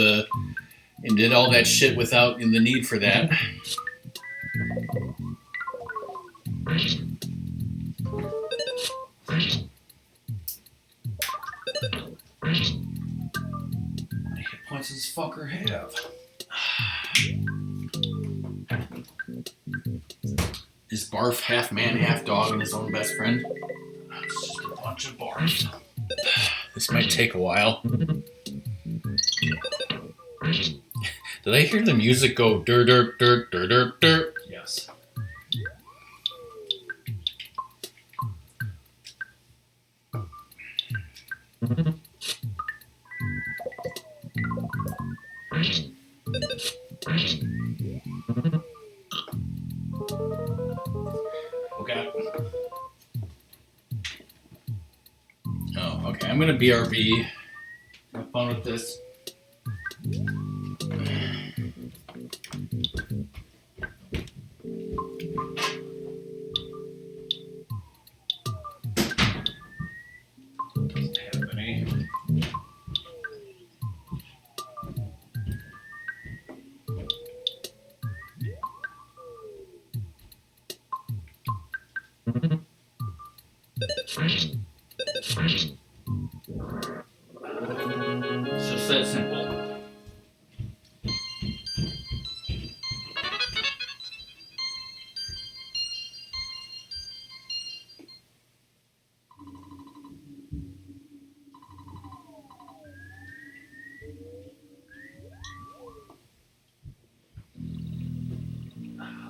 all that shit without the need for that. How many hit points does this fucker have? Is Barf half man, half dog, and his own best friend? It's just a bunch of barf. This might take a while. Did I hear the music go dur dur dur dur dur dur? Yes. Okay. Oh, okay. I'm gonna BRB. Have fun with this. It's just that simple.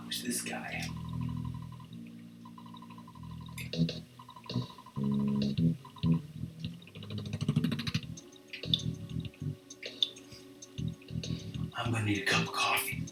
Who's this guy? I'm gonna need a cup of coffee.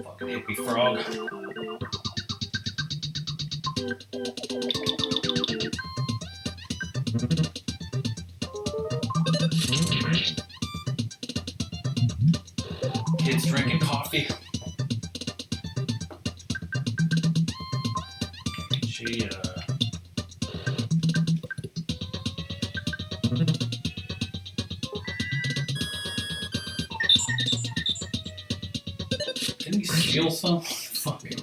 Fucking hippie frog. Kids drinking coffee. She, Didn't he steal some? Fucking.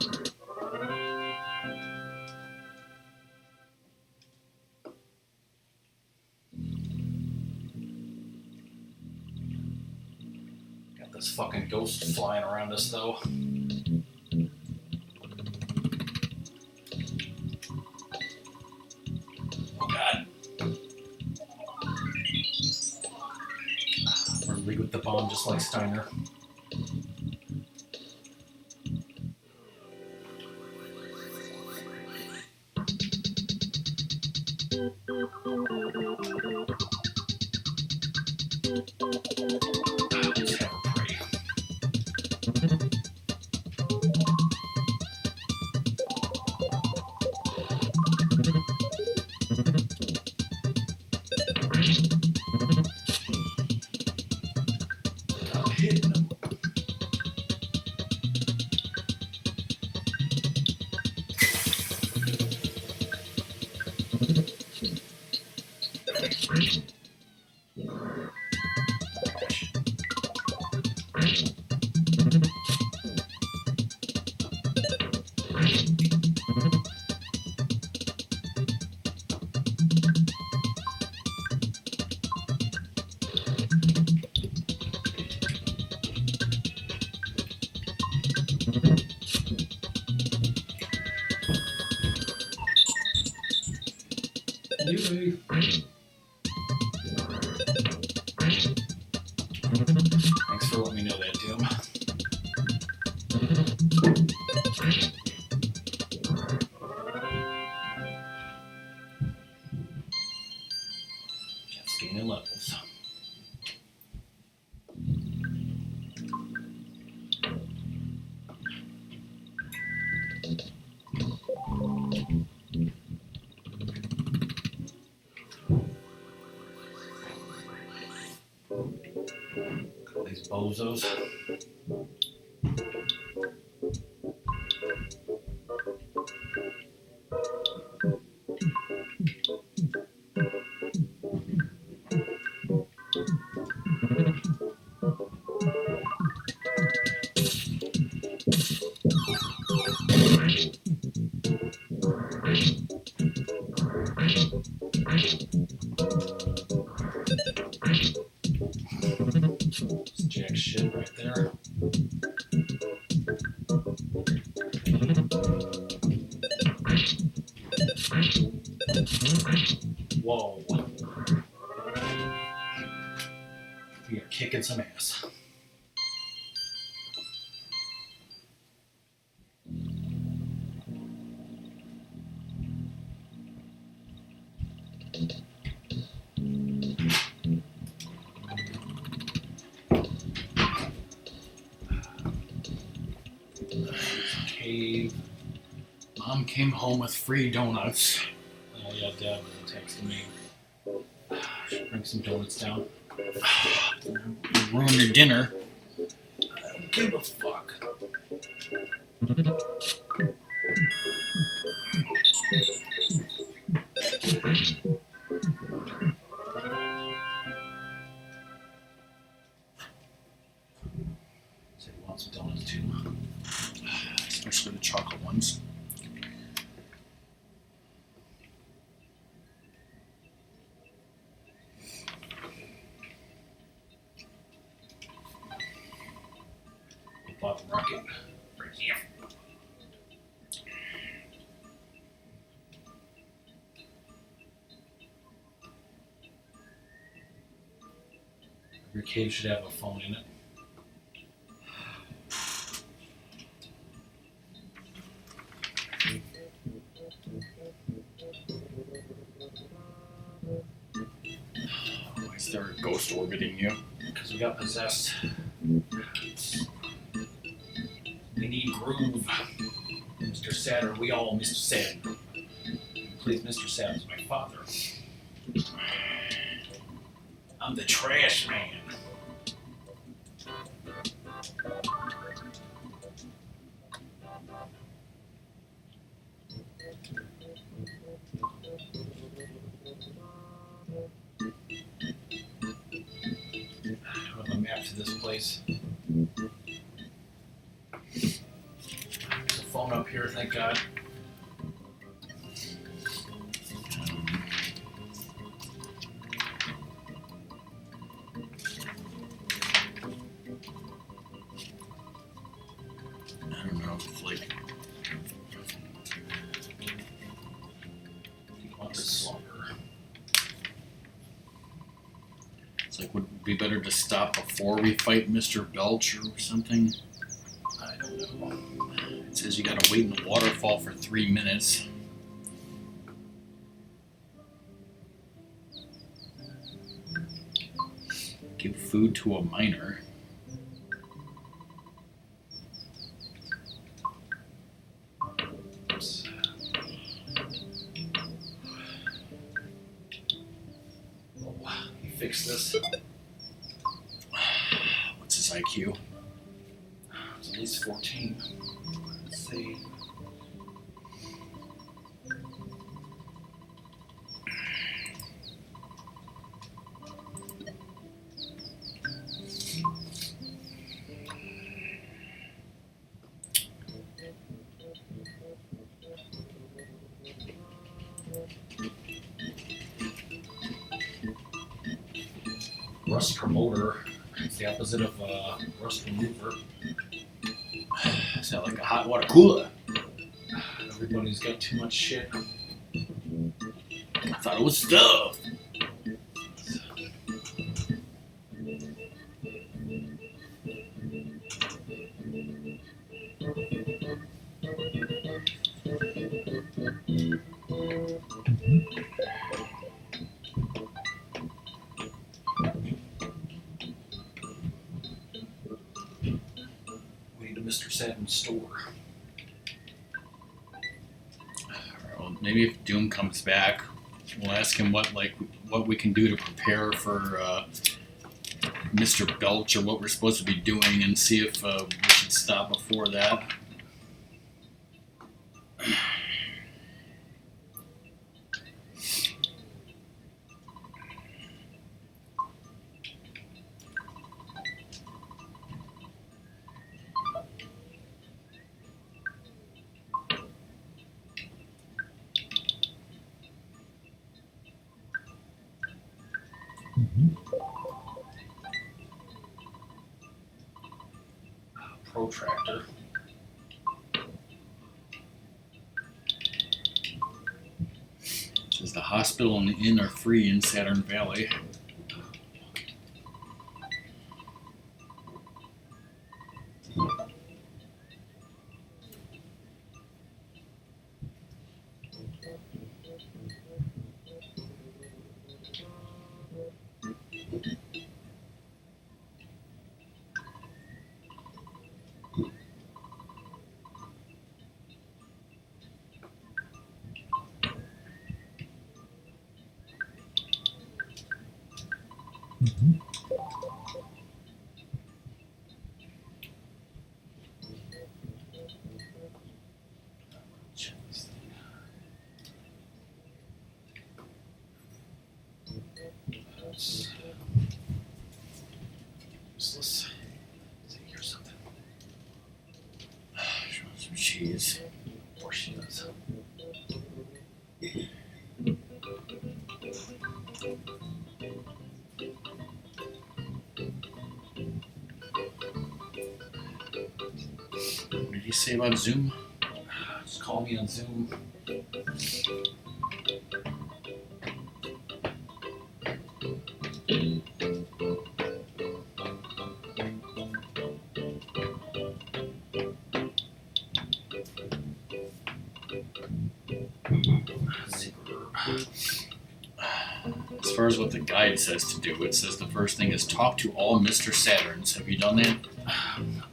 Got this fucking ghost flying around us though. Oh god. We're in league with the bomb just like Steiner. Let's have her pray. I'm hitting him. Anyway. Thanks for letting me know that, Doom. Just gaining levels. These bozos. Jack shit right there. Whoa. We are kicking some ass. Cave. Mom came home with free donuts. yeah, Deb texted me. Should bring some donuts down. You ruined your dinner. I don't give a fuck. Say you want some donuts too. Especially the chocolate ones. Bottom rocket. Right here. Every cave should have a phone in it. Why is there a ghost orbiting you? Because we got possessed. We need groove. Mr. Saturn, we all Mr. Saturn. Please, Mr. Saturn's my father. I'm the trash man. I have a map to this place. There's a phone up here, thank God. I don't know. It's like it's like would it be better to stop before we fight Mr. Belch or something? I don't know. It says you gotta wait in the waterfall for 3 minutes. Give food to a miner. Fix this. What's his IQ? It's at least 14. Let's see. Rust promoter. It's the opposite of rust remover. Is that like a hot water cooler? Everybody's got too much shit. I thought it was stuff. We need a Mr. Saturn store. Well, maybe if Doom comes back, we'll ask him what we can do to prepare for Mr. Belch or what we're supposed to be doing, and see if we should stop before that. Protractor. Says the hospital and the inn are free in Saturn Valley. Useless. See, here's something. She wants some cheese. Of course she does. What did he say about Zoom? Just call me on Zoom. As far as what the guide says to do, it says the first thing is talk to all Mr. Saturns. Have you done that?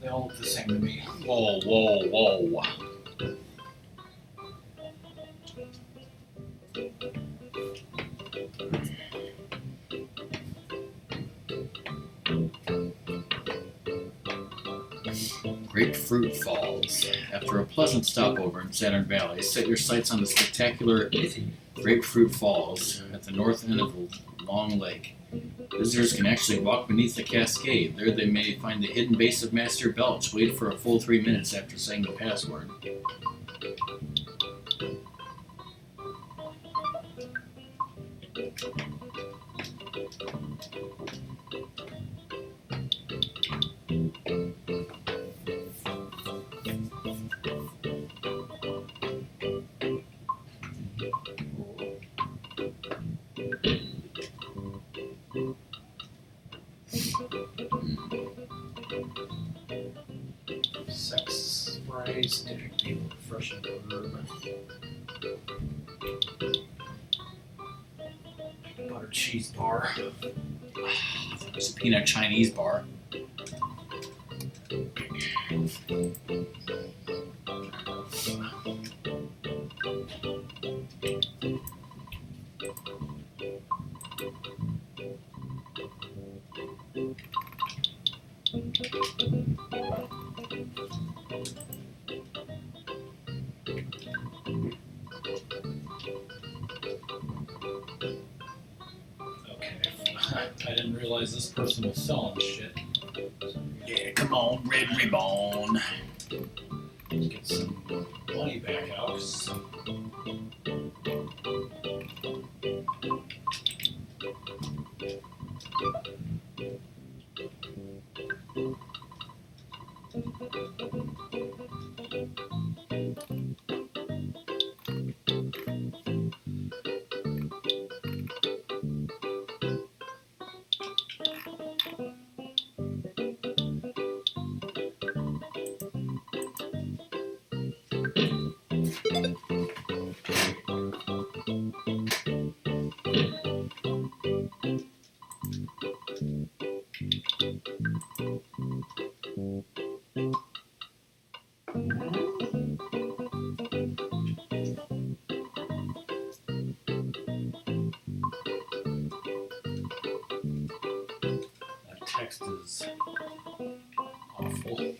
They all look the same to me. Whoa, whoa, whoa. Grapefruit Falls. After a pleasant stopover in Saturn Valley, set your sights on the spectacular Grapefruit Falls at the north end of a long lake. Visitors can actually walk beneath the cascade. There they may find the hidden base of Master Belch. Wait for a full 3 minutes after saying the password. Sex spray, sniffing people, refreshing herb. Butter cheese bar. It's a peanut Chinese bar. I didn't realize this person was selling shit. Yeah, come on, Red Ribbon. Let's get some money back out. That text is awful.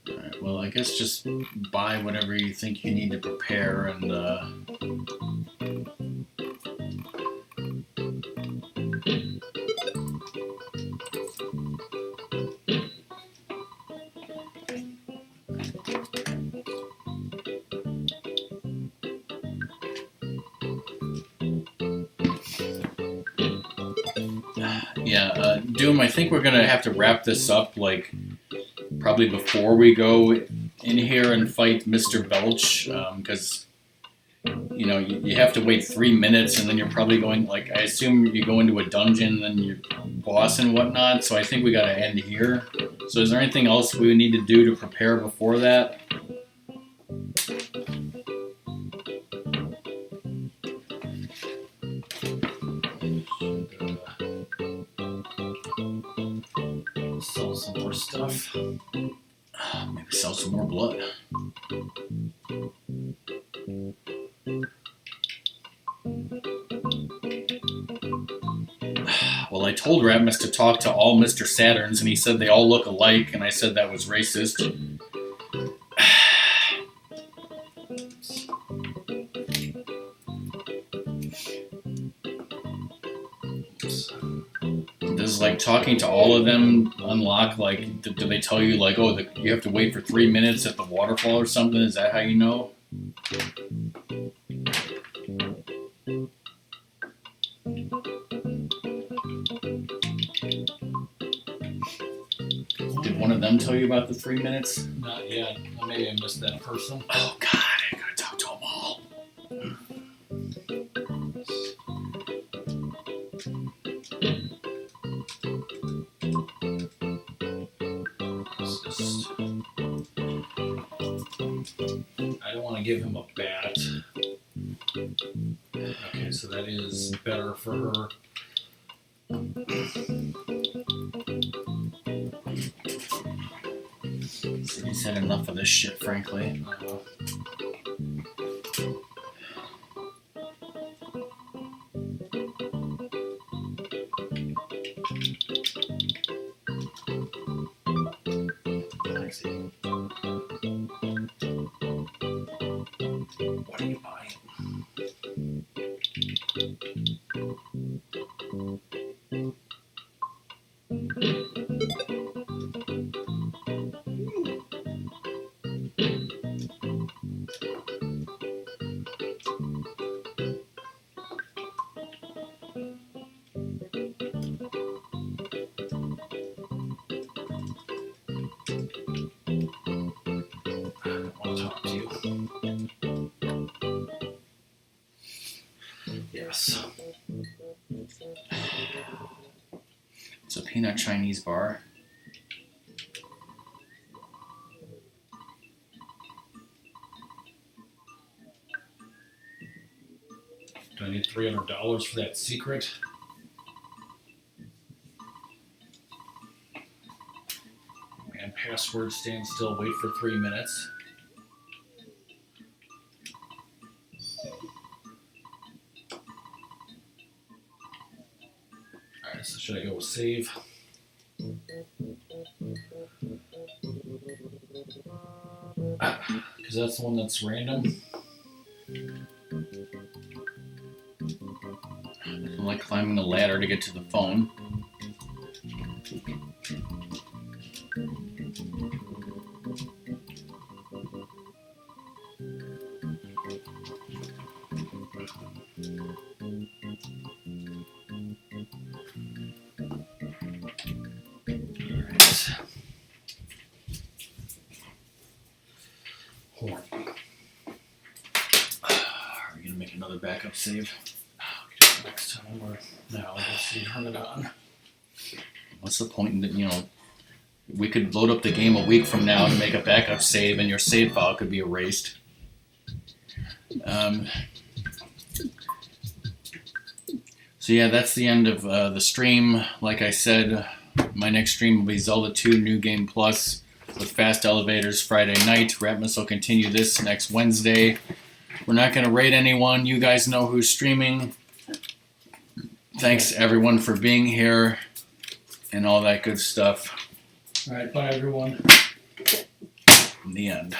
Alright, well, I guess just buy whatever you think you need to prepare and, Yeah, Doom, I think we're gonna have to wrap this up, like, probably before we go in here and fight Mr. Belch, because, you know, you have to wait 3 minutes, and then you're probably going, like, I assume you go into a dungeon, and then you're boss and whatnot, so I think we gotta end here. So is there anything else we need to do to prepare before that? Sell some more stuff. Maybe sell some more blood. Well, I told Ratmus to talk to all Mr. Saturns, and he said they all look alike, and I said that was racist. Does, like, talking to all of them unlock, like, do they tell you, like, oh, you have to wait for 3 minutes at the waterfall or something? Is that how you know? Did one of them tell you about the 3 minutes? Not yet. Maybe I missed that person. Oh, God, I gotta talk to them all. I don't want to give him a bat. Okay, so that is better for her. So he's had enough of this shit, frankly. What are you buying? Yes. It's a peanut Chinese bar. Do I need $300 for that secret? And password stand still, wait for 3 minutes. Alright, so should I go with save? Because that's the one that's random. I'm like climbing the ladder to get to the phone. Horn. Are we gonna make another backup save? Okay, next time or now I guess you turn it on. What's the point in that, you know, we could load up the game a week from now to make a backup save and your save file could be erased. So yeah, that's the end of the stream. Like I said, my next stream will be Zelda 2 New Game Plus with Fast Elevators Friday night. Ratmus will continue this next Wednesday. We're not going to raid anyone. You guys know who's streaming. Thanks everyone for being here and all that good stuff. Alright, bye everyone. In the end.